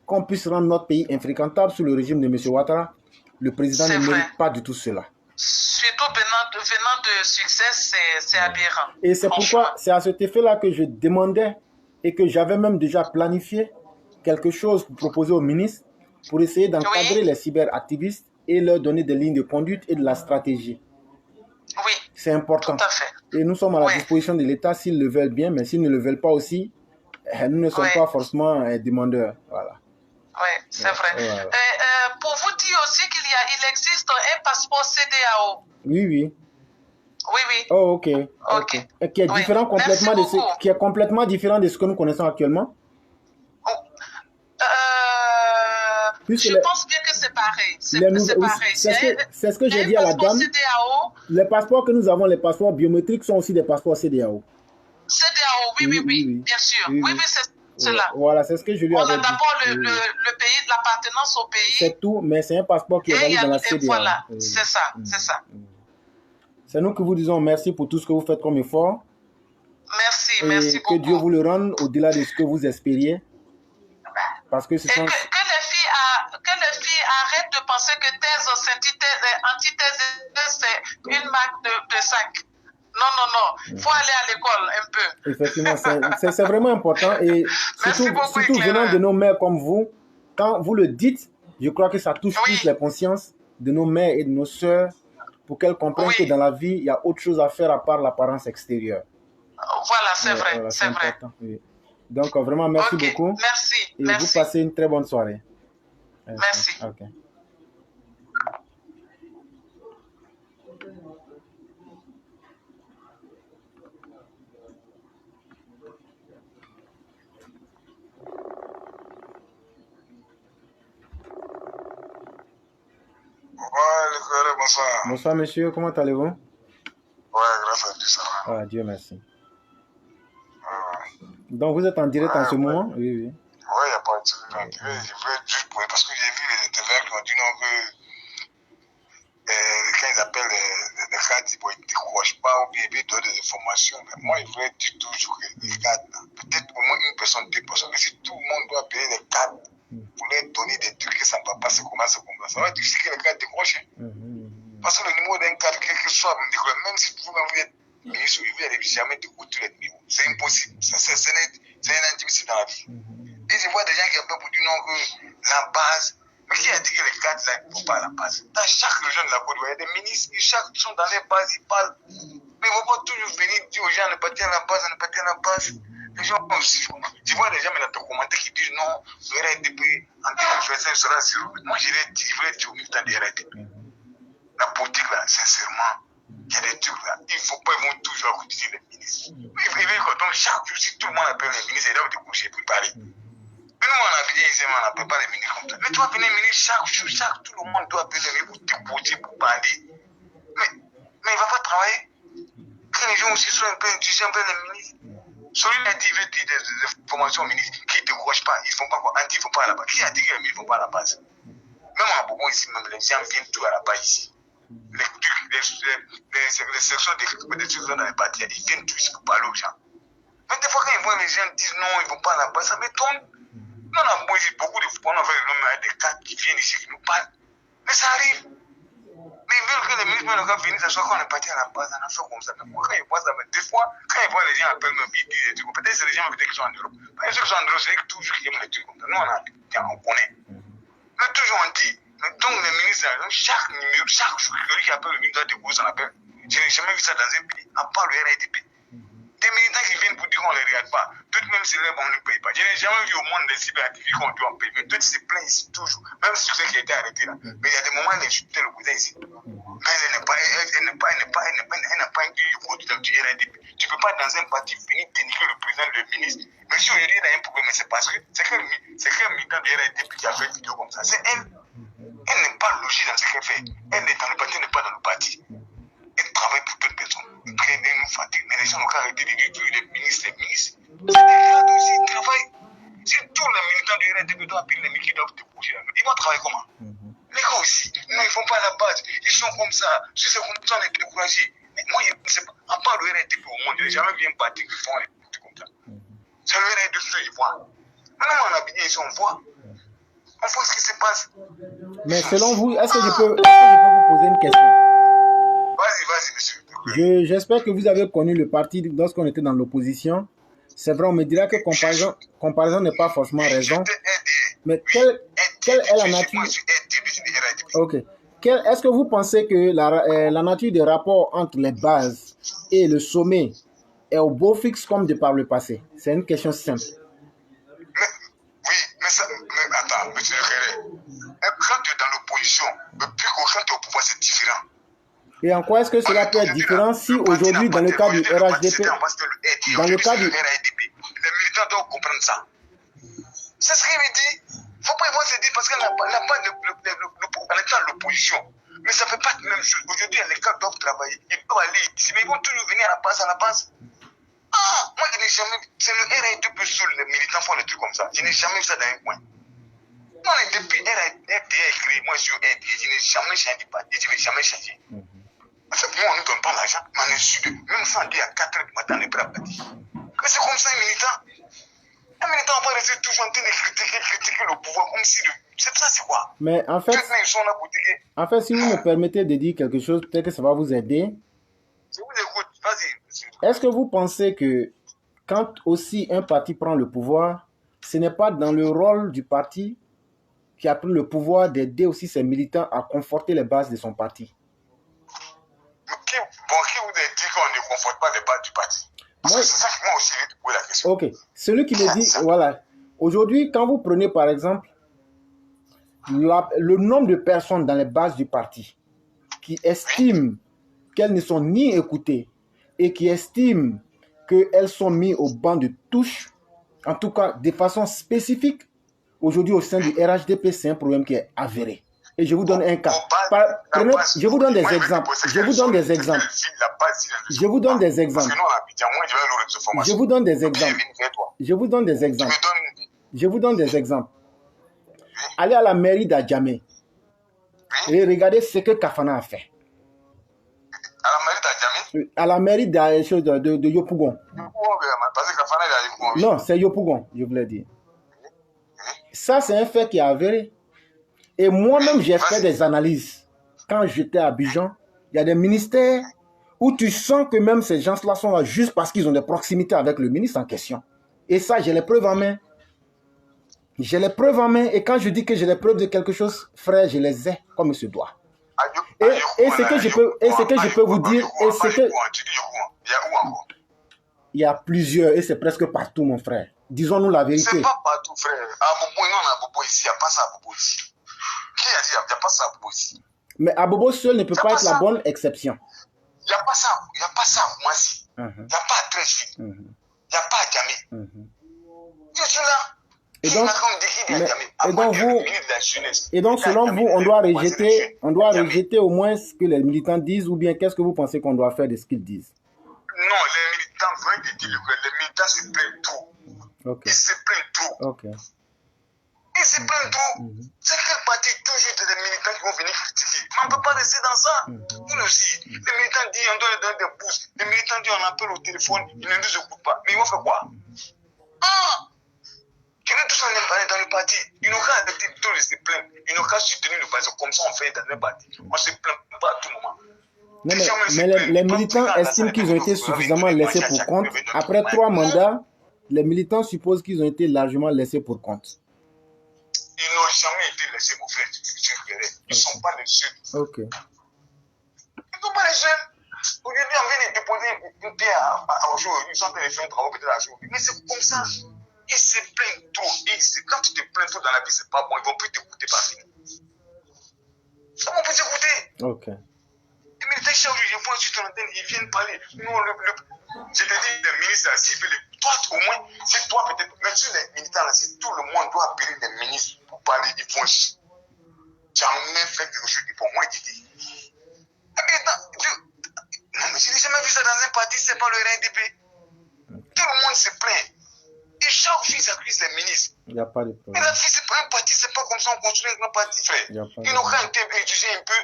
Speaker 1: qu'on puisse rendre notre pays infréquentable sous le régime de M. Ouattara. Le président ne mérite pas du tout cela.
Speaker 2: Surtout venant de succès, c'est aberrant.
Speaker 1: Et c'est pourquoi, c'est à cet effet-là que je demandais et que j'avais même déjà planifié quelque chose pour proposer au ministre pour essayer d'encadrer les cyberactivistes et leur donner des lignes de conduite et de la stratégie.
Speaker 2: Oui.
Speaker 1: C'est important.
Speaker 2: Tout à fait.
Speaker 1: Et nous sommes à la disposition de l'État s'ils le veulent bien, mais s'ils ne le veulent pas aussi, nous ne sommes pas forcément demandeurs. Voilà.
Speaker 2: Oui, c'est vrai. Voilà. Pour vous dire aussi il existe un passeport CEDEAO.
Speaker 1: Oui, oui.
Speaker 2: Oui, oui.
Speaker 1: Oh, ok. Et qui est différent complètement qui est complètement différent de ce que nous connaissons actuellement.
Speaker 2: Je pense bien que c'est pareil. C'est pareil.
Speaker 1: C'est ce que j'ai dit à la dame.
Speaker 2: CEDEAO.
Speaker 1: Les passeports que nous avons, les passeports biométriques, sont aussi des passeports CEDEAO.
Speaker 2: CEDEAO, oui, bien sûr. Oui, c'est cela.
Speaker 1: Voilà, c'est ce que je lui avais dit.
Speaker 2: On a d'abord le pays, l'appartenance au pays.
Speaker 1: C'est tout, mais c'est un passeport qui est valide dans la CEDEAO.
Speaker 2: Voilà, c'est ça.
Speaker 1: C'est nous que vous disons merci pour tout ce que vous faites comme effort.
Speaker 2: Merci beaucoup.
Speaker 1: Que Dieu vous le rende au-delà de ce que vous espériez. Parce que ce sont...
Speaker 2: que les filles arrêtent de penser que thèse, antithèse, c'est une marque de sac. Non. Il faut aller à l'école un peu.
Speaker 1: Effectivement, c'est vraiment important. Et surtout venant de nos mères comme vous, quand vous le dites, je crois que ça touche plus les consciences de nos mères et de nos sœurs pour qu'elles comprennent que dans la vie, il y a autre chose à faire à part l'apparence extérieure.
Speaker 2: Voilà, c'est vrai. C'est vrai.
Speaker 1: Oui. Donc, vraiment, merci beaucoup.
Speaker 2: Merci.
Speaker 1: Et vous passez une très bonne soirée.
Speaker 2: Merci.
Speaker 1: Okay.
Speaker 4: Bonsoir.
Speaker 1: Bonsoir, monsieur. Comment allez-vous?
Speaker 4: Ouais, grâce à Dieu, ça va.
Speaker 1: Ah, Dieu merci. Donc, vous êtes en direct en ce moment? Oui.
Speaker 4: Oui, il n'y a pas de souci. Je veux juste pour... Parce que j'ai vu les intervenants qui ont dit non que quand ils appellent les cadres, ils ne décrochent pas ou bien ils donnent des informations. Mais moi, je veux dire toujours que les cadres, peut-être au moins une personne, deux personnes, mais si tout le monde doit payer les cadres pour leur donner des trucs que ça ne va pas se commencer comme ça, ça va être difficile que les cadres décrochent. Parce que le numéro d'un cadre, quel que soit, même si vous-même vous êtes ministre, vous n'allez jamais découvrir les numéros. C'est impossible. C'est inadmissible dans la vie. Et je vois des gens qui appellent pour dire non que la base. Mais qui a dit que les cadres là ne vont pas à la base? Dans chaque région de la Côte d'Ivoire, il y a des ministres qui sont dans les bases, ils parlent. Mais ils ne vont pas toujours venir dire aux gens de partir à la base, de partir à la base. Les gens aussi. Je vois des gens maintenant commenter qui disent non, le RDP en 2025 sera sur. Moi, je vais dire au militant de RDP. La politique là, sincèrement, il y a des trucs là. Il ne faut pas, ils vont toujours écouter les ministres. Donc chaque jour, si tout le monde appelle les ministres, ils doivent te coucher pour parler. Mais nous, on a dit, on n'appelle pas les ministres comme ça. Mais tu vas appeler les ministres chaque jour, tout le monde doit appeler les ministres pour te pour parler. Mais il ne va pas travailler. Quand les gens aussi sont un peu intelligents, les ministres. Celui qui a dit, il veut dire des informations aux ministres qui ne décrochent pas. Ils ne font pas quoi? Ils ne font pas à la base. Qui a dit que les ministres ne font pas à la base? Même en Bourgogne ici, même les gens viennent tout à la base ici. Les sections des trucs dans les partis, ils viennent tous ici pour parler aux gens. Mais des fois, quand ils voient les gens disent non, ils ne vont pas à la base, ça m'étonne. Nous, on a beaucoup de fois, on a fait des cadres qui viennent ici, qui nous parlent. Mais ça arrive. Mais ils veulent que les ministres finissent à chaque fois qu'on est parti à la base, on a fait comme ça. Mais moi, quand ils voient ça, des fois, quand ils voient les gens appellent me disent des trucs, peut-être c'est les gens qui sont en Europe. Peut-être ceux qui sont en Europe, c'est toujours qui aiment les trucs comme ça. Nous, on connaît. Mais toujours on dit, donc les ministres, chaque numéro, chaque jour, celui qui appelle le ministre de Gauche, on appelle. Je n'ai jamais vu ça dans un pays, à part le RIDP. Des militants qui viennent pour dire qu'on ne les regarde pas. Tout même si les on ne paye pas. Je n'ai jamais vu au monde des cyberactivistes qu'on doit payer. Mais tout se plaint ici toujours. Même si ceux qui ont été arrêtés là. Mais il y a des moments où les chutés le cousin ici. Mais elle n'a pas un du RIDP. Tu ne peux pas dans un parti venir dénigrer le président, le ministre. Mais si aujourd'hui il y a un problème, c'est parce que c'est quel militant du RIDP qui a fait une vidéo comme ça. C'est elle. Elle n'est pas logée dans ce qu'elle fait. Elle est dans le parti, elle n'est pas dans le parti. Elle travaille pour d'autres personnes. Très bien, nous fatigue. Mais les gens n'ont qu'à arrêter de dire les ministres. C'est des cadres aussi, ils travaillent. C'est tous les militants du RNDP doivent appeler les mecs qui doivent te bouger. Ils vont travailler comment? Les gars aussi, non, ils ne font pas la base. Ils sont comme ça. Si c'est comme ça, on est découragé. Mais moi, je ne sais pas. À part le RNDP au monde, je n'ai jamais vu un parti qui font les trucs comme ça. C'est le RNDP qui voit. Maintenant, on a bien ici, on voit. On voit ce qui se passe.
Speaker 1: Mais selon vous, est-ce que je peux vous poser une question?
Speaker 4: Vas-y, monsieur.
Speaker 1: J'espère que vous avez connu le parti lorsqu'on était dans l'opposition. C'est vrai, on me dira que comparaison n'est pas forcément raison. Mais quelle est la nature? Ok. Est-ce que vous pensez que la nature des rapports entre les bases et le sommet est au beau fixe comme de par le passé? C'est une question simple.
Speaker 4: Mais attends, monsieur le Kéré, quand tu es dans l'opposition, le plus quand tu es au pouvoir, c'est différent.
Speaker 1: Et en quoi est-ce que cela peut être différent si aujourd'hui, dans le cas du RHDP, dans le cas du
Speaker 4: RHDP, les militants doivent comprendre ça. C'est ce qu'il me dit. Il ne faut pas y voir se dire parce qu'elle n'a pas dans l'opposition. Mais ça ne peut pas être la même chose. Aujourd'hui, les cas doivent travailler. Ils doivent aller ici, mais ils vont toujours venir à la base. Ah, moi je n'ai jamais. C'est le RHDP seul, les militants font des trucs comme ça. Je n'ai jamais vu ça dans un coin. Moi, depuis RHDP est créé, moi je suis RHDP, je n'ai jamais changé de parti, je ne vais jamais changer. Parce que moi, on ne donne pas l'argent, mais on est sûr de même sans dire à 4 h du matin, on est prêt à partir. Mais c'est comme ça, un militant. Un militant va rester toujours en train de critiquer le pouvoir, comme si. C'est ça, c'est quoi?
Speaker 1: Mais en fait, si vous me permettez de dire quelque chose, peut-être que ça va vous aider.
Speaker 4: Je vous écoute, vas-y.
Speaker 1: Est-ce que vous pensez que quand aussi un parti prend le pouvoir, ce n'est pas dans le rôle du parti qui a pris le pouvoir d'aider aussi ses militants à conforter les bases de son parti?
Speaker 4: Qui vous a dit qu'on ne conforte pas les bases du parti? Parce que c'est ça qui m'a aussi posé la question.
Speaker 1: Ok. Celui qui me dit, voilà. Aujourd'hui, quand vous prenez par exemple le nombre de personnes dans les bases du parti qui estiment qu'elles ne sont ni écoutées et qui estiment qu'elles sont mises au banc de touche, en tout cas de façon spécifique, aujourd'hui au sein du RHDP, c'est un problème qui est avéré. Et je vous donne un cas. Je vous donne des exemples. Je vous donne des exemples. Je vous donne des exemples. Je vous donne des exemples. Je vous donne des exemples. Je vous donne des exemples. Allez à la mairie d'Adjamé et regardez ce que Kafana a fait.
Speaker 4: À la mairie d'Adjamé?
Speaker 1: À la mairie de Yopougon.
Speaker 4: Parce que Kafana est à Yopougon.
Speaker 1: Non, c'est Yopougon, je voulais dire. Ça, c'est un fait qui est avéré. Et moi-même, j'ai fait des analyses. Quand j'étais à Abidjan, il y a des ministères où tu sens que même ces gens-là sont là juste parce qu'ils ont des proximités avec le ministre en question. Et ça, j'ai les preuves en main. J'ai les preuves en main. Et quand je dis que j'ai les preuves de quelque chose, frère, je les ai comme il se doit. Et ce que je peux vous dire, et ce que... Il y a plusieurs, et c'est presque partout, mon frère. Disons-nous la vérité.
Speaker 4: C'est pas partout, frère. À Bobo, non, à Bobo ici, il n'y a pas ça à Bobo ici. Qui a dit il n'y a pas ça à Bobo ici?
Speaker 1: Mais à Bobo seul ne peut pas être la bonne exception.
Speaker 4: Il n'y a pas ça à Moissy. Il n'y a pas à Trécheville. Il n'y a pas à Djamé. Je suis là.
Speaker 1: Et donc, selon vous, on doit rejeter au moins ce que les militants disent, ou bien qu'est-ce que vous pensez qu'on doit faire de ce qu'ils disent?
Speaker 4: Non, les militants, les militants se plaignent trop.
Speaker 1: Okay.
Speaker 4: Ils se plaignent trop.
Speaker 1: Okay.
Speaker 4: Ils se plaignent trop. C'est quel parti toujours des militants qui vont venir critiquer? On ne peut pas rester dans ça. Nous aussi, les militants disent on doit leur donner des pouces. Les militants disent on appelle au téléphone, ils ne nous écoutent pas. Mais ils vont faire quoi? Qui est tous dans le parti. Ils n'ont qu'à arrêter de se plaindre. Ils n'ont qu'à soutenir le parti. Comme ça, on fait dans le parti. On ne se plaint pas à tout moment.
Speaker 1: Non, mais les militants estiment qu'ils ont été suffisamment laissés pour compte. Après 3 mandats, les militants supposent qu'ils ont été largement laissés pour compte.
Speaker 4: Ils n'ont jamais été laissés, mon frère. Ils ne sont pas les seuls.
Speaker 1: Ok.
Speaker 4: Ils ne sont pas les seuls. Aujourd'hui, on vient de déposer une terre à jour. Ils sont en train de faire un travail peut-être à jour. Mais c'est comme ça. Ils se plaignent trop. Quand tu te plains trop dans la vie, c'est pas bon. Ils ne vont plus t'écouter par fini. Ça va plus t'écouter.
Speaker 1: Ok.
Speaker 4: Les militaires, chaque jour, ils vont sur ton antenne, ils viennent parler. Nous, je te dis, les ministres, toi, au moins, c'est toi peut-être. Mais sur les militaires, là, si tout le monde doit appeler les ministres pour parler, ils vont chier. Jamais fait quelque chose pour moi, il dit. Non, mais je n'ai jamais vu ça dans un parti, c'est pas le RNDP. Tout le monde se plaint. Et chaque jour, ils accusent les ministres.
Speaker 1: Il n'y a pas de problème.
Speaker 4: Mais la vie, c'est pas un parti, c'est pas comme ça on construit un grand parti, frère. Ils n'ont qu'à étudier un peu.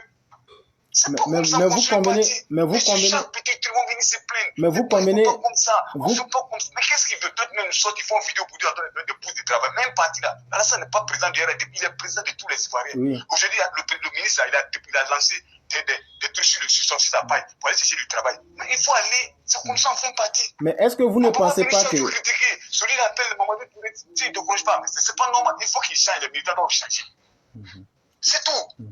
Speaker 1: Mais vous convenez, mais vous convenez,
Speaker 4: mais qu'est-ce qu'il veut? D'autres même sortent, ils font une vidéo pour dire de pouce de travail. Même parti là, Alassane n'est pas président du RDP, il est président de tous les Ivoiriens.
Speaker 1: Oui.
Speaker 4: Aujourd'hui, le ministre, il a lancé des trucs sur son site à paille pour aller chercher du travail. Mais il faut aller, c'est comme ça on fait un parti.
Speaker 1: Mais est-ce que vous ne pensez pas que...
Speaker 4: Celui-là appelle Mamadou Touré, il ne décourage pas, mais c'est pas normal, il faut qu'il change, les militaires doivent changer. C'est tout.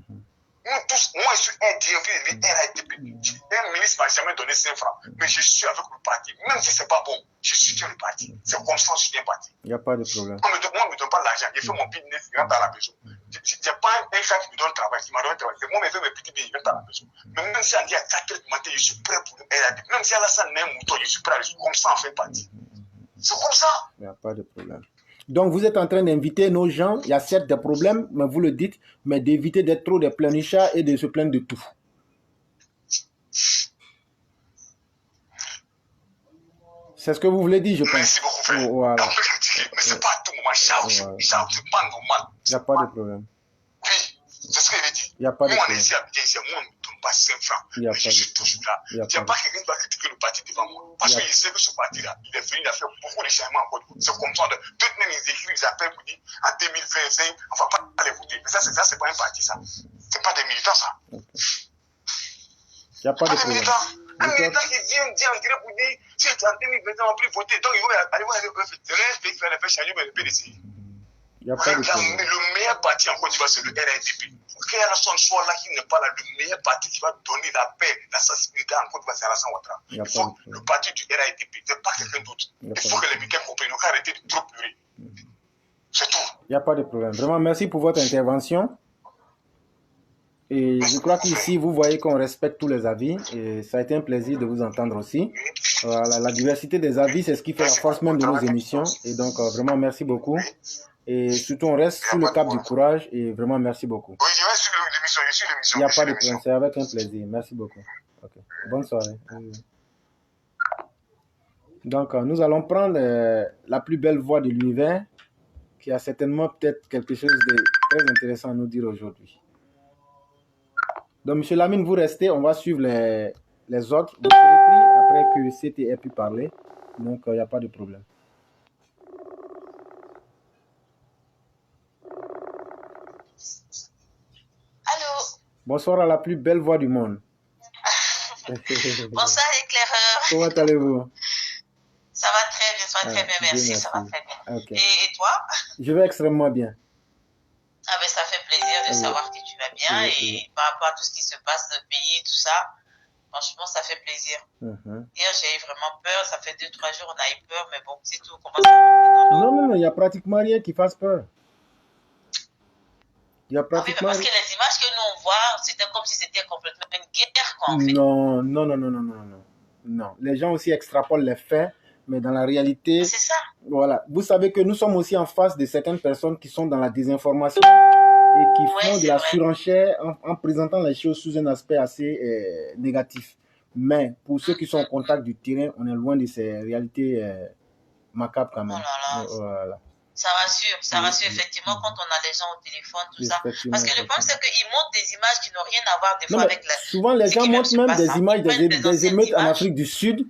Speaker 4: Nous tous, moi je suis un DFI, RATP. Un ministre m'a jamais donné 5 francs, mais je suis avec le parti. Même si c'est pas bon, je soutiens le parti. C'est comme ça que je soutiens le parti.
Speaker 1: Il n'y a pas de problème.
Speaker 4: Moi, on ne me donne pas l'argent. Je fais mon business, il rentre à la maison. Je n'ai pas un chef qui me donne le travail, qui m'a donné le travail. C'est moi qui fais mes petits billets, il rentre à la maison. Mais même si on dit à 4 h du matin, je suis prêt pour le RATP. Même si Alassane n'est un mouton, je suis prêt à aller. Comme ça, on fait parti. C'est comme ça.
Speaker 1: Il n'y a pas de problème. Donc, vous êtes en train d'inviter nos gens, il y a certes des problèmes, mais vous le dites, mais d'éviter d'être trop des pleurnichards et de se plaindre de tout. C'est ce que vous voulez dire, je pense.
Speaker 4: Merci beaucoup, frère.
Speaker 1: Voilà.
Speaker 4: Mais c'est pas à tout moment, c'est pas normal.
Speaker 1: Il n'y a pas de problème.
Speaker 4: Oui, c'est ce que je dis.
Speaker 1: Il n'y a pas de
Speaker 4: problème. Moi, on
Speaker 1: problème.
Speaker 4: est ici à Abidjan, moi, on ne me donne pas 5 francs. Mais je suis toujours là. Il n'y a pas quelqu'un qui va critiquer le parti devant moi. Parce qu'il sait que ce parti-là, il est venu, il a fait beaucoup de changements encore. C'est comme ça. D'autres même, ils écrivent, ils appellent pour dire en 2025, on ne va pas les voter. Mais ça, c'est pas un parti, ça. C'est pas des militants, ça.
Speaker 1: Il n'y a pas de problème.
Speaker 4: Un militant qui vient dire en direct pour dire si en 2025 on ne peut plus voter, donc il va aller voir le faire changer le PDC.
Speaker 1: Il n'y a pas de problème.
Speaker 4: Le meilleur parti en Côte d'Ivoire, c'est le RNDP. Qu'il y a son choix là qui n'est pas là, le meilleur parti qui va donner la paix, la sensibilité en Côte d'Ivoire, c'est Alassane Ouattara. Il faut le parti du RNDP, c'est pas quelqu'un d'autre. Il faut que les militaires comprennent, il faut arrêter de trop pleurer. C'est tout.
Speaker 1: Il n'y a pas de problème. Vraiment, merci pour votre intervention. Et je crois qu'ici, vous voyez qu'on respecte tous les avis. Et ça a été un plaisir de vous entendre aussi. Voilà, la diversité des avis, c'est ce qui fait la force même de nos émissions. Et donc, vraiment, merci beaucoup. Et surtout, on reste sous le cap du courage. Et vraiment, merci beaucoup.
Speaker 4: Oui, je reste sur l'émission. Je suis l'émission.
Speaker 1: Il n'y a pas de problème. C'est avec un plaisir. Merci beaucoup. Okay. Bonne soirée. Donc, nous allons prendre la plus belle voix de l'univers qui a certainement peut-être quelque chose de très intéressant à nous dire aujourd'hui. Donc, M. Lamine, vous restez. On va suivre les autres. Vous serez pris après que CT ait pu parler. Donc, il n'y a pas de problème.
Speaker 2: Allô.
Speaker 1: Bonsoir à la plus belle voix du monde.
Speaker 2: Bonsoir, éclaireur.
Speaker 1: Comment allez-vous?
Speaker 2: Ça va très bien, ça va très bien, merci. Ça va très bien.
Speaker 1: Okay.
Speaker 2: Et toi?
Speaker 1: Je vais extrêmement bien.
Speaker 2: Ah ben, ça fait plaisir de savoir que tu vas bien et par rapport à tout ce qui se passe dans le pays et tout ça, franchement, ça fait plaisir. Hier, j'ai eu vraiment peur. Ça fait 2-3 jours, on a eu peur, mais bon, c'est tout. Comment ça va?
Speaker 1: Non, il n'y a pratiquement rien qui fasse peur. Il y a pratiquement...
Speaker 2: oui, mais parce que les images que nous on voit, c'était comme si c'était complètement une guerre, quoi, en fait.
Speaker 1: Non. Les gens aussi extrapolent les faits, mais dans la réalité...
Speaker 2: C'est ça.
Speaker 1: Voilà. Vous savez que nous sommes aussi en face de certaines personnes qui sont dans la désinformation et qui font de la surenchère en présentant les choses sous un aspect assez négatif. Mais pour ceux qui sont au contact du terrain, on est loin de ces réalités macabres quand même.
Speaker 2: Oh là là.
Speaker 1: Voilà.
Speaker 2: Ça rassure effectivement quand on a les gens au téléphone, tout ça. Parce que le problème, c'est qu'ils montrent des images qui n'ont rien à voir des fois avec la...
Speaker 1: Souvent, les gens montrent même des images des émeutes en Afrique du Sud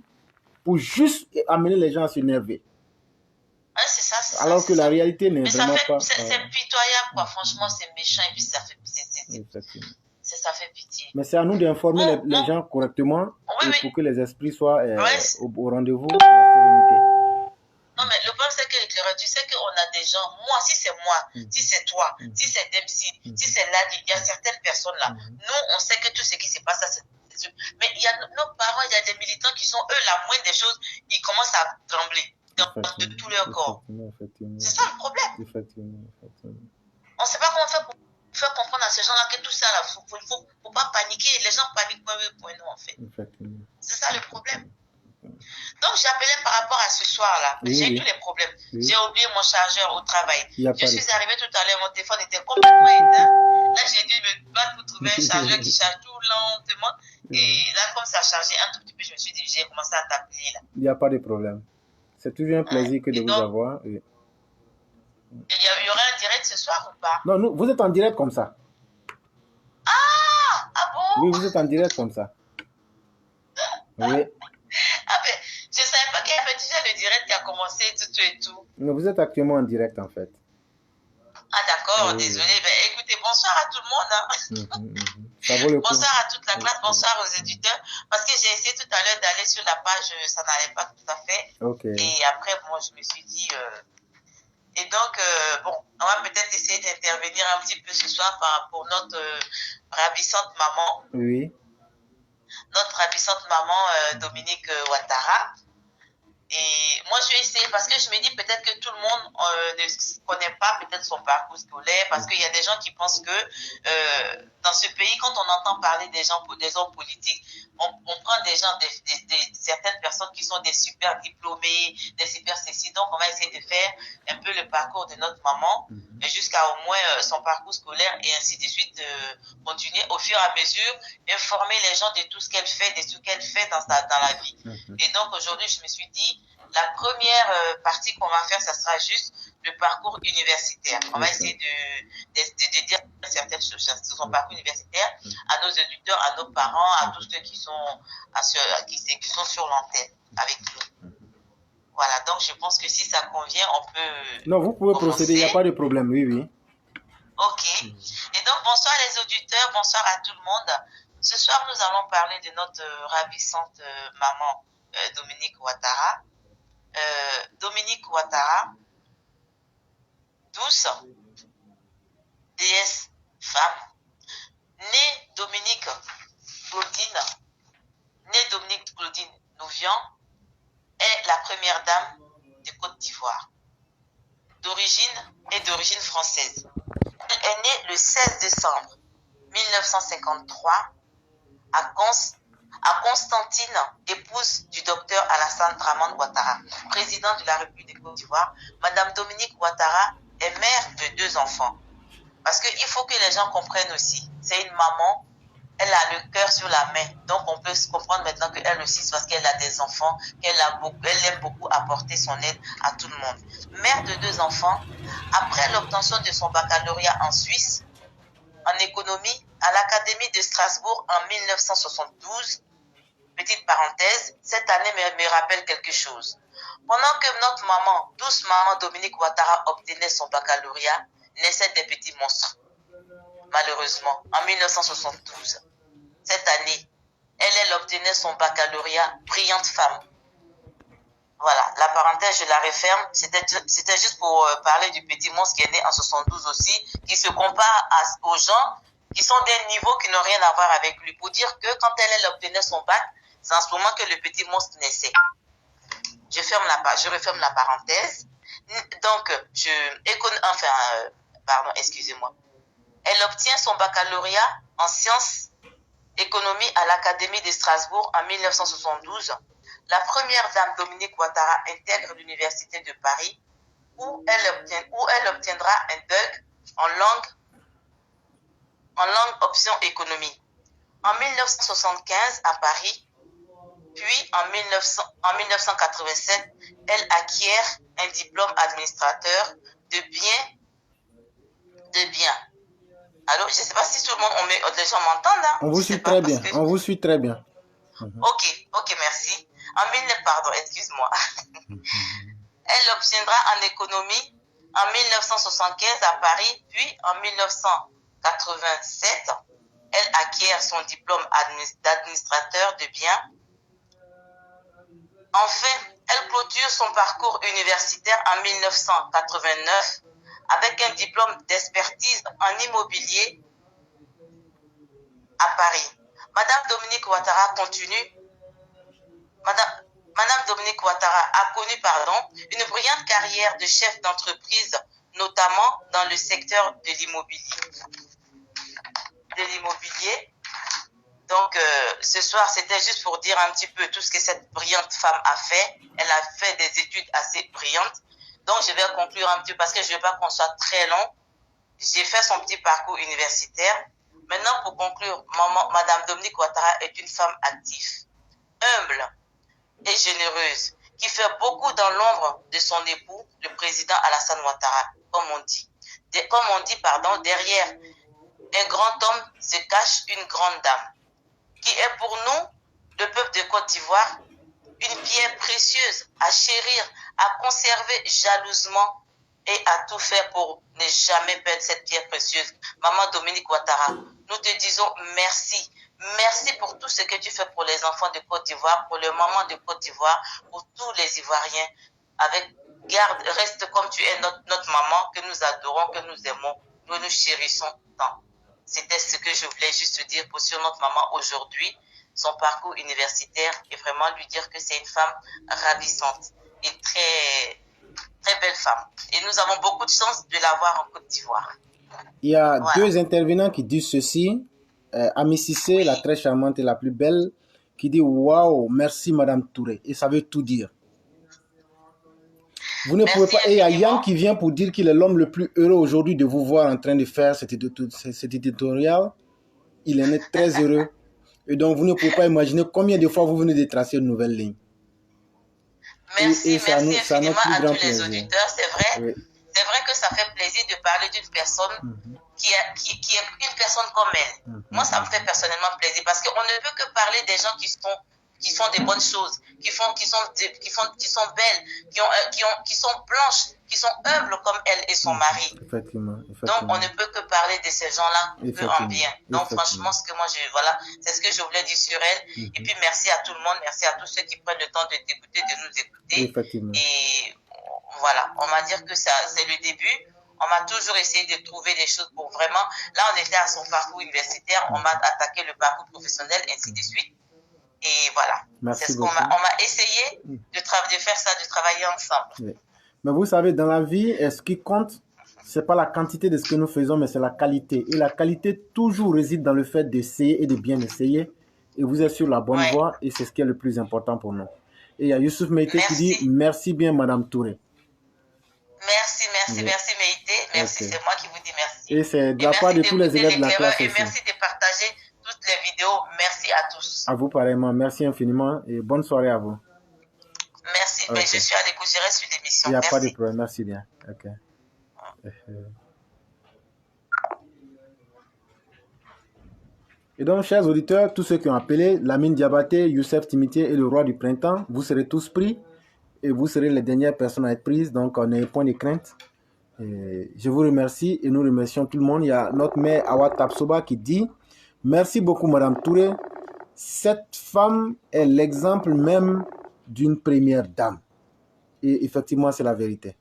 Speaker 1: pour juste amener les gens à s'énerver.
Speaker 5: Ouais, c'est ça, c'est ça.
Speaker 1: Alors
Speaker 5: c'est
Speaker 1: que la
Speaker 5: ça.
Speaker 1: réalité n'est
Speaker 5: Mais ça
Speaker 1: vraiment
Speaker 5: fait,
Speaker 1: pas...
Speaker 5: c'est pitoyable, quoi. Franchement, c'est méchant et puis ça fait,
Speaker 1: Exactement.
Speaker 5: ça fait pitié.
Speaker 1: Mais c'est à nous d'informer
Speaker 5: Bon,
Speaker 1: les
Speaker 5: bon.
Speaker 1: gens correctement
Speaker 5: Oui,
Speaker 1: et
Speaker 5: oui.
Speaker 1: pour que les esprits soient
Speaker 5: Ouais,
Speaker 1: au rendez-vous de la sérénité.
Speaker 5: non, mais le problème, c'est que tu sais qu'on a des gens, moi, si c'est moi, si c'est toi, si c'est Dempsey, si c'est Ladi, il y a certaines personnes là. Nous, on sait que tout ce qui se passe là, c'est sûr. Mais il y a nos parents, il y a des militants qui sont, eux, la moindre des choses, ils commencent à trembler de tout leur corps. C'est ça le problème. On ne sait pas comment faire pour faire comprendre à ces gens-là que tout ça, là, faut pas paniquer. Les gens paniquent pour nous, en fait. C'est ça le problème. Donc, j'appelais par rapport à ce soir-là.
Speaker 1: Oui,
Speaker 5: J'ai eu
Speaker 1: oui.
Speaker 5: tous les problèmes.
Speaker 1: Oui.
Speaker 5: J'ai oublié mon chargeur au travail.
Speaker 1: Il y a
Speaker 5: Je
Speaker 1: pas
Speaker 5: suis
Speaker 1: de-
Speaker 5: arrivée tout à l'heure, mon téléphone était complètement éteint. Là, j'ai dû me battre pour trouver un chargeur qui charge tout lentement. Et là, comme ça a chargé un tout petit peu, je me suis dit, j'ai commencé à t'appeler là.
Speaker 1: Il n'y a pas de problème. C'est toujours un plaisir que de
Speaker 5: Et
Speaker 1: vous
Speaker 5: donc,
Speaker 1: avoir. Oui.
Speaker 5: il y aura un direct ce soir ou pas?
Speaker 1: Non, vous êtes en direct comme ça.
Speaker 5: Ah bon?
Speaker 1: Oui, vous êtes en direct comme ça. Oui.
Speaker 5: Ah ben, je ne savais pas qu'il y avait déjà le direct qui a commencé et tout.
Speaker 1: Mais vous êtes actuellement en direct en fait.
Speaker 5: Ah d'accord,
Speaker 1: Oui.
Speaker 5: désolé. Ben, écoutez, bonsoir à tout le monde. Hein.
Speaker 1: Ça vaut le coup.
Speaker 5: Bonsoir à toute la classe, bonsoir aux éditeurs. Parce que j'ai essayé tout à l'heure d'aller sur la page, ça n'allait pas tout à fait.
Speaker 1: Ok.
Speaker 5: Et après, bon, je me suis dit... Et donc, bon, on va peut-être essayer d'intervenir un petit peu ce soir pour notre ravissante maman.
Speaker 1: Oui.
Speaker 5: Notre ravissante maman, Dominique Ouattara. Et moi, je vais essayer parce que je me dis peut-être que tout le monde ne connaît pas peut-être son parcours scolaire, parce qu'il y a des gens qui pensent que dans ce pays, quand on entend parler des hommes politiques, on prend des gens, certaines personnes qui sont des super diplômés, des super sexy. Donc, on va essayer de faire un peu le parcours de notre maman, jusqu'à au moins son parcours scolaire et ainsi de suite, continuer au fur et à mesure, informer les gens de tout ce qu'elle fait, de ce qu'elle fait dans la vie. Et donc, aujourd'hui, je me suis dit, la première partie qu'on va faire, ça sera juste le parcours universitaire. On va essayer de dire certaines choses sur son parcours universitaire à nos auditeurs, à nos parents, à tous ceux qui sont sur l'antenne avec nous. Voilà, donc je pense que si ça convient, on peut...
Speaker 1: Non, vous pouvez
Speaker 5: commencer.
Speaker 1: procéder, il n'y a pas de problème, oui, oui.
Speaker 5: Ok. Et donc, bonsoir les auditeurs, bonsoir à tout le monde. Ce soir, nous allons parler de notre ravissante maman, Dominique Ouattara. Dominique Ouattara, douce, déesse, femme, née Dominique Claudine Nouvian, est la première dame de Côte d'Ivoire, d'origine française. Elle est née le 16 décembre 1953 à Constantine, épouse du docteur Alassane Dramane Ouattara, président de la République de Côte d'Ivoire. Madame Dominique Ouattara est mère de 2 enfants. Parce qu'il faut que les gens comprennent aussi, c'est une maman, elle a le cœur sur la main. Donc on peut se comprendre maintenant qu'elle aussi, parce qu'elle a des enfants, elle aime beaucoup apporter son aide à tout le monde. Mère de 2 enfants, après l'obtention de son baccalauréat en Suisse, en économie, à l'Académie de Strasbourg en 1972, petite parenthèse, cette année me rappelle quelque chose. Pendant que notre maman, douce maman Dominique Ouattara obtenait son baccalauréat, naissaient des petits monstres. Malheureusement, en 1972, cette année, elle obtenait son baccalauréat, brillante femme. Voilà, la parenthèse, je la referme. C'était juste pour parler du petit monstre qui est né en 72 aussi, qui se compare aux gens qui sont des niveaux qui n'ont rien à voir avec lui. Pour dire que quand elle obtenait son bac, c'est en ce moment que le petit monstre naissait. Je referme la parenthèse. Donc, excusez-moi. Elle obtient son baccalauréat en sciences économie à l'Académie de Strasbourg en 1972. La première dame Dominique Ouattara intègre l'Université de Paris où elle obtiendra un DUG en langue option économie. En 1975 à Paris, puis en 1987, elle acquiert un diplôme administrateur de biens. Alors, je ne sais pas si tout le monde, les gens m'entendent. Hein?
Speaker 1: On vous suit très bien. On vous suit très bien.
Speaker 5: Ok, merci. Pardon, excuse-moi. Elle obtiendra en économie en 1975 à Paris, puis en 1987, elle acquiert son diplôme d'administrateur de biens. Enfin, elle clôture son parcours universitaire en 1989 avec un diplôme d'expertise en immobilier à Paris. Madame Dominique Ouattara continue. Madame Dominique Ouattara a connu une brillante carrière de chef d'entreprise, notamment dans le secteur de l'immobilier. Donc, ce soir, c'était juste pour dire un petit peu tout ce que cette brillante femme a fait. Elle a fait des études assez brillantes. Donc, je vais conclure un petit peu parce que je ne veux pas qu'on soit très long. J'ai fait son petit parcours universitaire. Maintenant, pour conclure, Madame Dominique Ouattara est une femme active, humble et généreuse, qui fait beaucoup dans l'ombre de son époux, le président Alassane Ouattara, comme on dit. Derrière un grand homme se cache une grande dame, qui est pour nous, le peuple de Côte d'Ivoire, une pierre précieuse à chérir, à conserver jalousement et à tout faire pour ne jamais perdre cette pierre précieuse. Maman Dominique Ouattara, nous te disons merci. Merci pour tout ce que tu fais pour les enfants de Côte d'Ivoire, pour les mamans de Côte d'Ivoire, pour tous les Ivoiriens. Reste comme tu es notre maman, que nous adorons, que nous aimons, nous chérissons tant. C'était ce que je voulais juste dire sur notre maman aujourd'hui, son parcours universitaire, et vraiment lui dire que c'est une femme ravissante et très, très belle femme. Et nous avons beaucoup de chance de l'avoir en Côte d'Ivoire.
Speaker 1: Il y a deux intervenants qui disent ceci. Ami Cissé, la très charmante et la plus belle, qui dit « Waouh, merci Madame Touré ». Et ça veut tout dire. Vous ne pouvez pas. Et il y a Yann qui vient pour dire qu'il est l'homme le plus heureux aujourd'hui de vous voir en train de faire cet éditorial. Il en est très heureux. Et donc, vous ne pouvez pas imaginer combien de fois vous venez de tracer une nouvelle ligne.
Speaker 5: Merci infiniment à tous les auditeurs. C'est vrai, c'est vrai que ça fait plaisir de parler d'une personne qui est une personne comme elle. Moi, ça me fait personnellement plaisir parce qu'on ne peut que parler des gens qui font des bonnes choses, qui sont belles, qui sont blanches, qui sont humbles comme elle et son mari.
Speaker 1: Effectivement.
Speaker 5: Donc, on ne peut que parler de ces gens-là peu en bien. Donc, franchement, c'est ce que je voulais dire sur elle. Et puis, merci à tout le monde, merci à tous ceux qui prennent le temps de t'écouter, de nous écouter. Et voilà, on va dire que c'est le début. On m'a toujours essayé de trouver des choses pour vraiment... Là, on était à son parcours universitaire, on m'a attaqué le parcours professionnel, ainsi de suite. Et voilà, c'est ce qu'on m'a essayé de faire ça, de travailler ensemble.
Speaker 1: Oui. Mais vous savez, dans la vie, ce qui compte, ce n'est pas la quantité de ce que nous faisons, mais c'est la qualité. Et la qualité toujours réside dans le fait d'essayer et de bien essayer. Et vous êtes sur la bonne voie et c'est ce qui est le plus important pour nous. Et il y a Youssouf Meïté qui dit « Merci bien, Madame Touré ».
Speaker 5: Merci Meïté. Merci, c'est moi qui vous dis merci.
Speaker 1: Et c'est de la part de tous les élèves de la classe
Speaker 5: et
Speaker 1: aussi.
Speaker 5: merci de partager toutes les vidéos. Merci à tous.
Speaker 1: À vous pareillement. Merci infiniment et bonne soirée à vous.
Speaker 5: Merci. Mais je suis à l'écoute. Je reste sur l'émission.
Speaker 1: Il n'y a pas de problème. Merci bien. Ok. Et donc, chers auditeurs, tous ceux qui ont appelé, Lamine Diabaté, Youssef Timitié et le roi du printemps, vous serez tous pris et vous serez les dernières personnes à être prises. Donc, on n'a point de crainte. Et je vous remercie et nous remercions tout le monde. Il y a notre mère Awa Tapsoba qui dit « Merci beaucoup, Madame Touré. Cette femme est l'exemple même d'une première dame. » Et effectivement, c'est la vérité.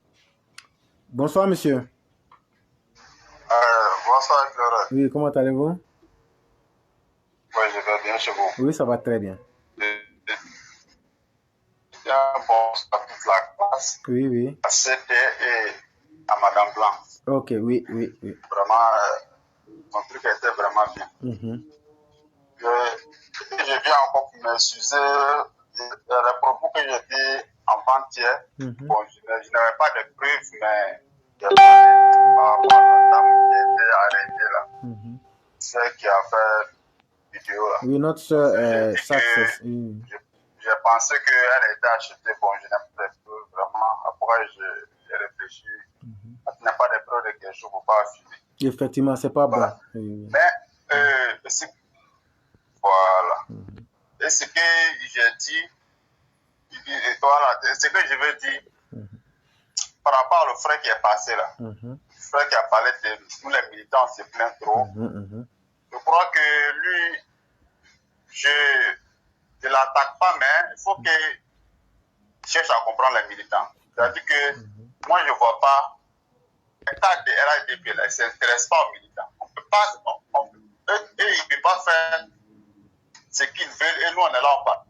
Speaker 1: Bonsoir, monsieur.
Speaker 4: Bonsoir, Florent.
Speaker 1: Oui, comment allez-vous?
Speaker 4: Oui, je vais bien chez vous.
Speaker 1: Oui, ça va très bien.
Speaker 4: Bonsoir à toute la classe.
Speaker 1: Oui.
Speaker 4: À CT et à Madame Blanc.
Speaker 1: Ok, oui.
Speaker 4: Vraiment, mon truc était vraiment bien. Je viens encore pour m'excuser. Les propos que j'ai dit avant-hier, bon, je n'avais pas de preuves, mais j'ai parlé par rapport à la dame qui était arrêtée là. Celle qui a fait vidéo là.
Speaker 1: Oui, notre soeur Success.
Speaker 4: J'ai pensé qu'elle était achetée. Bon, je n'ai pas de preuves vraiment. Après, j'ai réfléchi. Tu n'as pas de preuves de quelque chose pour pas filmer.
Speaker 1: Effectivement, c'est pas
Speaker 4: voilà.
Speaker 1: bon.
Speaker 4: Mais, voilà. Et ce que j'ai dit, voilà, ce que je veux dire,
Speaker 6: par rapport au frère qui est passé là, le frère qui a parlé de tous les militants se plaignent trop. Je crois que lui, je ne l'attaque pas, mais il faut qu'il cherche à comprendre les militants. C'est-à-dire que moi, je ne vois pas le cas de RADP, là, il ne s'intéresse pas aux militants. On peut pas, eux, ils ne peuvent pas faire ce qu'ils veulent et nous, on est là, on parle.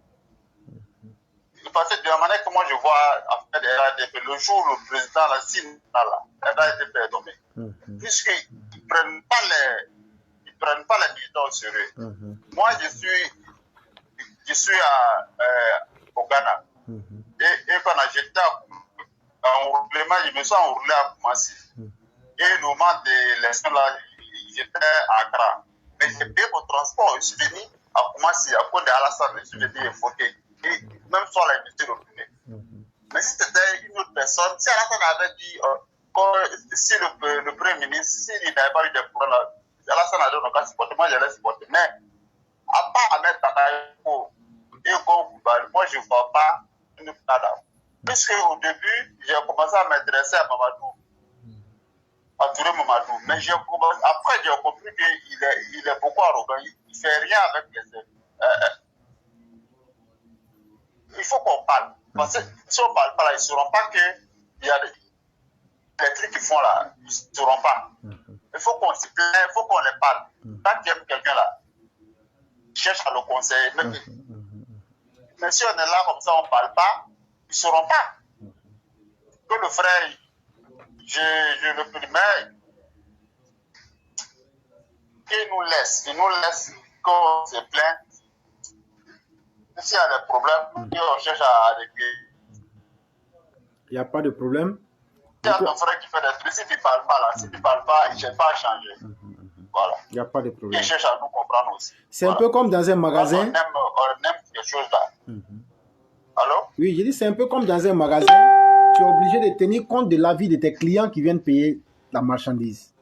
Speaker 6: Parce que de la manière que moi je vois en fait les RADP, le jour où le président la signe là, les RADP est tombé. Puisqu'ils ne prennent pas les militants au sérieux. Moi, je suis au Ghana. Et quand j'étais en roulement, je me suis enroulé à Koumassi. Et le moment de l'élection là, j'étais à Accra. Mais j'ai payé mon transport. Je suis venu à Koumassi, à cause d'Alassane, je suis venu voter. Et même sur la ministre occupée. Mais si c'était une autre personne, si Alassane avait dit, si le Premier ministre, s'il n'avait pas eu de problème, Alassane a dit on va supporter, moi j'allais supporter. Mais à part Ahmed Takayo et Koumbal, moi je ne vois pas une nada. Puisque au début, j'ai commencé à m'intéresser à Mamadou, à Touré Mamadou. Mais après j'ai compris qu'il est beaucoup arrogant, il ne fait rien avec les il faut qu'on parle. Parce que si on ne parle pas là, ils ne sauront pas qu'il y a des trucs qu'ils font là. Ils ne sauront pas. Il faut qu'on se plaît, il faut qu'on les parle. Quand il y a quelqu'un là, cherche à le conseiller. Mais si on est là comme ça, on ne parle pas, ils ne sauront pas. Que le frère, je le primais, qu'il nous laisse qu'on se plaint. S'il y a des problèmes, on cherche à régler.
Speaker 1: Il n'y a pas de problème.
Speaker 6: Il y a ton frère qui fait des trucs, si tu ne parles pas là, si tu ne parles pas, il ne cherche pas à changer. Voilà.
Speaker 1: Il n'y a pas de problème.
Speaker 6: Il cherche à nous comprendre aussi.
Speaker 1: C'est un peu comme dans un magasin.
Speaker 6: On aime quelque chose là. Allô?
Speaker 1: Oui, j'ai dit c'est un peu comme dans un magasin. Tu es obligé de tenir compte de l'avis de tes clients qui viennent payer la marchandise.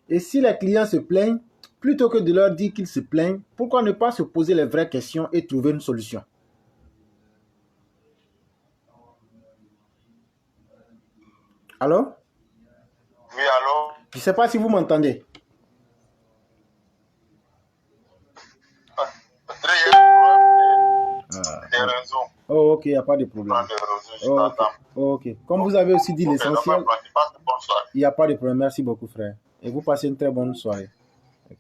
Speaker 1: Et si les clients se plaignent, plutôt que de leur dire qu'ils se plaignent, pourquoi ne pas se poser les vraies questions et trouver une solution? Allô?
Speaker 6: Oui, allô?
Speaker 1: Je ne sais pas si vous m'entendez.
Speaker 6: Des réseaux.
Speaker 1: Oh, ok, il n'y a pas de problème. Ok. Comme vous avez aussi dit l'essentiel, il n'y a pas de problème. Merci beaucoup, frère. Et vous passez une très bonne soirée. Okay.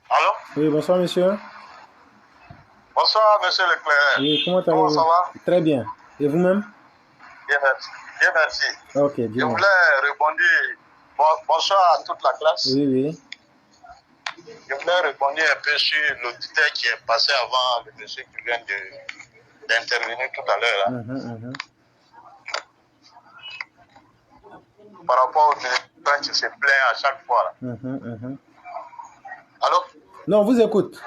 Speaker 6: Allô?
Speaker 1: Oui, bonsoir, monsieur.
Speaker 6: Bonsoir, monsieur Leclerc.
Speaker 1: Oui, comment
Speaker 6: ça va?
Speaker 1: Très bien. Et vous-même?
Speaker 6: Bien, merci. Bien, merci.
Speaker 1: Ok, bien.
Speaker 6: Je voulais répondre. Bonsoir à toute la classe.
Speaker 1: Oui.
Speaker 6: Je voulais répondre un peu sur l'auditeur qui est passé avant le monsieur qui vient d'intervenir tout à l'heure. Par rapport au militant qui se plaint à chaque fois. Là. Allô?
Speaker 1: Non, on vous écoute.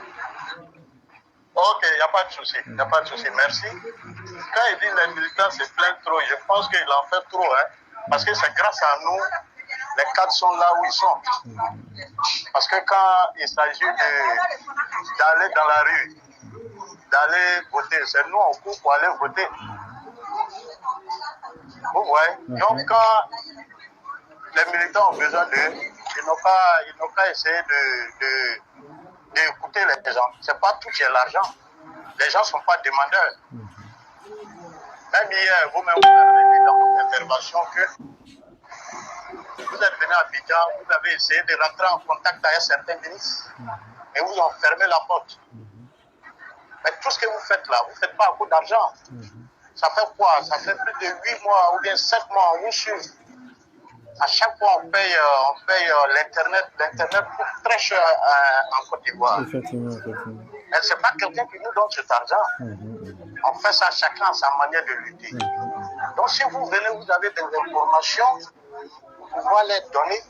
Speaker 6: Ok, il n'y a pas de souci. Merci. Quand il dit les militants se plaignent trop, je pense qu'il en fait trop. Parce que c'est grâce à nous, les cadres sont là où ils sont. Parce que quand il s'agit d'aller dans la rue, d'aller voter, c'est nous on court pour aller voter. Vous voyez? Donc quand les militants ont besoin d'eux, ils n'ont qu'à essayer d'écouter les gens. Ce n'est pas tout qui est l'argent. Les gens ne sont pas demandeurs. Même hier, vous-même, vous avez dit dans votre intervention que vous êtes venu à Abidjan, vous avez essayé de rentrer en contact avec certains ministres, mais vous ont fermé la porte. Mais tout ce que vous faites là, vous ne faites pas à coup d'argent. Ça fait quoi? Ça fait plus de 8 mois ou bien 7 mois, on vous suit. À chaque fois, on paye l'Internet. L'Internet coûte très cher en Côte d'Ivoire.
Speaker 1: Effectivement.
Speaker 6: Mais ce n'est pas quelqu'un qui nous donne cet argent. On fait ça chacun à sa manière de lutter. Donc, si vous venez, vous avez des informations, vous pouvez les donner.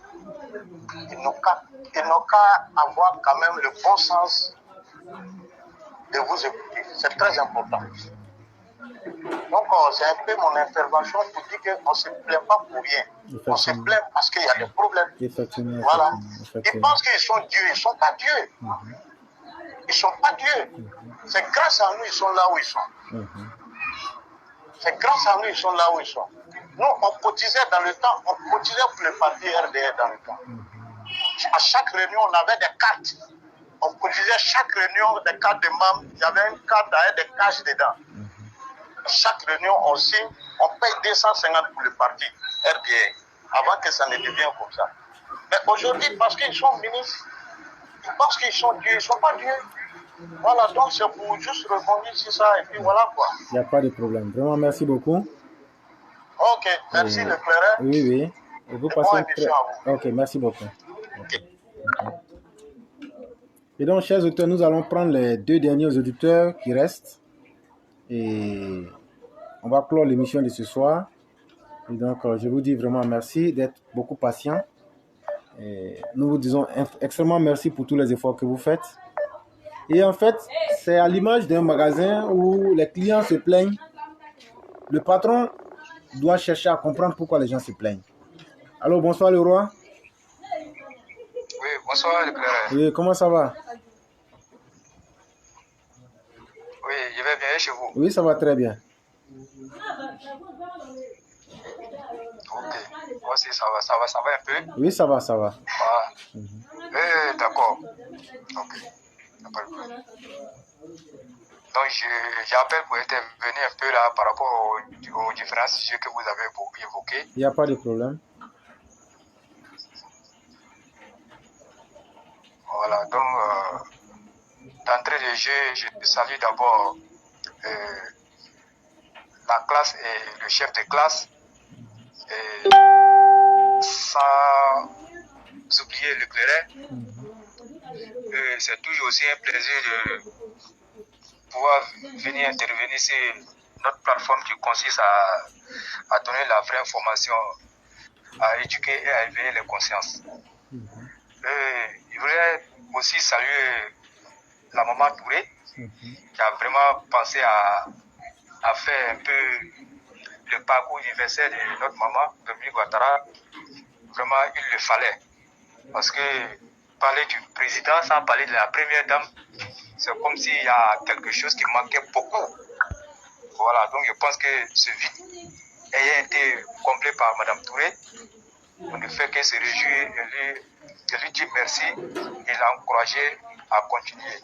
Speaker 6: Ils n'ont qu'à ils n'ont qu'à avoir quand même le bon sens de vous écouter. C'est très important. Donc, c'est un peu mon intervention pour dire qu'on ne se plaint pas pour rien. On se plaint parce qu'il y a des problèmes.
Speaker 1: Effectivement.
Speaker 6: Voilà. Ils pensent qu'ils sont Dieu. Ils ne sont pas Dieu. Ils ne sont pas Dieu. C'est grâce à nous ils sont là où ils sont. C'est grâce à nous ils sont là où ils sont. Nous, on cotisait dans le temps, on cotisait pour le parti RDR dans le temps. À chaque réunion, on avait des cartes. On cotisait chaque réunion des cartes de membres. Il y avait une carte avec des cash dedans. Chaque réunion, on signe, on paye 250 pour le parti RDR, avant que ça ne devienne comme ça. Mais aujourd'hui, parce qu'ils sont ministres, ils pensent qu'ils sont Dieu, ils ne sont pas Dieu. Voilà, donc c'est pour juste rebondir sur ça, et puis voilà quoi.
Speaker 1: Il n'y a pas de problème. Vraiment, merci beaucoup.
Speaker 6: Ok, merci le clairin.
Speaker 1: Oui, oui. Et vous passez très... Ok, merci beaucoup. Okay. Et donc, chers auditeurs, nous allons prendre les 2 derniers auditeurs qui restent. Et on va clore l'émission de ce soir. Et donc, je vous dis vraiment merci d'être beaucoup patient. Et nous vous disons extrêmement merci pour tous les efforts que vous faites. Et en fait, c'est à l'image d'un magasin où les clients se plaignent. Le patron doit chercher à comprendre pourquoi les gens se plaignent. Allô, bonsoir le roi.
Speaker 7: Oui, bonsoir le clairin.
Speaker 1: Oui, comment ça va?
Speaker 7: Oui, je vais bien chez vous.
Speaker 1: Oui, ça va très bien.
Speaker 7: Ok, moi aussi ça va un peu.
Speaker 1: Oui, ça va.
Speaker 7: Ah. D'accord. Ok, pas de problème. Donc j'appelle pour intervenir un peu là par rapport aux différents sujets que vous avez évoqués.
Speaker 1: Il n'y a pas de problème.
Speaker 7: Voilà, donc d'entrée de jeu, je salue d'abord la classe et le chef de classe, et sans oublier le clairin. C'est toujours aussi un plaisir de pouvoir venir intervenir sur notre plateforme qui consiste à donner la vraie information, à éduquer et à éveiller les consciences. Je voudrais aussi saluer la maman Touré, qui a vraiment pensé à faire un peu le parcours universel de notre maman, Dominique Ouattara. Vraiment, il le fallait. Parce que parler du président sans parler de la première dame, c'est comme s'il y a quelque chose qui manquait beaucoup. Voilà, donc je pense que ce vide ayant été comblé par Mme Touré, on ne fait que se réjouir et lui dire merci et l'encourager à continuer.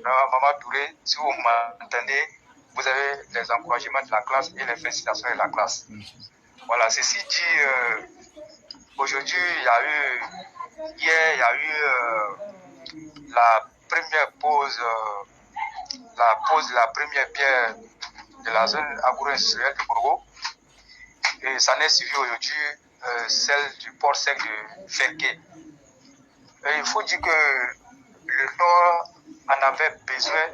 Speaker 7: Maman Touré, si vous m'entendez, vous avez les encouragements de la classe et les félicitations de la classe. Voilà, ceci dit, aujourd'hui, hier, il y a eu la première pause, la première pierre de la zone agro-industrielle de Bourgo. Et ça n'est suivi aujourd'hui celle du port sec de Ferké. Et il faut dire que le Nord en avait besoin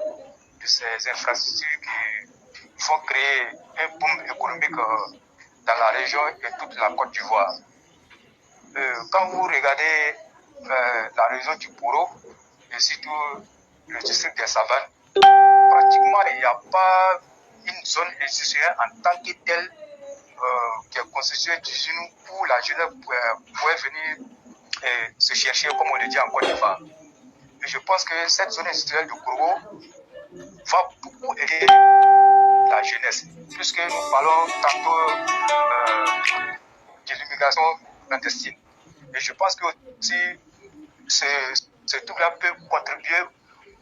Speaker 7: de ces infrastructures qui vont créer un boom économique dans la région et toute la Côte d'Ivoire. Quand vous regardez la région du Bourgo et surtout le district des Savanes, pratiquement il n'y a pas une zone industrielle en tant que telle qui est constituée d'usines où la jeunesse pourrait venir se chercher, comme on le dit en Côte d'Ivoire. Et je pense que cette zone industrielle du Congo va beaucoup aider la jeunesse, puisque nous parlons tantôt de l'immigration clandestine. Et je pense que aussi ce truc-là peut contribuer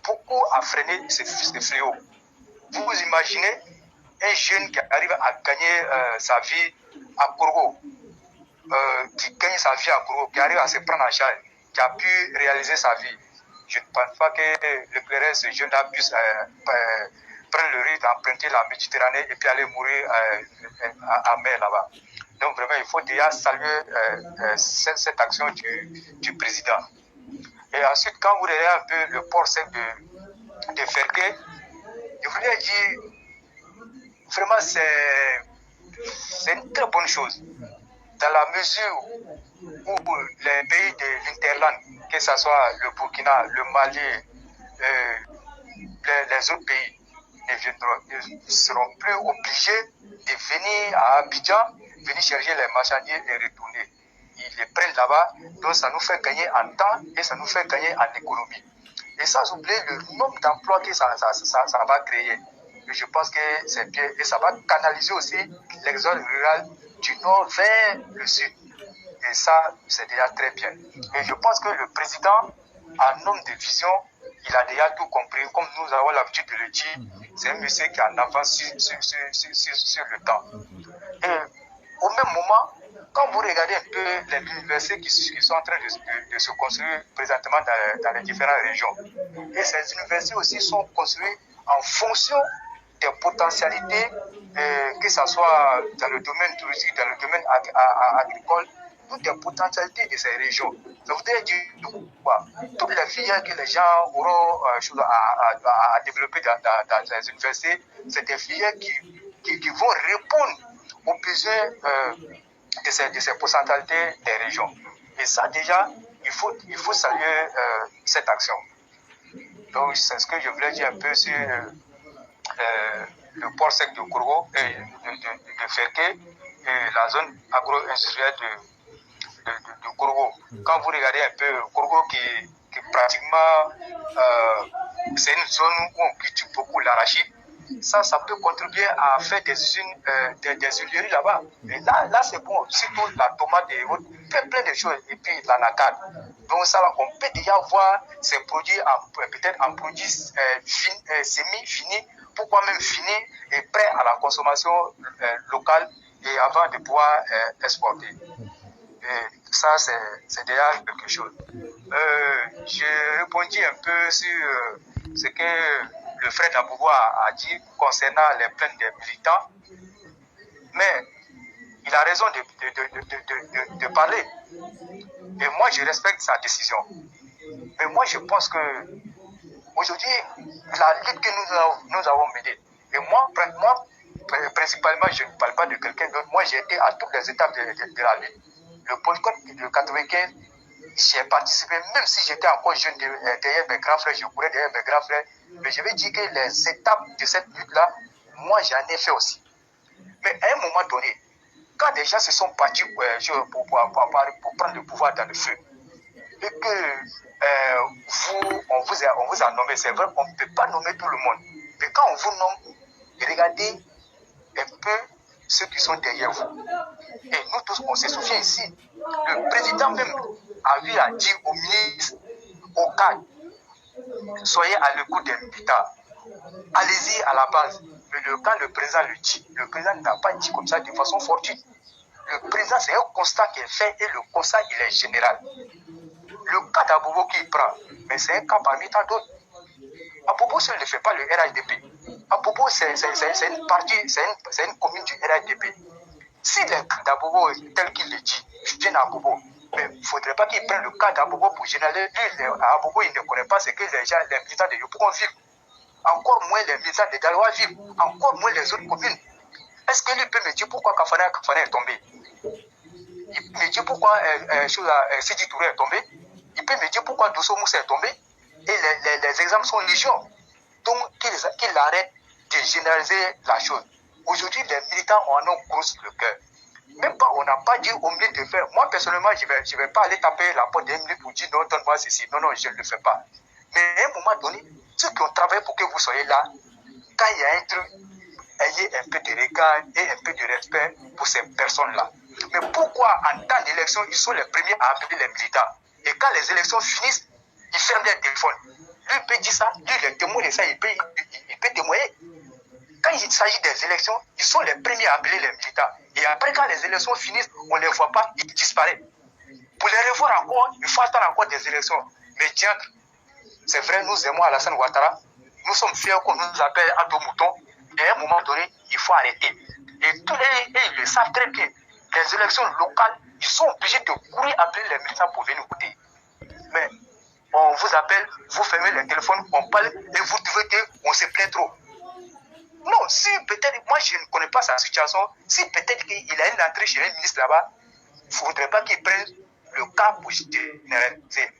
Speaker 7: beaucoup à freiner ce fléau. Vous imaginez un jeune qui arrive à gagner sa vie à Congo, qui gagne sa vie à Congo, qui arrive à se prendre en charge, qui a pu réaliser sa vie. Je ne pense pas que le clairin, ce jeune-là, puisse prendre le risque d'emprunter la Méditerranée et puis aller mourir à mer là-bas. Donc vraiment, il faut déjà saluer cette action du président. Et ensuite, quand vous regardez un peu le port sec de Ferké, je voulais dire, vraiment, c'est une très bonne chose. Dans la mesure où les pays de l'Interland que ce soit le Burkina, le Mali, les autres pays, ne seront plus obligés de venir à Abidjan, venir chercher les marchandises et retourner. Ils les prennent là-bas, donc ça nous fait gagner en temps et ça nous fait gagner en économie. Et sans oublier le nombre d'emplois que ça va créer. Et je pense que c'est bien. Et ça va canaliser aussi l'exode rural du nord vers le sud. Et ça, c'est déjà très bien. Et je pense que le président, en homme de vision, il a déjà tout compris. Comme nous avons l'habitude de le dire, c'est un monsieur qui est en avance sur le temps. Et au même moment, quand vous regardez un peu les universités qui sont en train de se construire présentement dans les différentes régions, et ces universités aussi sont construites en fonction des potentialités, que ce soit dans le domaine touristique, dans le domaine agricole, toutes les potentialités de ces régions. Ça voudrait dire quoi? Toutes les filières que les gens auront à développer dans les universités, c'est des filières qui vont répondre aux besoins de ces potentialités des régions. Et ça, déjà, il faut saluer cette action. Donc, c'est ce que je voulais dire un peu sur le port sec de Kourgo et de Ferké et la zone agro-industrielle de Kourgo. Quand vous regardez un peu Kourgo qui pratiquement, c'est une zone où on cultive beaucoup l'arachide, ça peut contribuer à faire des usines, des huileries là-bas. Et là c'est bon, surtout la tomate et autres, plein de choses, et puis l'anacane. Donc ça, on peut déjà voir ces produits peut-être en produits semi-finis, pourquoi même finis et prêts à la consommation locale et avant de pouvoir exporter. Et ça, c'est déjà quelque chose. J'ai répondu un peu sur ce que le frère Dabougo a dit concernant les plaintes des militants. Mais il a raison de parler. Et moi, je respecte sa décision. Mais moi, je pense que aujourd'hui, la lutte que nous avons menée, et moi, principalement, je ne parle pas de quelqu'un d'autre. Moi, j'ai été à toutes les étapes de la lutte. Le boycott de 95, j'y ai participé, même si j'étais encore jeune derrière mes grands frères, je courais derrière mes grands frères. Mais je vais dire que les étapes de cette lutte-là, moi, j'en ai fait aussi. Mais à un moment donné, quand des gens se sont partis pour prendre le pouvoir dans le feu, et que on vous a nommé, c'est vrai qu'on ne peut pas nommer tout le monde. Mais quand on vous nomme, regardez un peu ceux qui sont derrière vous. Et nous tous, on se souvient ici, le président même a eu à dire au ministre, au cadre, soyez à l'écoute des militants. Allez-y à la base. Mais quand le président le dit, le président n'a pas dit comme ça de façon fortuite. Le président, c'est un constat qui est fait et le constat, il est général. Le cas d'Abobo qui prend, mais c'est un cas parmi tant d'autres. Abobo, ça ne fait pas le RHDP. Abobo, c'est une partie, c'est une commune du RHDP. Si le cas d'Abobo, tel qu'il le dit, vient à Abobo, mais il ne faudrait pas qu'il prenne le cas d'Abobo pour généraliser. À Abobo, il ne connaît pas ce que les militants de Yopougon vivent. Encore moins les militants de Galois vivent. Encore moins les autres communes. Est-ce que lui peut me dire pourquoi Kafana est tombé? Il peut me dire pourquoi Sidi Touré est tombé? Il peut me dire pourquoi Dosso Moussa est tombé? Et les exemples sont légion. Donc, qu'il arrête de généraliser la chose. Aujourd'hui, les militants en ont gros le cœur. Même pas, on n'a pas dit aux militants de faire. Moi, personnellement, je vais pas aller taper la porte des militants pour dire non, donne-moi ceci. Non, je ne le fais pas. Mais à un moment donné, ceux qui ont travaillé pour que vous soyez là, quand il y a un truc, ayez un peu de regard et un peu de respect pour ces personnes-là. Mais pourquoi, en temps d'élection, ils sont les premiers à appeler les militants? Et quand les élections finissent, ils ferment leur téléphone. Lui, il peut dire ça, lui, il est témoin de ça, il peut témoigner. Quand il s'agit des élections, ils sont les premiers à appeler les militants. Et après, quand les élections finissent, on ne les voit pas, ils disparaissent. Pour les revoir encore, il faut attendre encore des élections. Mais tiens, c'est vrai, nous aimons Alassane Ouattara. Nous sommes fiers qu'on nous appelle Ado Mouton. Et à un moment donné, il faut arrêter. Et ils le savent très bien. Les élections locales, ils sont obligés de courir appeler les militants pour venir voter. Mais on vous appelle, vous fermez le téléphone, on parle et vous trouvez qu'on se plaint trop. Non, si peut-être, moi je ne connais pas sa situation, si peut-être qu'il a une entrée chez un ministre là-bas, il ne faudrait pas qu'il prenne le cas pour généraliser.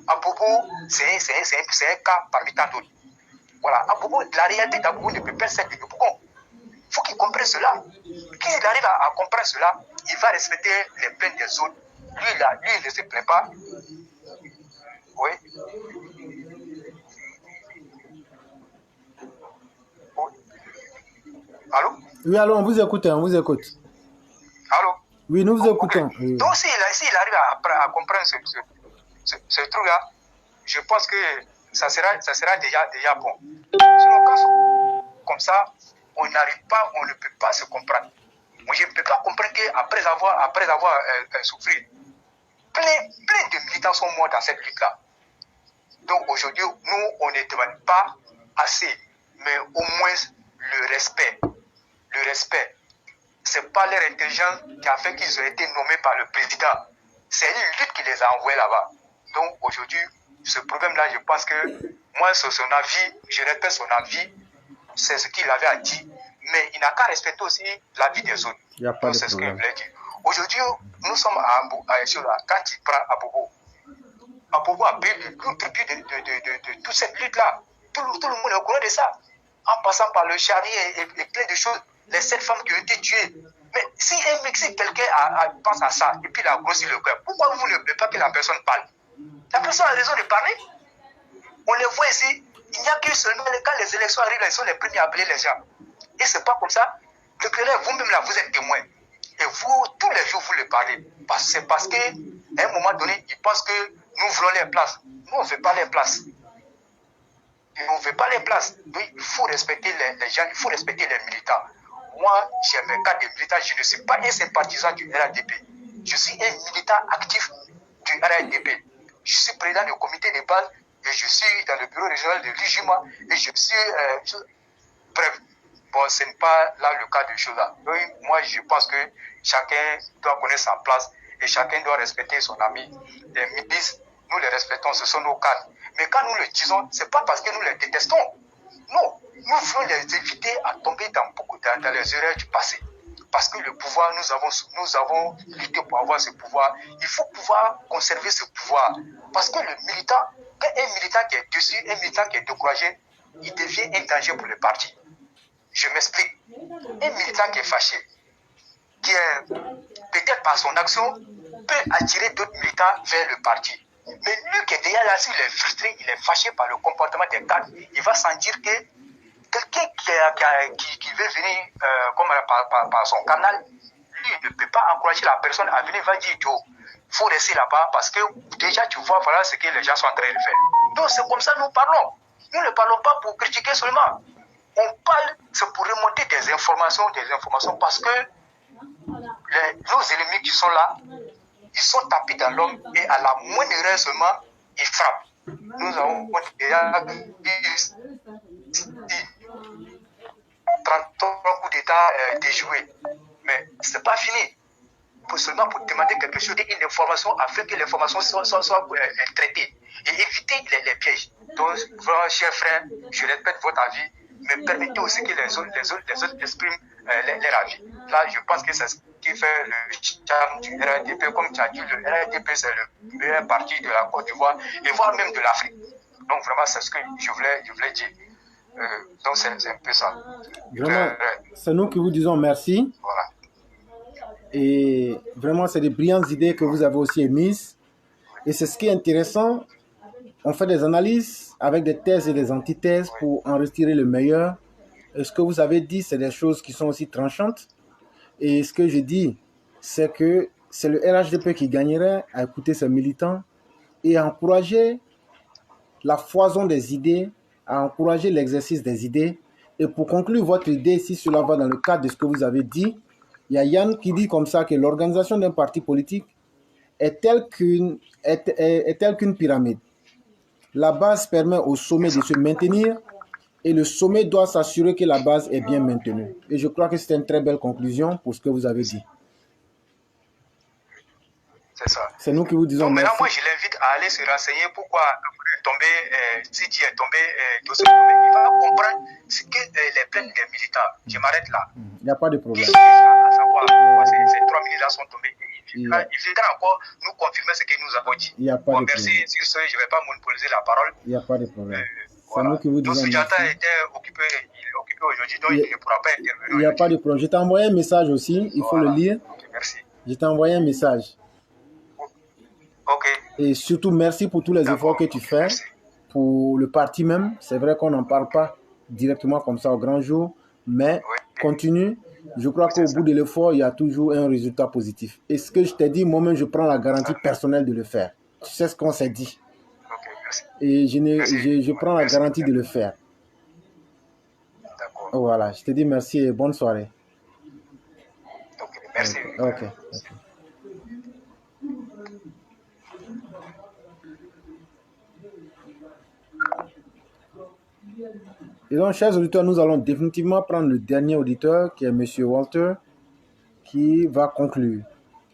Speaker 7: Abobo, c'est un cas parmi tant d'autres. Voilà, Abobo, la réalité d'Abobo ne peut pas être de Bougon. Il faut qu'il comprenne cela. Qu'il arrive à comprendre cela, il va respecter les plaintes des autres. Lui, il ne se plaint pas. Oui. Allô?
Speaker 1: Oui, allô, on vous écoute, on vous écoute.
Speaker 7: Allô?
Speaker 1: Oui, nous vous écoutons.
Speaker 7: Okay.
Speaker 1: Oui.
Speaker 7: Donc, s'il arrive à comprendre ce truc-là, je pense que ça sera déjà bon. Sinon, quand comme ça, on n'arrive pas, on ne peut pas se comprendre. Moi, je ne peux pas comprendre qu'après avoir souffert, plein de militants sont morts dans cette lutte-là. Donc, aujourd'hui, nous, on ne demande pas assez, mais au moins le respect. Le respect. Ce n'est pas leur intelligence qui a fait qu'ils ont été nommés par le président. C'est une lutte qui les a envoyés là-bas. Donc aujourd'hui, ce problème-là, je pense que moi, sur son avis, je respecte son avis, c'est ce qu'il avait à dire, mais il n'a qu'à respecter aussi l'avis des autres. Donc c'est ce que je voulais dire. Aujourd'hui, nous sommes quand il prend Abobo a pris le tribut de toute cette lutte-là. Tout le monde est au courant de ça. En passant par le charnier et plein de choses. Les 7 femmes qui ont été tuées. Mais si quelqu'un pense à ça et puis il a grossi le cœur, pourquoi vous ne voulez pas que la personne parle? La personne a raison de parler. On les voit ici. Il n'y a que seulement quand les élections arrivent, ils sont les premiers à appeler les gens. Et c'est pas comme ça. Le clair, vous-même là, vous êtes témoin. Et vous, tous les jours, vous le parlez. C'est parce qu'à un moment donné, ils pensent que nous voulons les places. Nous, on ne veut pas les places. Et on ne veut pas les places. Donc, il faut respecter les gens, il faut respecter les militants. Moi, j'ai un cas de militant, je ne suis pas un sympathisant du RADP. Je suis un militant actif du RADP. Je suis président du comité de base et je suis dans le bureau régional de l'UJUMA et je suis... bref, bon, ce n'est pas là le cas de choses là. Donc, moi, je pense que chacun doit connaître sa place et chacun doit respecter son ami. Les milices, nous les respectons, ce sont nos cadres. Mais quand nous le disons, ce n'est pas parce que nous les détestons. Non, nous voulons les éviter à tomber dans les erreurs du passé. Parce que le pouvoir, nous avons lutté pour avoir ce pouvoir. Il faut pouvoir conserver ce pouvoir. Parce que le militant, quand un militant qui est dessus, un militant qui est découragé, il devient un danger pour le parti. Je m'explique. Un militant qui est fâché, qui est peut-être par son action, peut attirer d'autres militants vers le parti. Mais lui qui est derrière là, s'il est frustré, il est fâché par le comportement des cadres, il va sentir que quelqu'un qui veut venir par son canal, lui ne peut pas encourager la personne à venir, va dire, il faut rester là-bas parce que déjà tu vois, voilà ce que les gens sont en train de faire. Donc c'est comme ça que nous parlons. Nous ne parlons pas pour critiquer seulement. On parle, c'est pour remonter des informations parce que nos ennemis qui sont là, ils sont tapis dans l'homme et à la moindre erreur seulement, ils frappent. Nous avons déjà 33 coups d'État déjoués. Mais ce n'est pas fini. Seulement pour demander quelque chose, une information afin que l'information soit traitée et éviter les pièges. Donc, vraiment, chers frères, je répète votre avis, mais permettez aussi que les autres expriment leur avis. Là, je pense que c'est ce qui fait le charme du RADP. Comme tu as dit, le RADP, c'est le meilleur parti de la Côte d'Ivoire et voire même de l'Afrique. Donc, vraiment, c'est ce que je voulais dire. Donc, c'est un peu ça.
Speaker 1: Vraiment, c'est nous qui vous disons merci.
Speaker 7: Voilà.
Speaker 1: Et vraiment, c'est des brillantes idées que vous avez aussi émises. Et c'est ce qui est intéressant. On fait des analyses avec des thèses et des antithèses pour en retirer le meilleur. Et ce que vous avez dit, c'est des choses qui sont aussi tranchantes. Et ce que je dis, c'est que c'est le RHDP qui gagnerait à écouter ses militants et à encourager la foison des idées, à encourager l'exercice des idées. Et pour conclure votre idée, si cela va dans le cadre de ce que vous avez dit, il y a Yann qui dit comme ça que l'organisation d'un parti politique est telle qu'une pyramide. La base permet au sommet de se maintenir et le sommet doit s'assurer que la base est bien maintenue. Et je crois que c'est une très belle conclusion pour ce que vous avez dit.
Speaker 7: C'est ça.
Speaker 1: C'est nous qui vous disons merci.
Speaker 7: Maintenant, moi, je l'invite à aller se renseigner pourquoi si Dieu est tombé, il va comprendre ce que les plaintes des militants. Je m'arrête là.
Speaker 1: Il n'y a pas de problème.
Speaker 7: À savoir, ces 3 minutes-là sont tombées et il Il faudra encore nous confirmer ce que nous avons dit.
Speaker 1: Il n'y a pas de
Speaker 7: merci.
Speaker 1: problème.
Speaker 7: Sur ce, je ne vais pas monopoliser la parole.
Speaker 1: Il n'y a pas de problème.
Speaker 7: Voilà.
Speaker 1: Nous qui vous disons
Speaker 7: donc, Soujata
Speaker 1: merci.
Speaker 7: était occupé aujourd'hui, donc il ne pourra pas intervenir.
Speaker 1: Il n'y a pas de problème. Je t'ai envoyé un message aussi, il faut le lire.
Speaker 7: Okay, merci.
Speaker 1: Je t'ai envoyé un message.
Speaker 7: Ok.
Speaker 1: Et surtout, merci pour tous les efforts que tu fais.
Speaker 7: Merci.
Speaker 1: Pour le parti même, c'est vrai qu'on n'en parle pas directement comme ça au grand jour, mais continue. Je crois qu'au bout de l'effort, il y a toujours un résultat positif. Et ce que je t'ai dit, moi-même, je prends la garantie personnelle de le faire. Tu sais ce qu'on s'est dit.
Speaker 7: Ok, merci.
Speaker 1: Et je prends la garantie de le faire.
Speaker 7: D'accord.
Speaker 1: Voilà, je te dis merci et bonne soirée.
Speaker 7: Ok, merci.
Speaker 1: Ok. Et donc, chers auditeurs, nous allons définitivement prendre le dernier auditeur, qui est M. Walter, qui va conclure.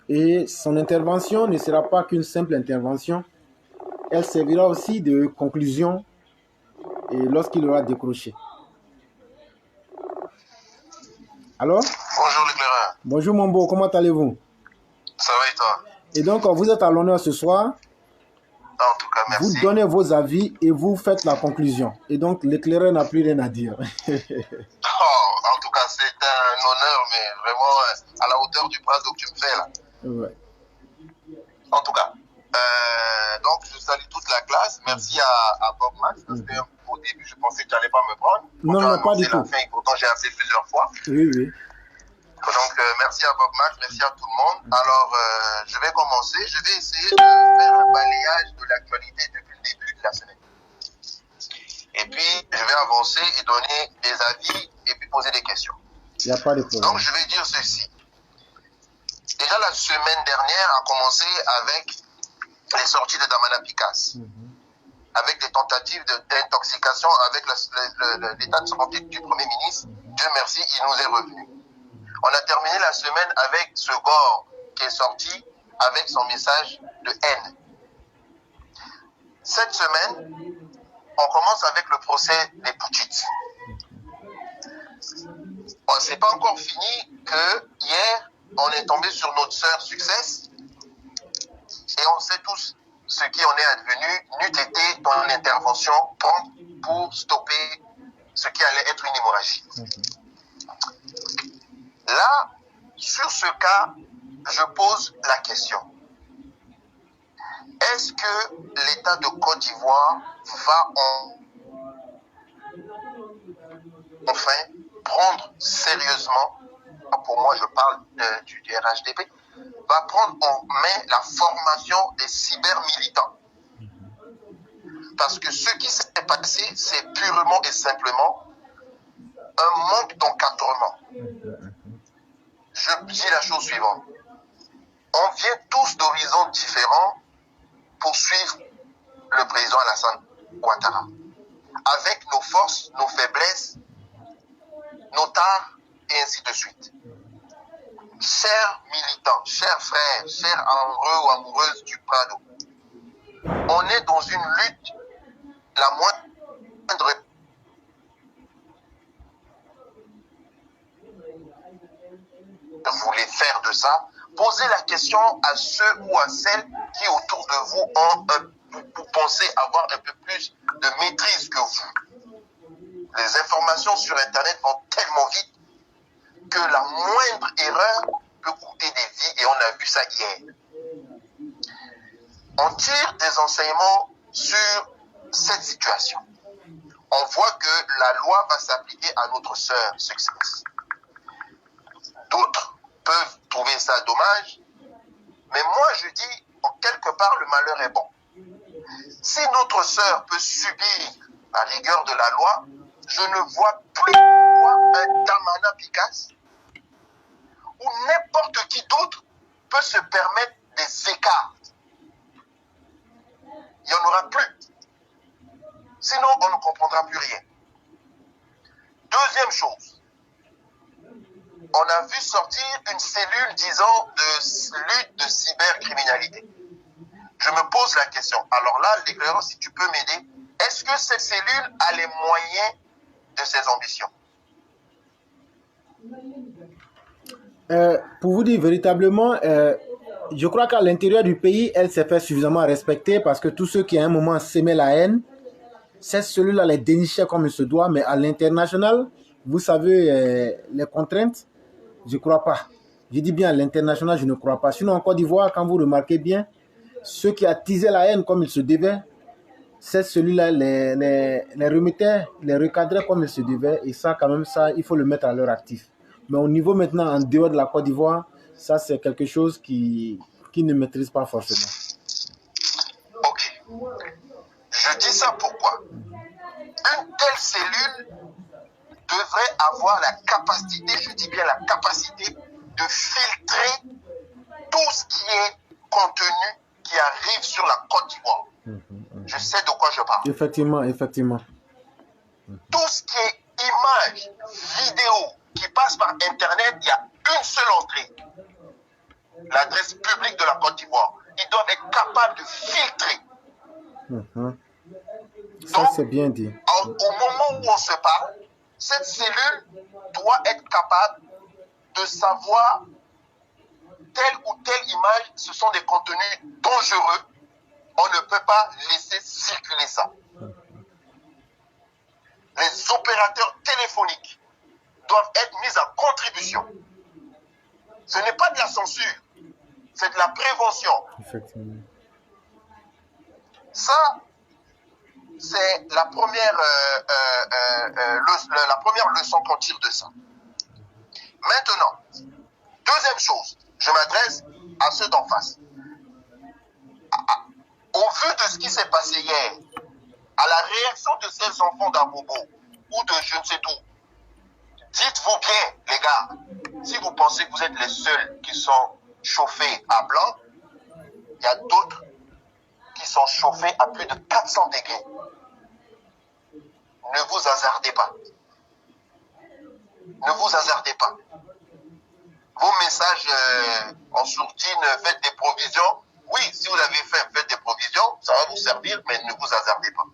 Speaker 1: Et son intervention ne sera pas qu'une simple intervention. Elle servira aussi de conclusion et lorsqu'il aura décroché. Alors?
Speaker 6: Bonjour l'éclaireur.
Speaker 1: Bonjour mon beau, comment allez-vous?
Speaker 6: Ça va et toi?
Speaker 1: Et donc, vous êtes à l'honneur ce soir.
Speaker 6: En tout cas, merci.
Speaker 1: Vous donnez vos avis et vous faites la conclusion. Et donc, l'éclaireur n'a plus rien à dire.
Speaker 6: En tout cas, c'est un honneur, mais vraiment à la hauteur du prince que tu me fais là.
Speaker 1: Ouais.
Speaker 6: En tout cas, donc je salue toute la classe. Merci à Bob Max, parce qu'au début, je pensais que tu n'allais pas me prendre.
Speaker 1: Non, pas du tout.
Speaker 6: La fin, pourtant, j'ai appelé plusieurs fois.
Speaker 1: Oui.
Speaker 6: Donc, merci à Bob Max, merci à tout le monde. Alors, je vais commencer. Je vais essayer de faire un balayage de l'actualité depuis le début de la semaine. Et puis, je vais avancer et donner des avis et puis poser des questions.
Speaker 1: Il n'y a pas de problème.
Speaker 6: Donc, je vais dire ceci. Déjà, la semaine dernière a commencé avec les sorties de Damana Picasse, avec des tentatives d'intoxication avec l'état de santé du Premier ministre. Dieu merci, il nous est revenu. On a terminé la semaine avec ce gore qui est sorti avec son message de haine. Cette semaine, on commence avec le procès des Pouchites. Bon, c'est pas encore fini que hier, on est tombé sur notre sœur Success et on sait tous ce qui en est advenu, n'eût été ton intervention prompte pour stopper ce qui allait être une hémorragie. Là, sur ce cas, je pose la question. Est-ce que l'État de Côte d'Ivoire va enfin prendre sérieusement, pour moi je parle du RHDP, va prendre en main la formation des cybermilitants? Parce que ce qui s'est passé, c'est purement et simplement un manque d'encadrement. Je dis la chose suivante. On vient tous d'horizons différents pour suivre le président Alassane Ouattara. Avec nos forces, nos faiblesses, nos tares et ainsi de suite. Chers militants, chers frères, chers amoureux ou amoureuses du Prado, on est dans une lutte la moindre. Vous voulez faire de ça, posez la question à ceux ou à celles qui autour de vous pensez avoir un peu plus de maîtrise que vous. Les informations sur Internet vont tellement vite que la moindre erreur peut coûter des vies et on a vu ça hier. On tire des enseignements sur cette situation. On voit que la loi va s'appliquer à notre sœur Success. D'autres peuvent trouver ça dommage, mais moi je dis, quelque part le malheur est bon. Si notre sœur peut subir la rigueur de la loi, je ne vois plus pourquoi un Damana Picasse ou n'importe qui d'autre peut se permettre des écarts. Il n'y en aura plus. Sinon, on ne comprendra plus rien. Deuxième chose, on a vu sortir une cellule, disons, de lutte de cybercriminalité. Je me pose la question. Alors là, l'éclaireur, si tu peux m'aider, est-ce que cette cellule a les moyens de ses ambitions?
Speaker 1: Pour vous dire véritablement, Je crois qu'à l'intérieur du pays, elle s'est fait suffisamment respecter parce que tous ceux qui à un moment s'aimaient la haine, ces celui-là les dénichaient comme il se doit, mais à l'international, vous savez, les contraintes, je ne crois pas. Je dis bien à l'international, je ne crois pas. Sinon, en Côte d'Ivoire, quand vous remarquez bien, ceux qui attisaient la haine comme il se devait, c'est celui-là, les remettaient, les recadraient comme il se devait. Et ça, quand même, ça, il faut le mettre à leur actif. Mais au niveau maintenant, en dehors de la Côte d'Ivoire, ça, c'est quelque chose qui ne maîtrise pas forcément.
Speaker 8: Ok. Je dis ça pourquoi? Une telle cellule devrait avoir la capacité, je dis bien la capacité, de filtrer tout ce qui est contenu qui arrive sur la Côte d'Ivoire. Je sais de quoi je parle.
Speaker 1: Effectivement, effectivement.
Speaker 8: Tout ce qui est image, vidéo, qui passe par Internet, il y a une seule entrée. L'adresse publique de la Côte d'Ivoire. Ils doivent être capables de filtrer.
Speaker 1: Ça,
Speaker 8: donc,
Speaker 1: c'est bien dit.
Speaker 8: Au moment où on se parle, cette cellule doit être capable de savoir telle ou telle image, ce sont des contenus dangereux. On ne peut pas laisser circuler ça. Les opérateurs téléphoniques doivent être mis en contribution. Ce n'est pas de la censure, c'est de la prévention.
Speaker 1: Effectivement.
Speaker 8: Ça, c'est la première leçon qu'on tire de ça. Maintenant, deuxième chose, je m'adresse à ceux d'en face. Au vu de ce qui s'est passé hier, à la réaction de ces enfants d'Abobo ou de je ne sais d'où, dites-vous bien, les gars, si vous pensez que vous êtes les seuls qui sont chauffés à blanc, il y a d'autres qui sont chauffés à plus de 400 degrés. Ne vous hasardez pas. Ne vous hasardez pas. Vos messages en sourdine, faites des provisions. Oui, si vous l'avez fait, faites des provisions, ça va vous servir, mais ne vous hasardez pas.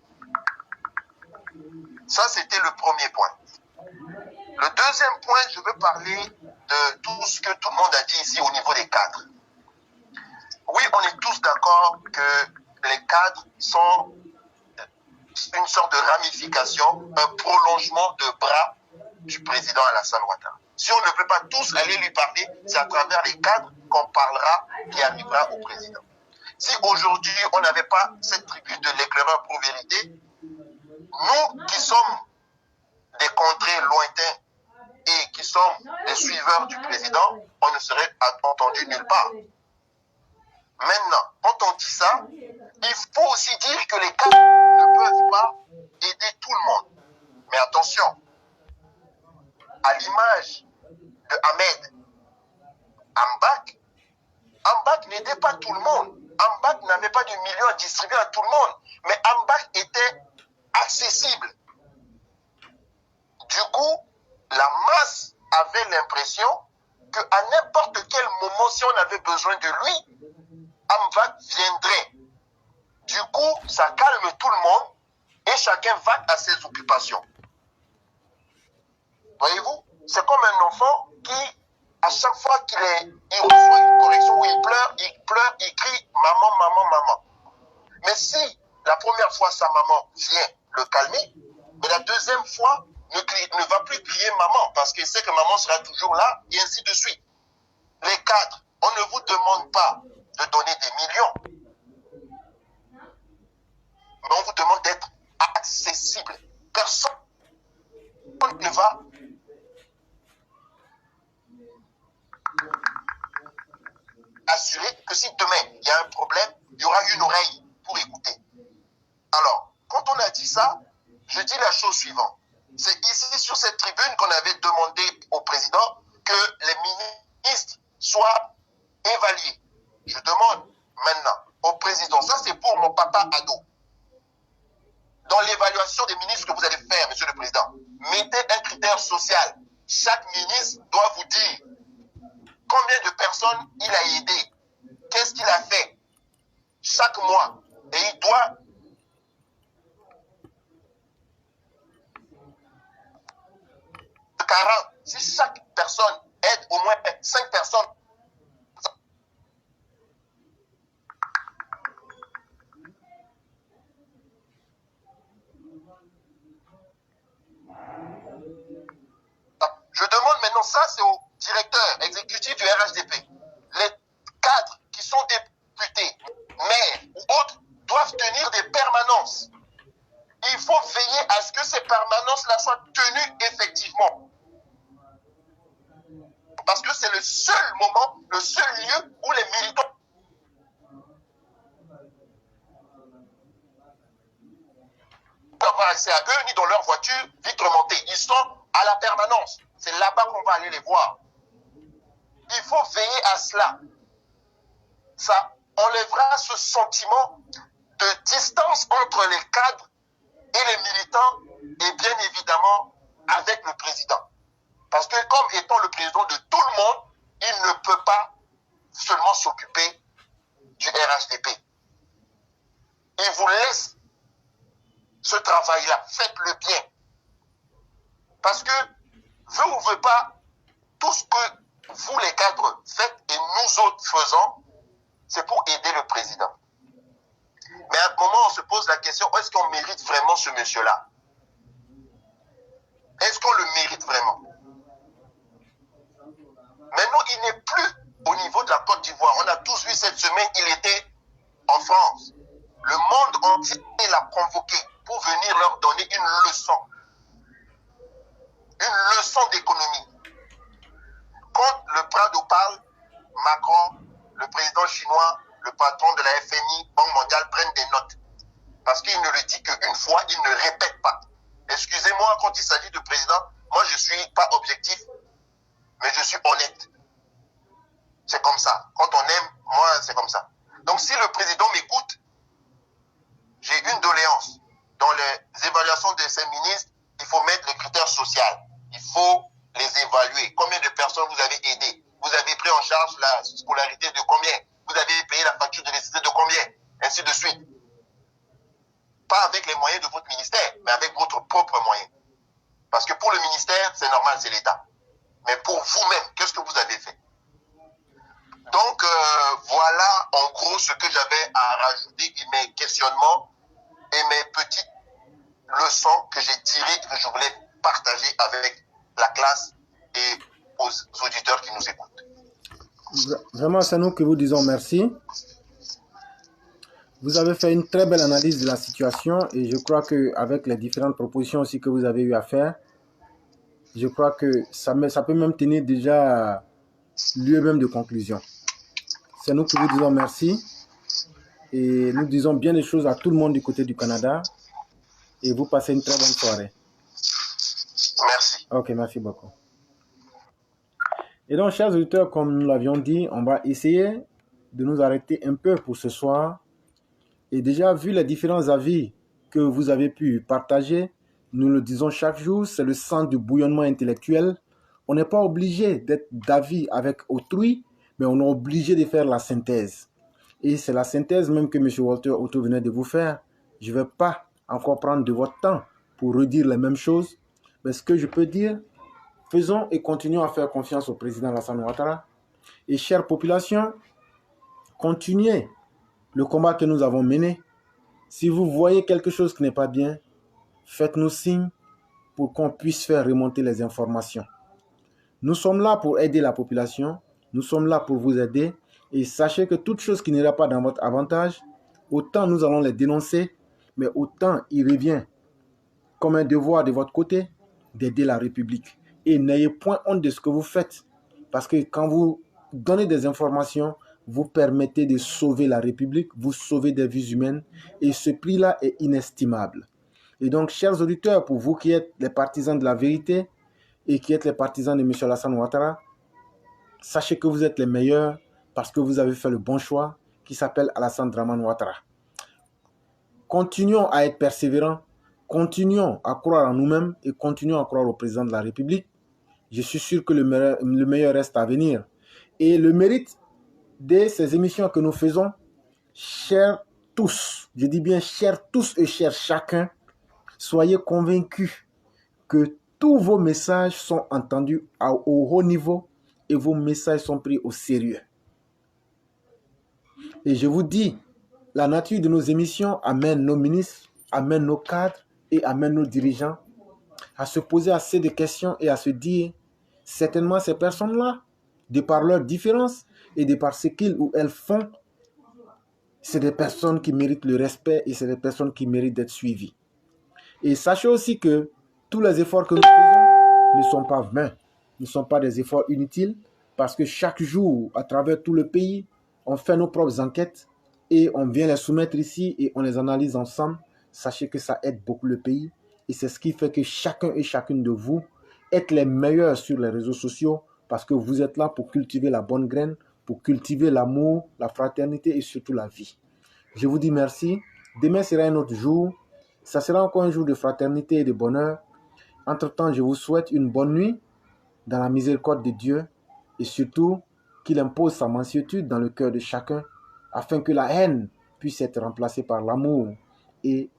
Speaker 8: Ça, c'était le premier point. Le deuxième point, je veux parler de tout ce que tout le monde a dit ici au niveau des cadres. Oui, on est tous d'accord que les cadres sont une sorte de ramification, un prolongement de bras du président Alassane Ouattara. Si on ne peut pas tous aller lui parler, c'est à travers les cadres qu'on parlera, qui arrivera au président. Si aujourd'hui on n'avait pas cette tribune de l'éclaireur pour vérité, nous qui sommes des contrées lointains et qui sommes des suiveurs du président, on ne serait entendu nulle part. Maintenant, quand on dit ça, il faut aussi dire que les cadres ne peuvent pas aider tout le monde. Mais attention, à l'image de Ahmed, Ambak n'aidait pas tout le monde. Ambak n'avait pas de millions à distribuer à tout le monde. Mais Ambak était accessible. Du coup, la masse avait l'impression qu'à n'importe quel moment, si on avait besoin de lui, Ambak viendrait. Du coup, ça calme tout le monde et chacun va à ses occupations. Voyez-vous, c'est comme un enfant qui, à chaque fois qu'il reçoit une correction où il pleure, il crie « maman, maman, maman ». Mais si la première fois sa maman vient le calmer, mais la deuxième fois ne va plus crier maman parce qu'il sait que maman sera toujours là et ainsi de suite. Les cadres, on ne vous demande pas de donner des millions, mais on vous demande d'être accessible. Personne ne va assurer que si demain il y a un problème, il y aura une oreille pour écouter. Alors, quand on a dit ça, je dis la chose suivante. C'est ici sur cette tribune qu'on avait demandé au président que les ministres soient évalués. Je demande maintenant au président, ça c'est pour mon papa ado. Dans l'évaluation des ministres que vous allez faire, monsieur le président, mettez un critère social. Chaque ministre doit vous dire combien de personnes il a aidé, qu'est-ce qu'il a fait chaque mois. Et il doit si chaque personne aide au moins 5 personnes, ça, c'est au directeur exécutif du RHDP. Les cadres qui sont députés, maires ou autres, doivent tenir des permanences. Il faut veiller à ce que ces permanences-là soient tenues effectivement. Parce que c'est le seul moment, le seul lieu où les militants peuvent avoir accès à eux, ni dans leur voiture, vitre montée. Ils sont à la permanence. C'est là-bas qu'on va aller les voir. Il faut veiller à cela. Ça enlèvera ce sentiment de distance entre les cadres et les militants, et bien évidemment avec le président. Parce que comme étant le président de tout le monde, il ne peut pas seulement s'occuper du RHDP. Il vous laisse ce travail-là, faites-le bien. Parce que, veut ou veut pas, tout ce que vous les cadres faites et nous autres faisons, c'est pour aider le président. Mais à un moment, on se pose la question, est-ce qu'on mérite vraiment ce monsieur-là? Est-ce qu'on le mérite vraiment? Maintenant, il n'est plus au niveau de la Côte d'Ivoire. On a tous vu cette semaine, il était en France. Le monde entier l'a convoqué pour venir leur donner une leçon. Une leçon d'économie. Quand le Prado parle, Macron, le président chinois, le patron de la FMI, Banque mondiale, prennent des notes. Parce qu'il ne le dit qu'une fois, il ne répète pas. Excusez-moi, quand il s'agit de président, moi je ne suis pas objectif, mais je suis honnête. C'est comme ça. Quand on aime, moi c'est comme ça. Donc si le président m'écoute, j'ai une doléance. Dans les évaluations de ces ministres, il faut mettre les critères sociaux. Il faut les évaluer. Combien de personnes vous avez aidé? Vous avez pris en charge la scolarité de combien? Vous avez payé la facture de l'électricité de combien? Ainsi de suite. Pas avec les moyens de votre ministère, mais avec votre propre moyen. Parce que pour le ministère, c'est normal, c'est l'État. Mais pour vous-même, qu'est-ce que vous avez fait? Donc, voilà en gros ce que j'avais à rajouter, mes questionnements et mes petites leçons que j'ai tirées, que je voulais partager avec la classe et aux auditeurs qui nous écoutent.
Speaker 1: Vraiment, c'est nous que vous disons merci. Vous avez fait une très belle analyse de la situation et je crois qu'avec les différentes propositions aussi que vous avez eu à faire, je crois que ça peut même tenir déjà lieu même de conclusion. C'est nous qui vous disons merci et nous disons bien des choses à tout le monde du côté du Canada et vous passez une très bonne soirée.
Speaker 8: Merci.
Speaker 1: Ok, merci beaucoup. Et donc, chers auditeurs, comme nous l'avions dit, on va essayer de nous arrêter un peu pour ce soir. Et déjà, vu les différents avis que vous avez pu partager, nous le disons chaque jour, c'est le centre du bouillonnement intellectuel. On n'est pas obligé d'être d'avis avec autrui, mais on est obligé de faire la synthèse. Et c'est la synthèse même que M. Walter Otto venait de vous faire. Je ne vais pas encore prendre de votre temps pour redire les mêmes choses. Mais ce que je peux dire, faisons et continuons à faire confiance au président Alassane Ouattara. Et chère population, continuez le combat que nous avons mené. Si vous voyez quelque chose qui n'est pas bien, faites-nous signe pour qu'on puisse faire remonter les informations. Nous sommes là pour aider la population. Nous sommes là pour vous aider. Et sachez que toute chose qui n'ira pas dans votre avantage, autant nous allons les dénoncer, mais autant il revient comme un devoir de votre côté d'aider la République. Et n'ayez point honte de ce que vous faites. Parce que quand vous donnez des informations, vous permettez de sauver la République, vous sauvez des vies humaines. Et ce prix-là est inestimable. Et donc, chers auditeurs, pour vous qui êtes les partisans de la vérité et qui êtes les partisans de M. Alassane Ouattara, sachez que vous êtes les meilleurs parce que vous avez fait le bon choix qui s'appelle Alassane Dramane Ouattara. Continuons à être persévérants, continuons à croire en nous-mêmes et continuons à croire au président de la République. Je suis sûr que le meilleur reste à venir. Et le mérite de ces émissions que nous faisons, chers tous, je dis bien chers tous et chers chacun, soyez convaincus que tous vos messages sont entendus au haut niveau et vos messages sont pris au sérieux. Et je vous dis, la nature de nos émissions amène nos ministres, amène nos cadres et amène nos dirigeants à se poser assez de questions et à se dire certainement ces personnes-là, de par leurs différences et de par ce qu'ils ou elles font, c'est des personnes qui méritent le respect et c'est des personnes qui méritent d'être suivies. Et sachez aussi que tous les efforts que nous faisons ne sont pas vains, ne sont pas des efforts inutiles, parce que chaque jour, à travers tout le pays, on fait nos propres enquêtes et on vient les soumettre ici et on les analyse ensemble. Sachez que ça aide beaucoup le pays et c'est ce qui fait que chacun et chacune de vous êtes les meilleurs sur les réseaux sociaux parce que vous êtes là pour cultiver la bonne graine, pour cultiver l'amour, la fraternité et surtout la vie. Je vous dis merci. Demain sera un autre jour. Ça sera encore un jour de fraternité et de bonheur. Entre-temps, je vous souhaite une bonne nuit dans la miséricorde de Dieu et surtout qu'il impose sa mansuétude dans le cœur de chacun afin que la haine puisse être remplacée par l'amour. Et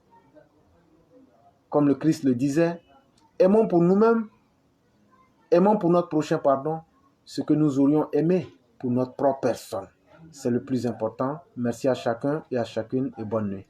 Speaker 1: comme le Christ le disait, aimons pour nous-mêmes, aimons pour notre prochain, ce que nous aurions aimé pour notre propre personne. C'est le plus important. Merci à chacun et à chacune et bonne nuit.